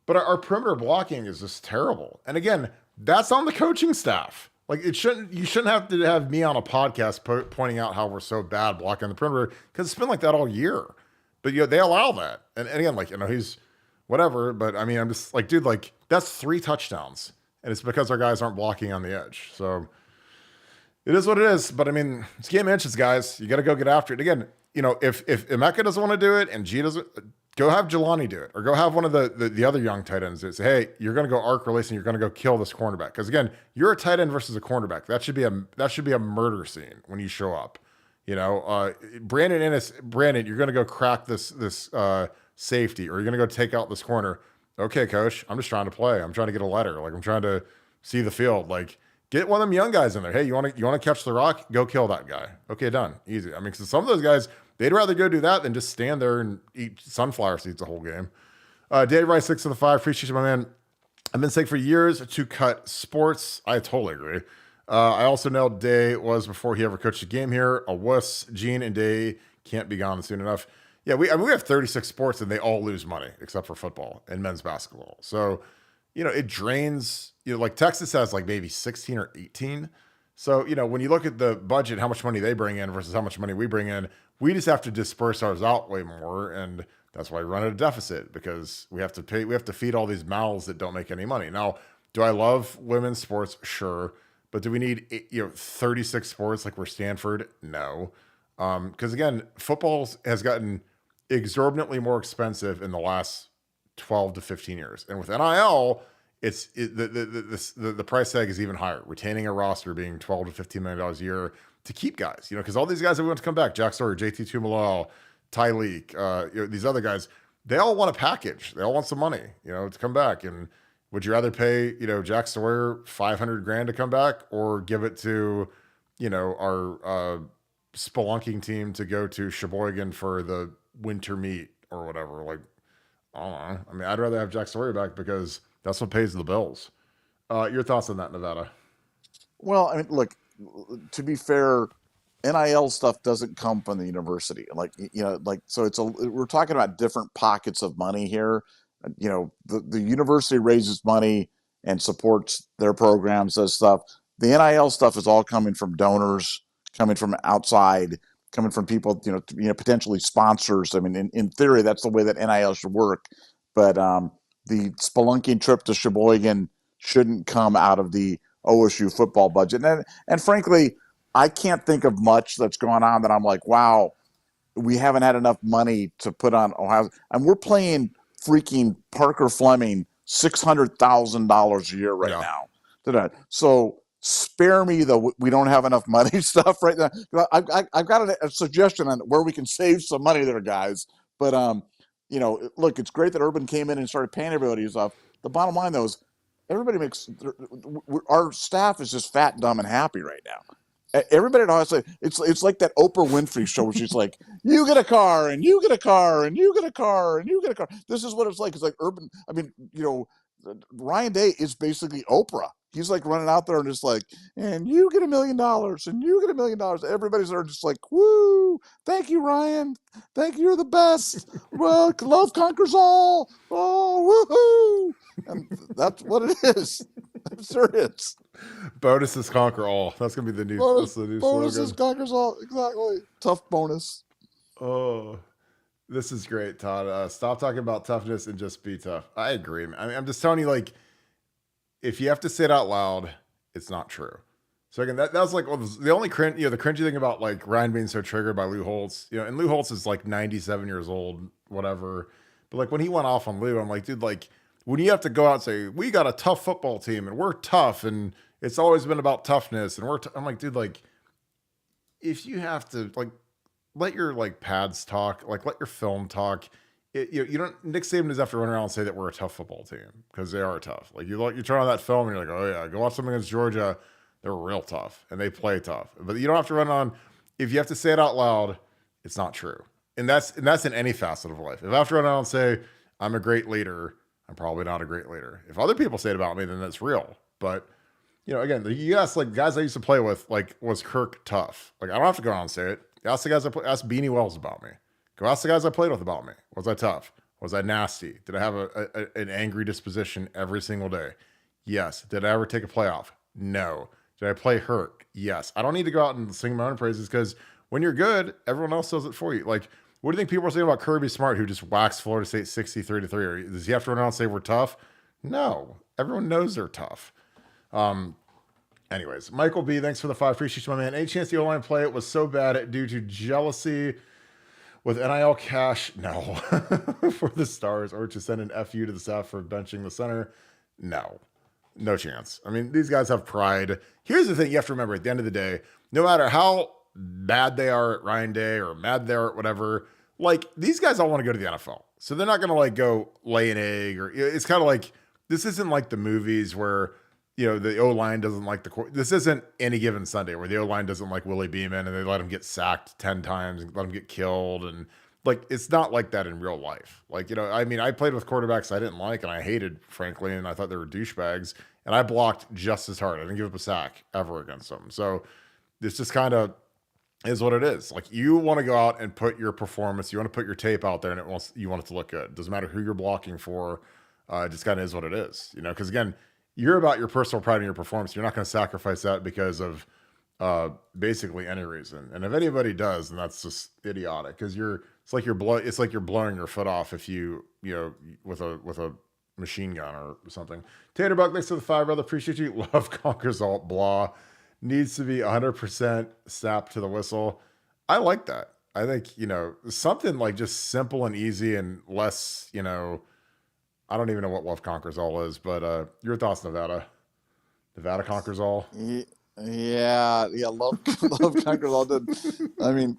but our perimeter blocking is just terrible. And again, that's on the coaching staff. Like, you shouldn't have to have me on a podcast pointing out how we're so bad blocking the perimeter, because it's been like that all year. But they allow that. And again, like, he's whatever. But I mean, I'm just like, dude, like that's 3 touchdowns, and it's because our guys aren't blocking on the edge. So it is what it is. But I mean, it's game inches, guys. You got to go get after it. Again, if Emeka doesn't want to do it and G doesn't, go have Jelani do it, or go have one of the other young tight ends do it. Say, hey, you're going to go arc release and you're going to go kill this cornerback. Because again, you're a tight end versus a cornerback. That should be a murder scene when you show up. Brandon Ennis, you're going to go crack this safety, or you're going to go take out this corner. Okay, coach, I'm just trying to play. I'm trying to get a letter. Like I'm trying to see the field. Like get one of them young guys in there. Hey, you want to catch the rock? Go kill that guy. Okay, done. Easy. I mean, because some of those guys, they'd rather go do that than just stand there and eat sunflower seeds the whole game. Dave Rice, 6 of the 5. Appreciate you, my man. I've been saying for years to cut sports. I totally agree. I also know Day was before he ever coached a game here. A wuss. Gene and Day can't be gone soon enough. Yeah, we have 36 sports and they all lose money except for football and men's basketball. So, it drains. Like Texas has like maybe 16 or 18. So, when you look at the budget, how much money they bring in versus how much money we bring in, we just have to disperse ours out way more. And that's why we run at a deficit, because we have to feed all these mouths that don't make any money. Now, do I love women's sports? Sure. But do we need 36 sports like we're Stanford? No. Because again, football has gotten exorbitantly more expensive in the last 12 to 15 years. And with NIL, the price tag is even higher. Retaining a roster being $12 to $15 million a year to keep guys, because all these guys that we want to come back, Jack Sawyer, JT Tumalal, Tyleek, these other guys, they all want a package. They all want some money, to come back. And would you rather pay, Jack Sawyer $500,000 to come back, or give it to, our spelunking team to go to Sheboygan for the winter meet or whatever? Like, I don't know. I mean, I'd rather have Jack Sawyer back because that's what pays the bills. Your thoughts on that, Nevada? Well, I mean, look, to be fair, NIL stuff doesn't come from the university. So we're talking about different pockets of money here. The university raises money and supports their programs, does stuff. The NIL stuff is all coming from donors, coming from outside, coming from people, potentially sponsors. I mean, in theory, that's the way that NIL should work. But the spelunking trip to Sheboygan shouldn't come out of the OSU football budget. And frankly, I can't think of much that's going on that I'm like, wow, we haven't had enough money to put on Ohio. And we're playing freaking Parker Fleming $600,000 a year right now. So spare me the we don't have enough money stuff right now. I've got a suggestion on where we can save some money there, guys. But look, it's great that Urban came in and started paying everybody stuff. The bottom line, though, is everybody our staff is just fat, dumb, and happy right now. Everybody knows it's like that Oprah Winfrey show where she's like, you get a car and you get a car and you get a car and you get a car. This is what it's like. It's like Urban. I mean, Ryan Day is basically Oprah. He's like running out there and just like, and you get $1 million and you get $1 million. Everybody's there just like, woo, thank you, Ryan. Thank you. You're the best. Well, love conquers all. Oh, woohoo. And that's what it is. I'm serious. Bonuses conquer all. That's gonna be the new. Bonuses slogan. conquers all. Exactly. Tough bonus. Oh, this is great, Todd. Stop talking about toughness and just be tough. I agree. I mean, I'm just telling you, like, if you have to say it out loud, it's not true. So again, that was like the only the cringy thing about like Ryan being so triggered by Lou Holtz. And Lou Holtz is like 97 years old, whatever. But like when he went off on Lou, I'm like, dude, like when you have to go out and say we got a tough football team and we're tough and it's always been about toughness and I'm like, dude, like if you have to like let your like pads talk, like let your film talk. You don't. Nick Saban does have to run around and say that we're a tough football team because they are tough. Like you turn on that film and you're like, oh yeah, go watch something against Georgia. They're real tough and they play tough. But you don't have to run on. If you have to say it out loud, it's not true. And that's in any facet of life. If I have to run around and say I'm a great leader, I'm probably not a great leader. If other people say it about me, then that's real. But again, you ask like guys I used to play with, like was Kirk tough? Like I don't have to go around and say it. Ask the guys ask Beanie Wells about me. Go ask the guys I played with about me. Was I tough? Was I nasty? Did I have an angry disposition every single day? Yes. Did I ever take a playoff? No. Did I play hurt? Yes. I don't need to go out and sing my own praises because when you're good, everyone else does it for you. Like What do you think people are saying about Kirby Smart, who just waxed Florida State 63-3? Or does he have to run around and say we're tough? No, everyone knows they're tough. Anyways, Michael B, thanks for the 5. Appreciate you, my man. Any chance the O-line play it was so bad due to jealousy with NIL cash? No. For the Stars, or to send an FU to the staff for benching the center? No. No chance. I mean, these guys have pride. Here's the thing you have to remember at the end of the day, no matter how bad they are at Ryan Day or mad they are at whatever, like these guys all want to go to the NFL. So they're not going to like go lay an egg, or it's kind of like, this isn't like the movies where, the O-line doesn't like this isn't Any Given Sunday where the O-line doesn't like Willie Beeman and they let him get sacked 10 times and let him get killed. And like, it's not like that in real life. Like, I mean, I played with quarterbacks I didn't like and I hated, frankly, and I thought they were douchebags, and I blocked just as hard. I didn't give up a sack ever against them. So this just kind of is what it is. Like, you want to go out and put your performance, you want to put your tape out there, and you want it to look good. Doesn't matter who you're blocking for. It just kind of is what it is, because again, you're about your personal pride in your performance. You're not going to sacrifice that because of basically any reason. And if anybody does, then that's just idiotic, because it's like you're blowing your foot off if with a machine gun or something. Tater Buck, thanks for the 5, brother. Appreciate you. Love conquers all. Blah. Needs to be 100% snap to the whistle. I like that. I think, something like just simple and easy and less, I don't even know what Love Conquers All is, but your thoughts, Nevada? Nevada Conquers All? Yeah. Love Conquers All did. I mean,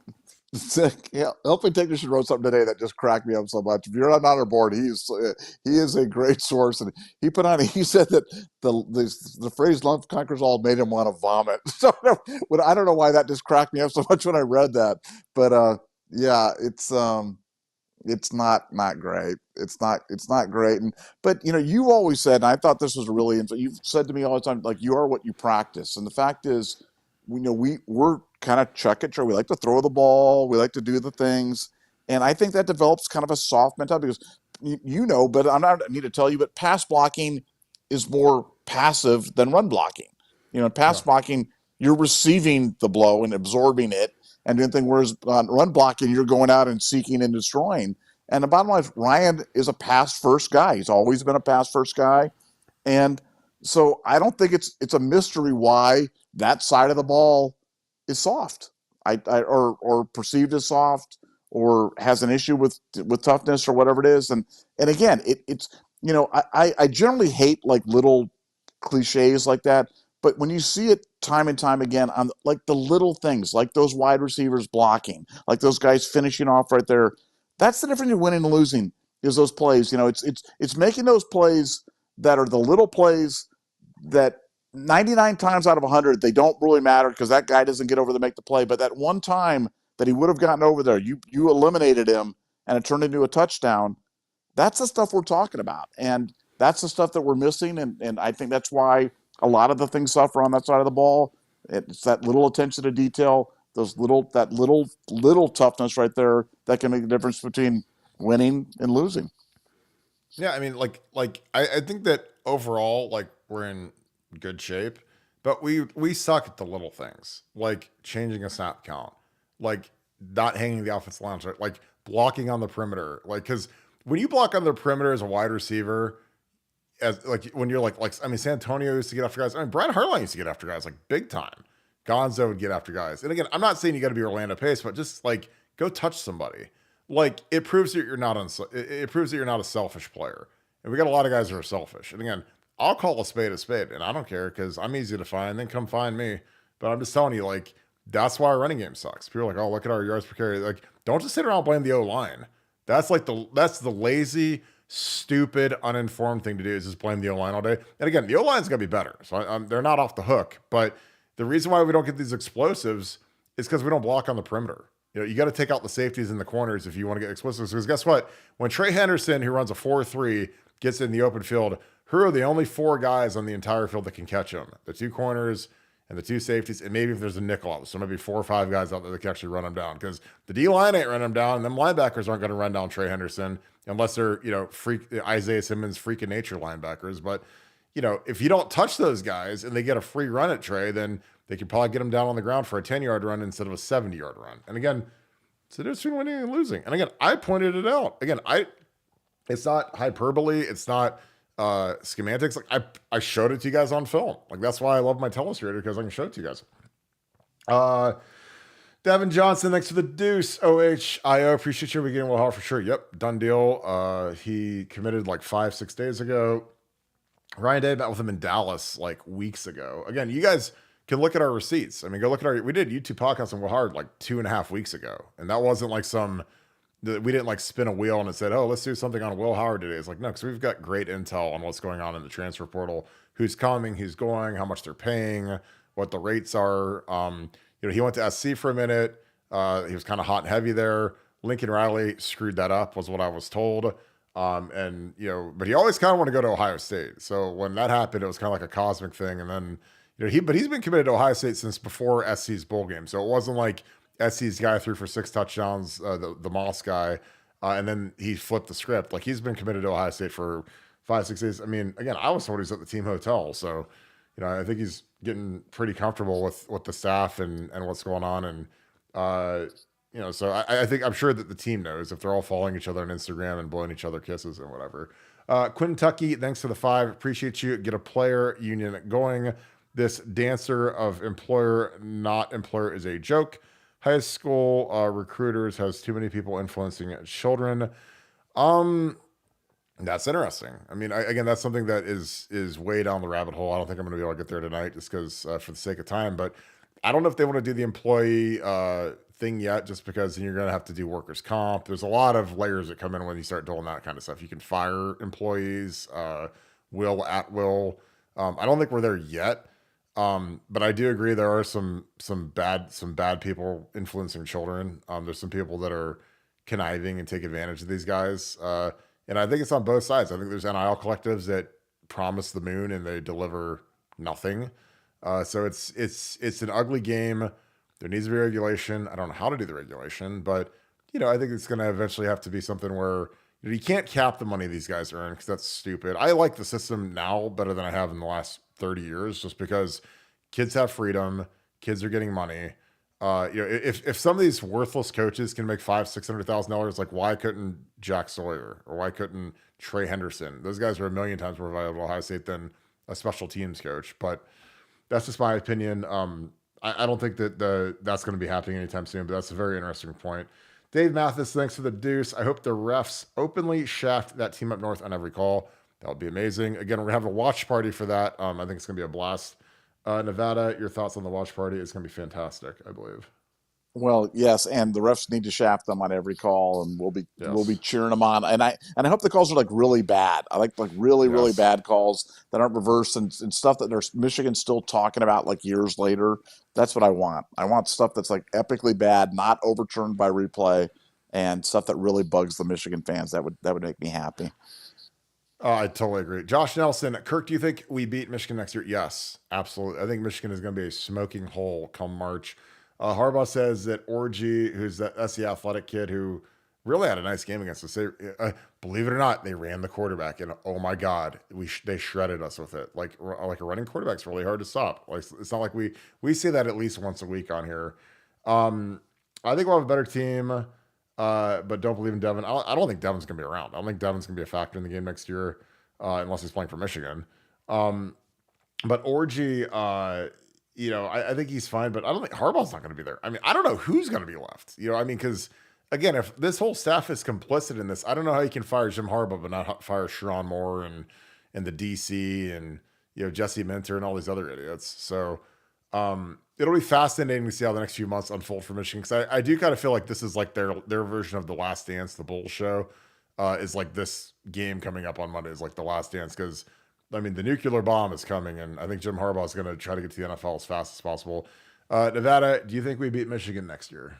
Helping Technician wrote something today that just cracked me up so much. If you're not on our board, he is a great source, and he said that the phrase "Love Conquers All" made him want to vomit. So I don't know why that just cracked me up so much when I read that, but yeah, it's not great. It's not great. But you've always said, and I thought this was you've said to me all the time, like, you are what you practice. And the fact is, we're kind of chuck it. We like to throw the ball. We like to do the things. And I think that develops kind of a soft mentality, because, but I need to tell you, but pass blocking is more passive than run blocking. Pass blocking, you're receiving the blow and absorbing it and doing things, whereas on run blocking, you're going out and seeking and destroying. And the bottom line is, Ryan is a pass-first guy. He's always been a pass-first guy. And so I don't think it's a mystery why that side of the ball is soft, or perceived as soft, or has an issue with toughness or whatever it is. And again, it's I generally hate like little cliches like that, but when you see it time and time again on like the little things, like those wide receivers blocking, like those guys finishing off right there, that's the difference in winning and losing, is those plays. It's making those plays that are the little plays that 99 times out of 100, they don't really matter because that guy doesn't get over to make the play. But that one time that he would have gotten over there, you eliminated him and it turned into a touchdown. That's the stuff we're talking about. And that's the stuff that we're missing. And I think that's why a lot of the things suffer on that side of the ball. It's that little attention to detail, that little toughness right there that can make the difference between winning and losing. Yeah, I mean, I think that overall, like, we're in good shape, but we suck at the little things, like changing a snap count, like not hanging the offensive line, like blocking on the perimeter. Like, because when you block on the perimeter as a wide receiver, as like when you're like I mean, Santonio used to get after guys. I mean, Brian Hartline used to get after guys like big time. Gonzo would get after guys. And again, I'm not saying you got to be Orlando Pace, but just like go touch somebody. Like, it proves that you're not it proves that you're not a selfish player. And we got a lot of guys who are selfish. And again, I'll call a spade, and I don't care because I'm easy to find. Then come find me. But I'm just telling you, like, that's why our running game sucks. People are like, oh, look at our yards per carry. Like, don't just sit around and blame the O-line. That's the lazy, stupid, uninformed thing to do, is just blame the O-line all day. And again, the O-line's going to be better. So they're not off the hook. But the reason why we don't get these explosives is because we don't block on the perimeter. You got to take out the safeties in the corners if you want to get explosives. Because guess what? When Trey Henderson, who runs a 4-3, gets in the open field, who are the only 4 guys on the entire field that can catch him? The 2 corners and the 2 safeties, and maybe if there's a nickel out, so maybe 4 or 5 guys out there that can actually run him down. Because the D-line ain't running him down, and them linebackers aren't going to run down Trey Henderson unless they're, Isaiah Simmons freak of nature linebackers. But, if you don't touch those guys and they get a free run at Trey, then they could probably get him down on the ground for a 10-yard run instead of a 70-yard run. And again, It's the difference between winning and losing. And again, I pointed it out. Again, it's not hyperbole. It's not schematics. Like I showed it to you guys on film. Like that's why I love my telestrator, because I can show it to you guys. Devin Johnson, thanks for the deuce. OHIO, appreciate you. We getting a little hard for sure. Yep, done deal. He committed like 5-6 days ago. Ryan Day met with him in Dallas like weeks ago. Again, you guys can look at our receipts. I mean, go look at we did YouTube podcast on Will Hard like 2.5 weeks ago. And that wasn't like we didn't like spin a wheel and it said, oh, let's do something on Will Howard today. It's like, no, because we've got great intel on what's going on in the transfer portal, who's coming, who's going, how much they're paying, what the rates are. He went to SC for a minute. He was kind of hot and heavy there. Lincoln Riley screwed that up, was what I was told. But he always kind of wanted to go to Ohio State. So when that happened, it was kind of like a cosmic thing. And then, he's been committed to Ohio State since before SC's bowl game. So it wasn't like SC's guy threw for 6 touchdowns, the Moss guy, and then he flipped the script. Like he's been committed to Ohio State for 5-6 days. I mean, again, I was told he's at the team hotel. So, I think he's getting pretty comfortable with the staff and what's going on. And, so I'm sure that the team knows if they're all following each other on Instagram and blowing each other kisses and whatever. Quentin Tucky, thanks for the 5. Appreciate you. Get a player union going. This dancer of employer, not employer is a joke. High school recruiters has too many people influencing children. That's interesting. I mean, again, that's something that is way down the rabbit hole. I don't think I'm going to be able to get there tonight just because for the sake of time. But I don't know if they want to do the employee thing yet, just because then you're going to have to do workers' comp. There's a lot of layers that come in when you start doing that kind of stuff. You can fire employees, at will. I don't think we're there yet. But I do agree there are some bad people influencing children. There's some people that are conniving and take advantage of these guys. And I think it's on both sides. I think there's NIL collectives that promise the moon and they deliver nothing. So it's an ugly game. There needs to be regulation. I don't know how to do the regulation, but I think it's going to eventually have to be something where you can't cap the money these guys earn, because that's stupid. I like the system now better than I have in the last 30 years, just because kids have freedom, kids are getting money. If some of these worthless coaches can make $500,000-$600,000, like why couldn't Jack Sawyer or why couldn't Trey Henderson? Those guys are a million times more valuable at Ohio State than a special teams coach. But that's just my opinion. I don't think that that's going to be happening anytime soon, but that's a very interesting point. Dave Mathis, thanks for the deuce. I hope the refs openly shaft that team up north on every call. That would be amazing. Again, we're going to have a watch party for that. I think it's going to be a blast. Nevada, your thoughts on the watch party? It's going to be fantastic, I believe. Well, yes, and the refs need to shaft them on every call, and we'll be cheering them on. And I hope the calls are like really bad. I like really bad calls that aren't reversed and stuff that there's Michigan's still talking about like years later. That's what I want. I want stuff that's like epically bad, not overturned by replay, and stuff that really bugs the Michigan fans. That would make me happy. I totally agree. Josh Nelson, Kirk, do you think we beat Michigan next year? Yes, absolutely. I think Michigan is going to be a smoking hole come March. Harbaugh says that Orgy, that's the athletic kid who really had a nice game against us. Believe it or not, they ran the quarterback, and oh my God, they shredded us with it. Like a running quarterback's really hard to stop. Like it's not like we say that at least once a week on here. I think we'll have a better team. But don't believe in Devin. I don't think Devin's going to be around. I don't think Devin's going to be a factor in the game next year, unless he's playing for Michigan. But Orgy, I think he's fine, but I don't think Harbaugh's not going to be there. I mean, I don't know who's going to be left. Because again, if this whole staff is complicit in this, I don't know how you can fire Jim Harbaugh but not fire Sharon Moore and the DC and Jesse Minter and all these other idiots. So it'll be fascinating to see how the next few months unfold for Michigan, because I do kind of feel like this is like their version of The Last Dance, the Bulls show, is like this game coming up on Monday is like The Last Dance, because I mean the nuclear bomb is coming, and I think Jim Harbaugh is going to try to get to the NFL as fast as possible. Nevada, do you think we beat Michigan next year?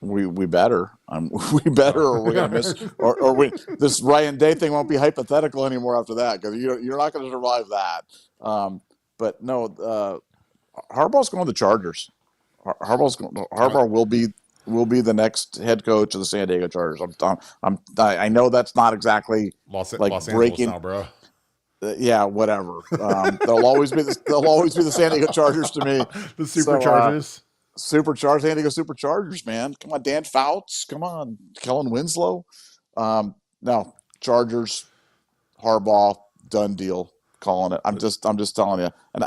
We better. We better, or we're gonna miss. Or this Ryan Day thing won't be hypothetical anymore after that, because you're not going to survive that. But no. Harbaugh's going to the Chargers. Harbaugh will be the next head coach of the San Diego Chargers. I know that's not exactly Los breaking Angeles now, bro. Yeah, whatever. They'll always be the San Diego Chargers to me. The Superchargers. Supercharged, San Diego Superchargers, man. Come on, Dan Fouts. Come on, Kellen Winslow. No, Chargers, Harbaugh, done deal. Calling it. I'm just telling you. And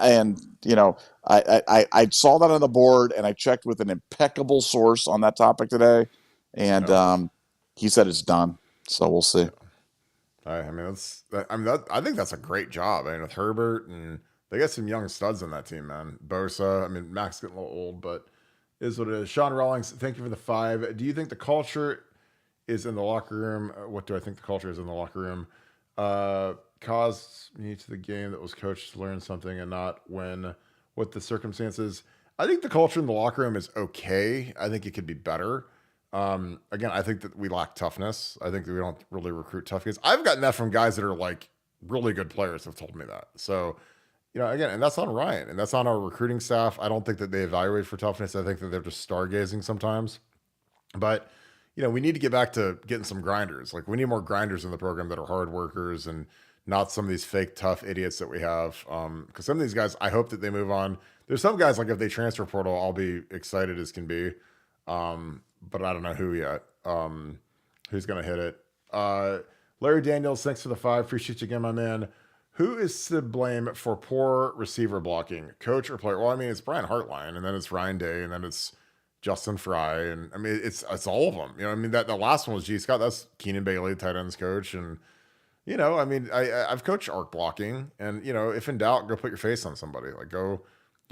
I saw that on the board, and I checked with an impeccable source on that topic today, and he said it's done. So we'll see. I think that's a great job. I mean, with Herbert, and they got some young studs on that team, man. Bosa. I mean, Mac's getting a little old, but is what it is. Sean Rawlings, thank you for the 5. Do you think the culture is in the locker room? What do I think the culture is in the locker room? Caused me to the game that was coached to learn something and not win with the circumstances. I think the culture in the locker room is okay. I think it could be better. Again, I think that we lack toughness. I think that we don't really recruit tough kids. I've gotten that from guys that are like really good players have told me that. So, again, and that's on Ryan and that's on our recruiting staff. I don't think that they evaluate for toughness. I think that they're just stargazing sometimes. But, we need to get back to getting some grinders. Like we need more grinders in the program that are hard workers and not some of these fake tough idiots that we have. Because some of these guys, I hope that they move on. There's some guys like if they transfer portal, I'll be excited as can be. But I don't know who yet. Who's going to hit it? Larry Daniels, thanks for the 5. Appreciate you again, my man. Who is to blame for poor receiver blocking, coach or player? Well, I mean, it's Brian Hartline, and then it's Ryan Day, and then it's Justin Fry, and I mean, it's all of them. I mean, that the last one was G. Scott. That's Keenan Bailey, tight ends coach, and I mean, I've coached arc blocking, and if in doubt, go put your face on somebody. Like go,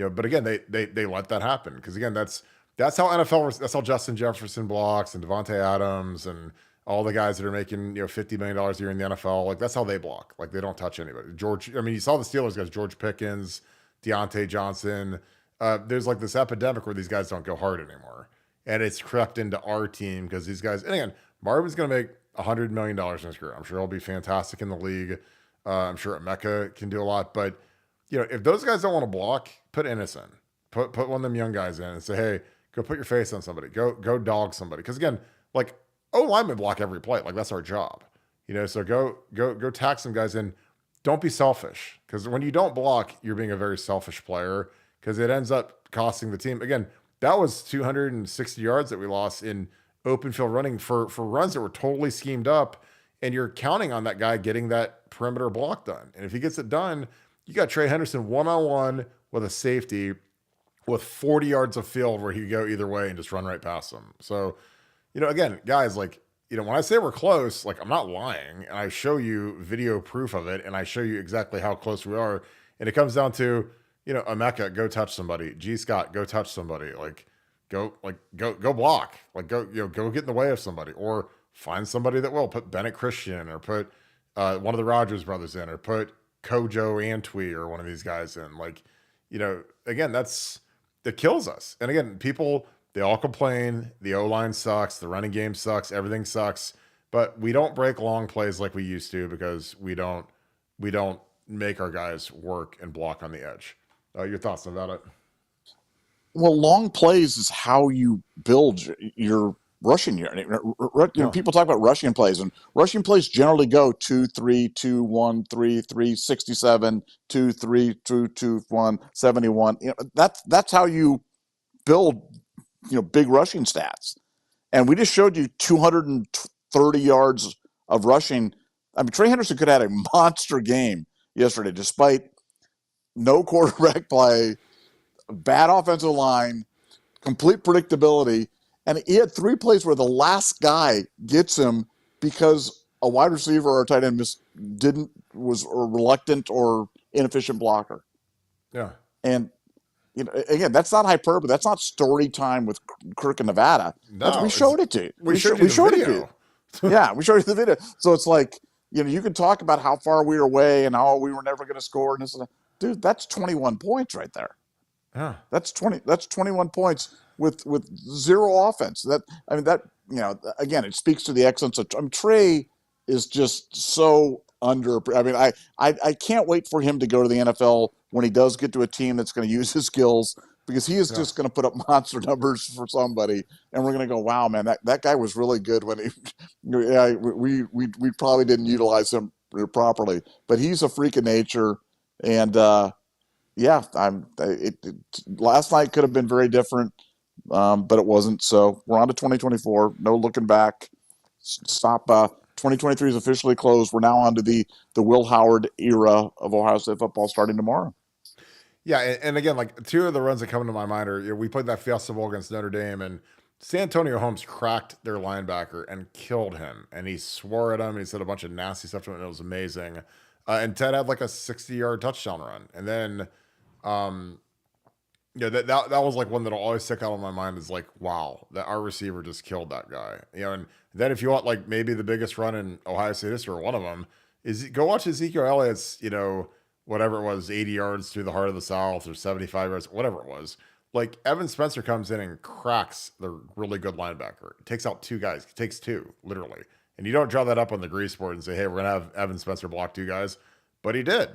But again, they let that happen because again, that's how that's how Justin Jefferson blocks and Devontae Adams and all the guys that are making $50 million a year in the NFL. Like that's how they block. Like they don't touch anybody. You saw the Steelers guys, George Pickens, Deontay Johnson. There's like this epidemic where these guys don't go hard anymore, and it's crept into our team because these guys. And again, Marvin's going to make $100 million in his career. I'm sure he'll be fantastic in the league. I'm sure Emeka can do a lot, but if those guys don't want to block, put Ennis in. Put one of them young guys in and say, hey, go put your face on somebody. Go dog somebody. Because again, like linemen block every play. Like that's our job. So go tack some guys in. Don't be selfish. Because when you don't block, you're being a very selfish player. Because it ends up costing the team. Again, that was 260 yards that we lost in open field running for runs that were totally schemed up. And you're counting on that guy getting that perimeter block done. And if he gets it done, you got Trey Henderson one-on-one with a safety with 40 yards of field where he could go either way and just run right past him. So, again, guys, like, when I say we're close, like I'm not lying. And I show you video proof of it. And I show you exactly how close we are. And it comes down to, Emeka, go touch somebody. G. Scott, go touch somebody. Like, go block. Like, go get in the way of somebody. Or find somebody that will. Put Bennett Christian or put one of the Rogers brothers in or put Kojo Antwi or one of these guys in. Like, again, that kills us. And again, people, they all complain. The O-line sucks. The running game sucks. Everything sucks. But we don't break long plays like we used to because we don't make our guys work and block on the edge. Your thoughts about it? Well, long plays is how you build your rushing year. People talk about rushing plays, and rushing plays generally go 2, 3, 2, 1, 3, 3, 67, 2, 3, 2, 2, 1, 71. That's how you build, big rushing stats. And we just showed you 230 yards of rushing. I mean, Trey Henderson could have had a monster game yesterday, despite no quarterback play, bad offensive line, complete predictability. And he had 3 plays where the last guy gets him because a wide receiver or a tight end was a reluctant or inefficient blocker. Yeah. And again, that's not hyperbole. That's not story time with Kirk in Nevada. No, we showed it to you. We showed it to you. Yeah, we showed you the video. So it's like, you can talk about how far we were away and how we were never going to score and this and that. Dude, that's 21 points right there. Yeah. That's 21 points with zero offense. Again, it speaks to the excellence of Trey is just so under. I mean, I can't wait for him to go to the NFL when he does get to a team that's going to use his skills, because he is just going to put up monster numbers for somebody, and we're going to go, wow, man, that guy was really good when he. Yeah, we probably didn't utilize him properly, but he's a freak of nature, and last night could have been very different. but it wasn't. So we're on to 2024. No looking back. Stop. 2023 is officially closed. We're now on to the Will Howard era of Ohio State football starting tomorrow. Yeah, and again, like two of the runs that come to my mind are, we played that Fiesta Bowl against Notre Dame, and San Antonio Holmes cracked their linebacker and killed him, and he swore at him. And he said a bunch of nasty stuff to him, and it was amazing. And Ted had like a 60-yard touchdown run, and then um, that was like one that'll always stick out in my mind is like, wow, that our receiver just killed that guy. And then if you want like maybe the biggest run in Ohio State history, or one of them, is go watch Ezekiel Elliott's, whatever it was, 80 yards through the heart of the South or 75 yards, whatever it was. Like Evan Spencer comes in and cracks the really good linebacker. Takes out two guys. Takes two, literally. And you don't draw that up on the grease board and say, hey, we're going to have Evan Spencer block two guys. But he did.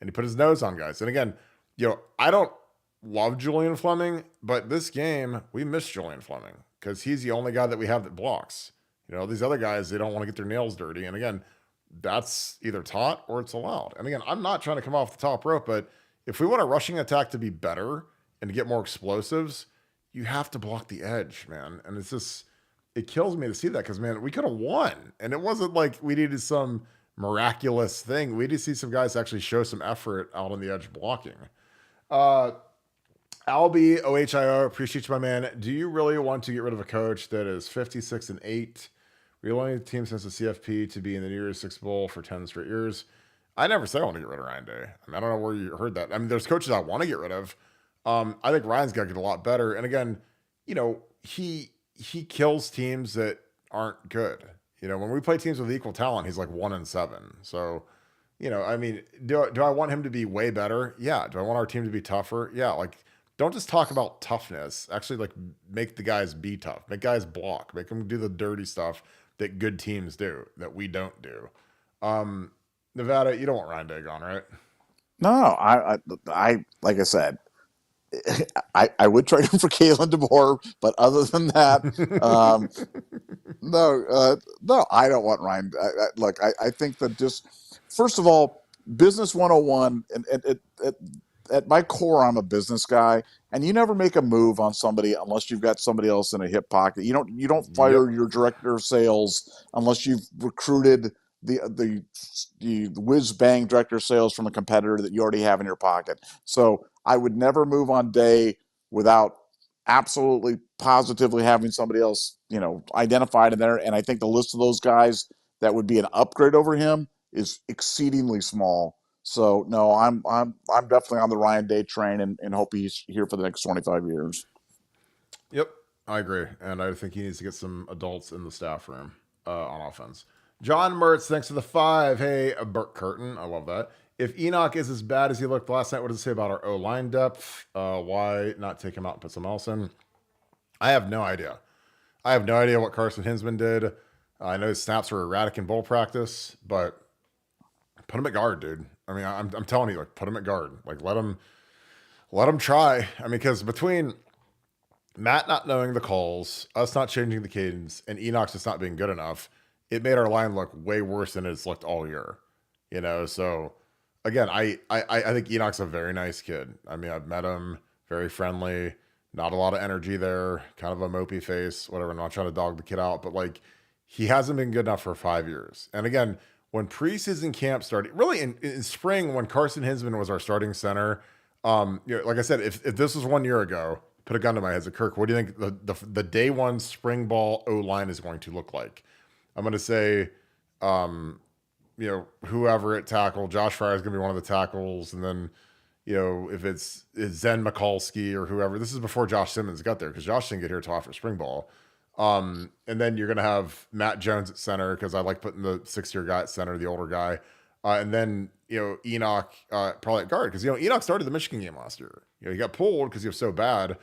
And he put his nose on guys. And again, I don't love Julian Fleming, but this game, we miss Julian Fleming because he's the only guy that we have that blocks. These other guys, they don't want to get their nails dirty. And again, that's either taught or it's allowed. And again, I'm not trying to come off the top rope, but if we want a rushing attack to be better and to get more explosives, you have to block the edge, man. And it kills me to see that because, man, we could have won. And it wasn't like we needed some miraculous thing. We need to see some guys actually show some effort out on the edge blocking. Albie OHIO, appreciate you, my man. Do you really want to get rid of a coach that is 56-8? We're the only team since the CFP to be in the New Year's Six Bowl for 10 straight years. I never said I want to get rid of Ryan Day. I don't know where you heard that. There's coaches I want to get rid of. I think Ryan's got to get a lot better. And again, he kills teams that aren't good. When we play teams with equal talent, he's like 1-7. So, do I want him to be way better? Yeah. Do I want our team to be tougher? Yeah. Like, don't just talk about toughness. Actually, like, make the guys be tough. Make guys block. Make them do the dirty stuff that good teams do that we don't do. Nevada, you don't want Ryan Day gone, right? No, I like I said, I would trade him for Kalen DeBoer, but other than that, no, I don't want Ryan. Look, I think that just first of all, business 101, and at my core, I'm a business guy, and you never make a move on somebody unless you've got somebody else in a hip pocket. You don't Yep. fire your director of sales unless you've recruited the whiz bang director of sales from a competitor that you already have in your pocket. So I would never move on Day without absolutely positively having somebody else, identified in there. And I think the list of those guys that would be an upgrade over him is exceedingly small. So no, I'm definitely on the Ryan Day train and hope he's here for the next 25 years. Yep. I agree. And I think he needs to get some adults in the staff room on offense. John Mertz, thanks for the 5. Hey, Burt Curtin. I love that. If Enoch is as bad as he looked last night, what does it say about our O-line depth? Why not take him out and put someone else in? I have no idea. I have no idea what Carson Hinsman did. I know his snaps were erratic in bowl practice, but put him at guard, dude. I'm telling you, like, put him at guard. Like, let him try. Because between Matt not knowing the calls, us not changing the cadence, and Enoch just not being good enough, it made our line look way worse than it's looked all year. So again, I think Enoch's a very nice kid. I've met him, very friendly, not a lot of energy there, kind of a mopey face, whatever. I'm not trying to dog the kid out, but like, he hasn't been good enough for 5 years. And again, when preseason camp started, really in spring, when Carson Hinsman was our starting center, like I said, if this was 1 year ago, put a gun to my head, Kirk, what do you think the day one spring ball O line is going to look like? I'm going to say, whoever at tackle, Josh Fryer is going to be one of the tackles. And then, if it's Zen Mikulski or whoever, this is before Josh Simmons got there because Josh didn't get here until after spring ball. And then you're going to have Matt Jones at center because I like putting the 6-year guy at center, the older guy. And then, Enoch probably at guard because, Enoch started the Michigan game last year. He got pulled because he was so bad.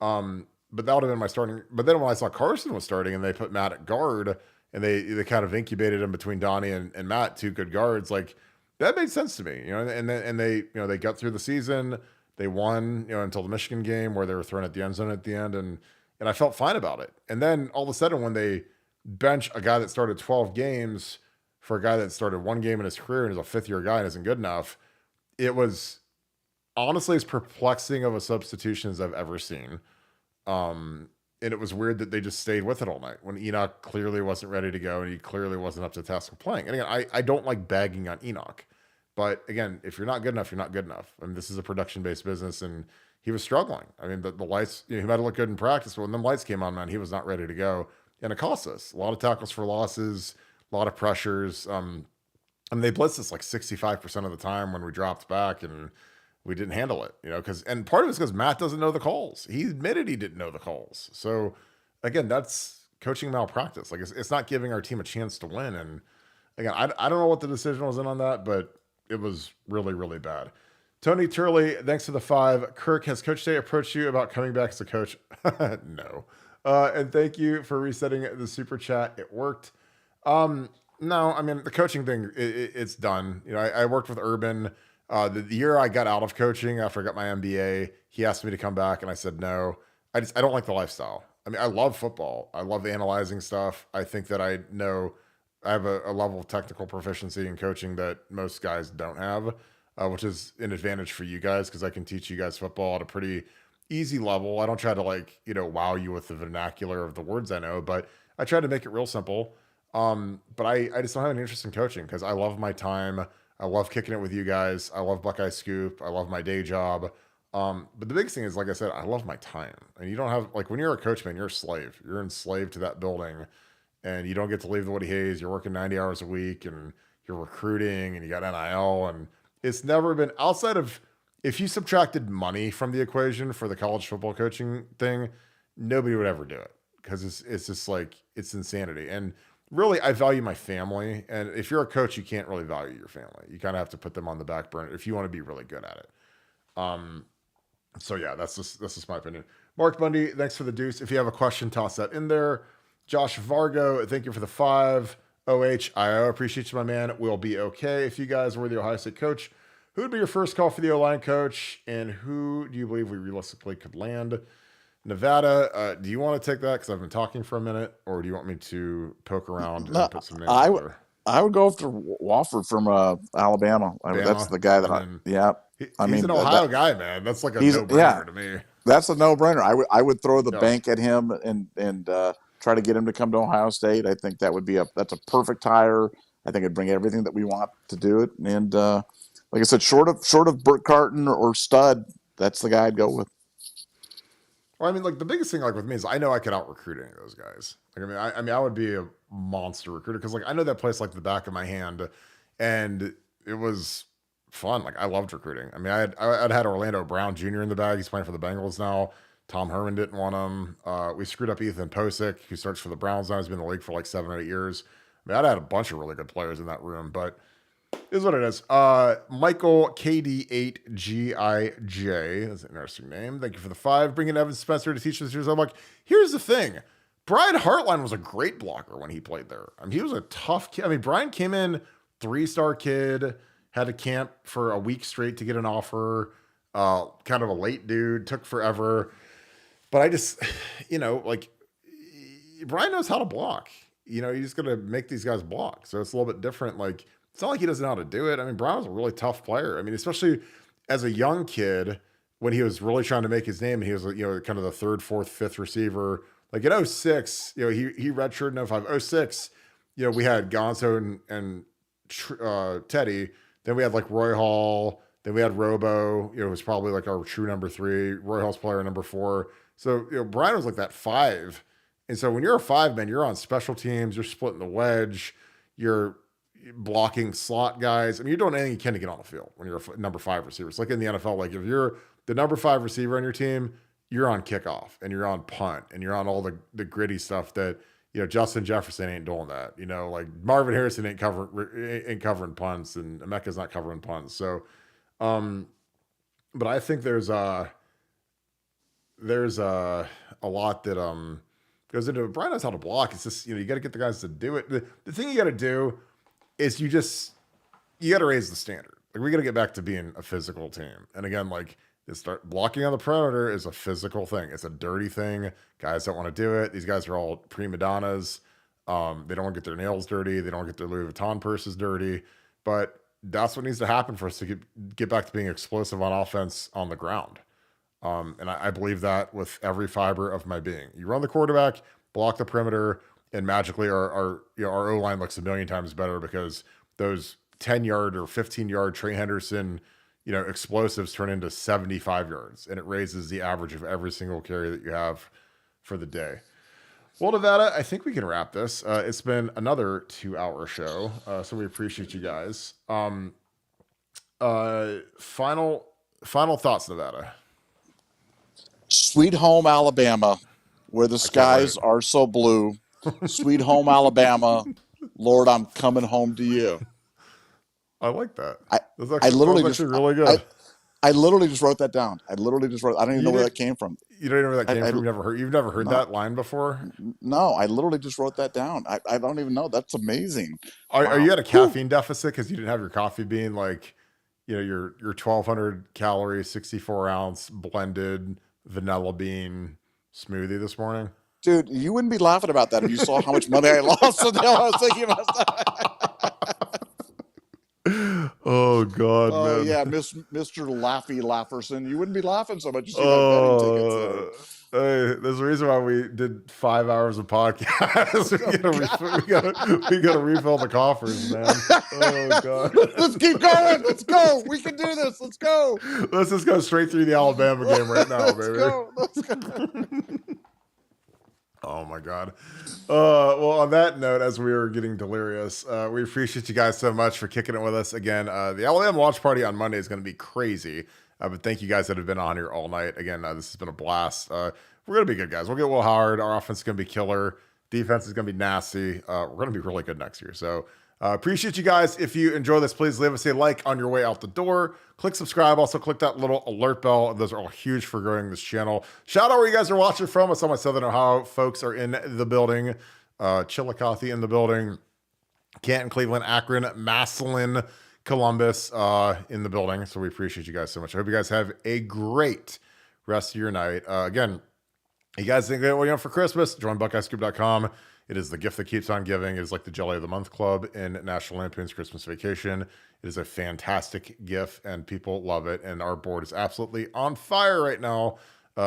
But that would have been my starting. But then when I saw Carson was starting and they put Matt at guard and they kind of incubated him between Donnie and Matt, two good guards, like that made sense to me, and they got through the season. They won, until the Michigan game where they were thrown at the end zone at the end. And I felt fine about it. And then all of a sudden when they bench a guy that started 12 games for a guy that started one game in his career and is a 5th-year guy and isn't good enough, it was honestly as perplexing of a substitution as I've ever seen. And it was weird that they just stayed with it all night when Enoch clearly wasn't ready to go and he clearly wasn't up to the task of playing. And again, I don't like bagging on Enoch. But again, if you're not good enough, you're not good enough. I mean, this is a production-based business, and he was struggling. I mean, the lights, he might have looked good in practice, but when the lights came on, man, he was not ready to go. And it cost us a lot of tackles for losses, a lot of pressures. And they blitzed us like 65% of the time when we dropped back and we didn't handle it, and part of it's because Matt doesn't know the calls. He admitted he didn't know the calls. So again, that's coaching malpractice. Like it's not giving our team a chance to win. And again, I don't know what the decision was in on that, but it was really, really bad. Tony Turley, thanks for the 5. Kirk, has Coach Day approached you about coming back as a coach? No. And thank you for resetting the super chat. It worked. No, I mean, the coaching thing, it's done. I worked with Urban. The year I got out of coaching after I got my MBA, he asked me to come back and I said no. I don't like the lifestyle. I mean, I love football. I love analyzing stuff. I think that I have a level of technical proficiency in coaching that most guys don't have, which is an advantage for you guys because I can teach you guys football at a pretty easy level. I don't try to wow you with the vernacular of the words I know, but I try to make it real simple. But I just don't have an interest in coaching because I love my time. I love kicking it with you guys. I love Buckeye Scoop. I love my day job. But the biggest thing is, like I said, I love my time. And you don't have, when you're a coach, man, you're a slave. You're enslaved to that building and you don't get to leave the Woody Hayes. You're working 90 hours a week and you're recruiting and you got NIL. And it's never been outside of, if you subtracted money from the equation for the college football coaching thing, nobody would ever do it because it's just it's insanity. And really, I value my family. And if you're a coach, you can't really value your family. You kind of have to put them on the back burner if you want to be really good at it. So yeah, that's just my opinion. Mark Bundy, thanks for the deuce. If you have a question, toss that in there. Josh Vargo, thank you for the 5. OHIO, appreciate you, my man. We'll be okay. If you guys were the Ohio State coach, who would be your first call for the O-line coach? And who do you believe we realistically could land? Nevada, do you want to take that? Because I've been talking for a minute, or do you want me to poke around and put some names out there? I would go after Wofford from Alabama. That's the guy that he's an Ohio guy, man. That's like a no-brainer to me. That's a no-brainer. I would throw the bank at him and try to get him to come to Ohio State. I think that's a perfect hire. I think it'd bring everything that we want to do it. And like I said, short of Burt Carton or Stud, that's the guy I'd go with. Well, I mean, the biggest thing, with me is I know I could out-recruit any of those guys. I would be a monster recruiter because, I know that place like the back of my hand, and it was fun. I loved recruiting. I mean, I'd had Orlando Brown Jr. in the bag. He's playing for the Bengals now. Tom Herman didn't want him. We screwed up Ethan Posick, who starts for the Browns now. He's been in the league for 7 or 8 years. I mean, I'd had a bunch of really good players in that room, but it is what it is. Michael KD8GIJ. That's an interesting name. Thank you for the 5. Bringing Evan Spencer to teach us here. I'm here's the thing. Brian Hartline was a great blocker when he played there. I mean, he was a tough kid. I mean, Brian came in 3-star kid, had to camp for a week straight to get an offer. Kind of a late dude, took forever. But I just, Brian knows how to block. He's just going to make these guys block. So it's a little bit different. It's not like he doesn't know how to do it. I mean, Brown was a really tough player. I mean, especially as a young kid when he was really trying to make his name and he was, kind of the 3rd, 4th, 5th receiver. In 06, he redshirted in 05. 06, we had Gonzo and Teddy. Then we had Roy Hall. Then we had Robo, who was probably our true number 3. Roy Hall's player number 4. So, Brian was that 5. And so when you're a 5 man, you're on special teams, you're splitting the wedge, you're blocking slot guys. I mean, you're doing anything you can to get on the field when you're a number 5 receiver. It's like in the NFL, if you're the number 5 receiver on your team, you're on kickoff and you're on punt and you're on all the gritty stuff that, Justin Jefferson ain't doing that. Marvin Harrison ain't covering punts and Emeka's not covering punts. So, but I think there's a lot that goes into it. Brian knows how to block. It's just, you got to get the guys to do it. The thing you got to do is you got to raise the standard. We got to get back to being a physical team. And again, start blocking on the perimeter is a physical thing. It's a dirty thing. Guys don't want to do it. These guys are all prima donnas. They don't want to get their nails dirty. They don't want to get their Louis Vuitton purses dirty. But that's what needs to happen for us to get back to being explosive on offense on the ground. And I believe that with every fiber of my being. You run the quarterback, block the perimeter, and magically our O-line looks a million times better because those 10-yard or 15-yard Trey Henderson, explosives turn into 75 yards, and it raises the average of every single carry that you have for the day. Well, Nevada, I think we can wrap this. It's been another 2-hour show, so we appreciate you guys. Final thoughts, Nevada. Sweet home Alabama, where the skies are so blue. Sweet home Alabama, Lord, I'm coming home to you. I like that. I literally really good. I literally just wrote that down. I don't even know where that came from. You don't even know where that came from? You've never heard that line before? No, I literally just wrote that down. I don't even know. That's amazing. Are you at a caffeine deficit because you didn't have your coffee bean like, your 1,200 calorie, 64 ounce blended vanilla bean smoothie this morning? Dude, you wouldn't be laughing about that if you saw how much money I lost. So now I was thinking about that. Oh God, man. Yeah, Mr. Laffy Lafferson. You wouldn't be laughing so much. You see my betting tickets. Hey, there's a reason why we did 5 hours of podcast. we gotta refill the coffers, man. Oh God. Let's keep going. Let's go. We can do this. Let's go. Let's just go straight through the Alabama game right now, baby. Let's go. Oh my God. Well, on that note, as we were getting delirious, we appreciate you guys so much for kicking it with us again. The Alabama watch party on Monday is going to be crazy. But thank you guys that have been on here all night. Again, this has been a blast. We're going to be good, guys. We'll get Will Howard. Our offense is going to be killer. Defense is going to be nasty. We're going to be really good next year. So appreciate you guys. If you enjoy this, please leave us a like on your way out the door. Click subscribe. Also click that little alert bell. Those are all huge for growing this channel. Shout out where you guys are watching from. I saw my Southern Ohio folks are in the building. Chillicothe in the building. Canton, Cleveland, Akron, Massillon, Columbus in the building. So we appreciate you guys so much. I hope you guys have a great rest of your night. Again, you guys think what you want for Christmas? Join BuckeyeScoop.com. It is the gift that keeps on giving. It is like the Jelly of the Month Club in National Lampoon's Christmas Vacation. It is a fantastic gift, and people love it. And our board is absolutely on fire right now,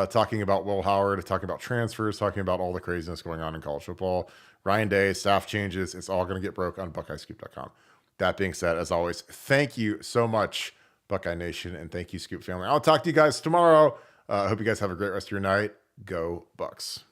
talking about Will Howard, talking about transfers, talking about all the craziness going on in college football. Ryan Day, staff changes. It's all going to get broke on BuckeyeScoop.com. That being said, as always, thank you so much, Buckeye Nation, and thank you, Scoop family. I'll talk to you guys tomorrow. I hope you guys have a great rest of your night. Go Bucks.